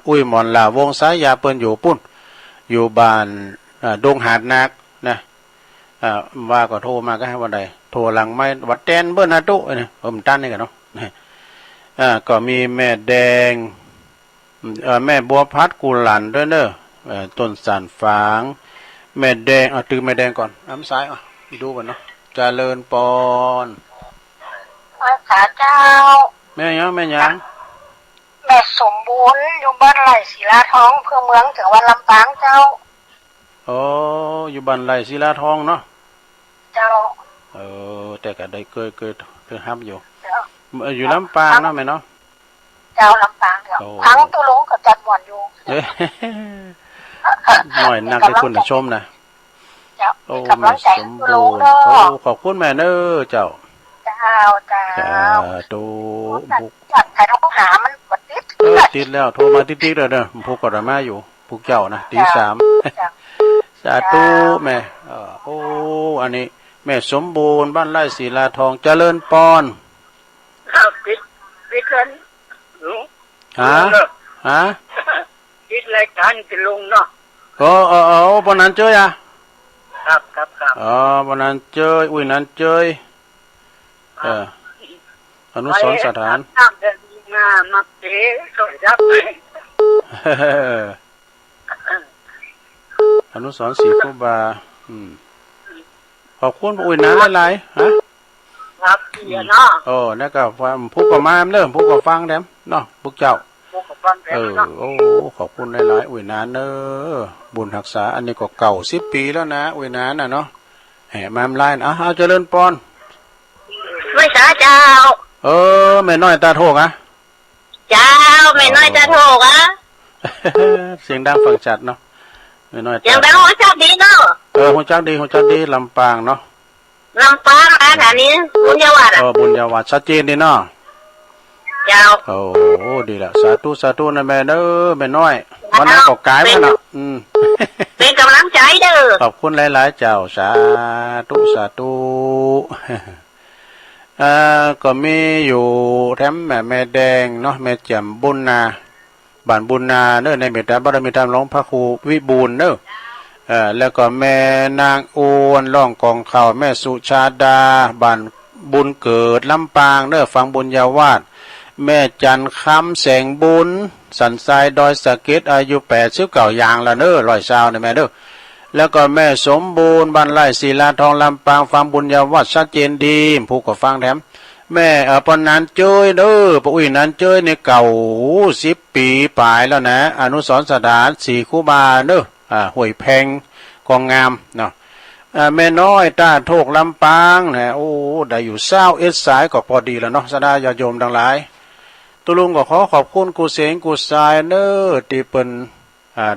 อุ้ยมอนลาวงสายยาเปิ้นอยู่ปุ้นอยู่บ้านดงหาดนักนะว่าก็โทรมาก็ให้วันใดโทรหลังไม่วัดแตนเบิ้นนาตุเนี่ยผมตั้นนี่กันเนาะก็มีแม่แดงแม่บัวพัดกุหลันด้วยเนอะต้นสานฝางแม่แดงตื่นแม่แดงก่อนน้ำซ้ายดูก่อนเนาะเจริญปอนขาเจ้าแม่ยังแม่ยังแม่สมบูรณ์อยู่บ้านไร่ศิลาทองเพื่อเมืองจังหวัดลำปางเจ้าอยู่บ้านไร่ศิลาทองเนาะเจ้าแต่ก็ได้เคยห้ามอยู่อยู่ลำปางเนาะแม่เนาะเจ้าลำปางเจ้าทั้งตัวลงกับจัดบ่อนอยู่หน่อยนักให้คุณชมนะโอ้แม่สมบูรณ์ขอบคุณแม่เนอเจ้าตูจัดแต่ต้องหามันติดแล้วโทรมาติดเลยเนอะพวกกระมาอยู่พวกเจ้านะตี3สาธุแม่อันนี้แม่สมบูรณ์บ้านไร่ศิลาทองเจริญปอนปิดกันฮะปิดรายการจะลงเนาะปนนั้นเจยครับปนนั้นเจยอุ้ยนั้นเจยอนุสรณ์สถานมาเตะสวยจับอนุสรณ์ศรีครูบาขอบคุณอุ้ยนะหลายๆฮะครับเนาะแล้วก็ผู้ก็มาเริ่มผู้ก็ฟังแดมเนาะพวกเจ้าขอบคุณหลายๆอุ้ยนะเนอบุญรักษาอันนี้ก็เก่า10 ปีแล้วนะอุ้ยนะน่ะเนาะแห่มามลายเอาเจริญปอนไม่ช้าเจ้าแม่น้อยตาโทกเจ้าแม่น้อยตาโทกเสียงดังฟังชัดเนาะแม่น้อยเสียงดังหัวจักดีเนาะหัวจักดีลำปางเนาะลำปางอันนี้บุญญาวัดบุญญาวัดชัดเจนดีเนาะเจ้าดีละสาธุนะแม่เด้อแม่น้อยวันนั้นก็กายมาเนาะเป็นกำลังใจเด้อขอบคุณหลายๆเจ้าสาธุก็มีอยู่แถมแม่แดงเนาะแม่แจ่มบุญนาบ้านบุญนาเนอะในเมตตาบารมีธรรมหลวงพระครูวิบูลย์เนอะแล้วก็แม่นางอวนร้องกองข่าวแม่สุชาดาบ้านบุญเกิดลำปางเนอะฟังบุญญาวาสแม่จันคำแสงบุญสันทรายดอยสะเก็ดอายุ89อย่างละเนอะ120นะแม่เด้อแล้วก็แม่สมบูรณ์บ้านไร่ศิลาทองลำปางฟังบุญญาวัดชัดเจนดีผู้ก็ฟังแถมแม่ปนนั้นเจยเด้อปอุ้ยนั้นเจยในเก่า10 ปีปลายแล้วนะอนุสรณ์สถานศรีครูบาเด้อห้วยแพงกองงามเนาะแม่น้อยตาโทกลำปางนะได้อยู่21 สายก็พอดีแล้วเนาะสดาญาโยมทั้งหลายตุลุงก็ขอบคุณกูเสงกูสายเนอที่เปิ้น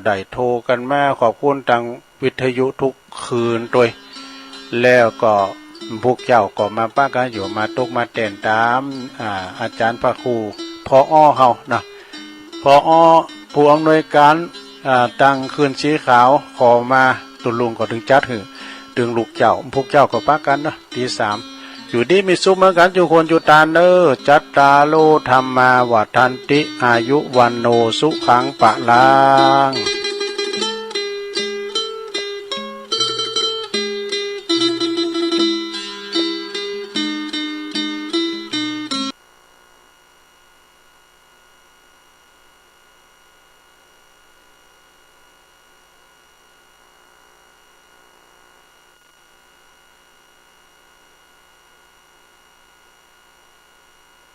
ได้โทรกันมาขอบคุณทางวิทยุทุกคืนด้วยแล้วก็พวกเจ้าก็มาป้ากันอยู่มาตุกมาเต้นตามอาจารย์พระครูพอเฮานะพอผู้อำนวยการตั้งคืนสีขาวขอมาตุลุงก็ถึงจัดหือถึงลูกเจ้าพวกเจ้าก็ป้ากันเนาะตี 3อยู่ดีมีสุขเหมือนกันอยู่คนอยู่ตาเนอจัตตาโลธรรมาวัฏันติอายุวันโนสุขังปะลัง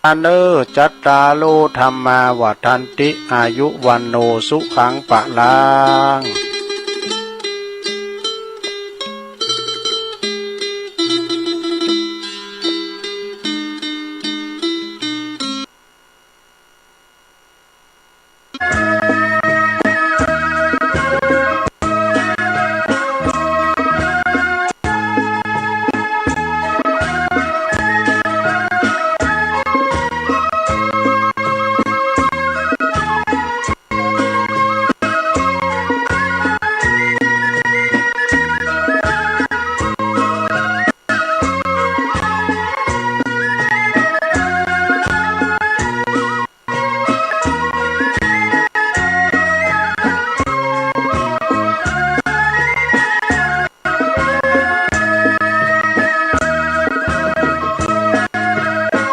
อันเนอจัตตาโลธรรมาวัฏันติอายุวันโนสุขังปะลัง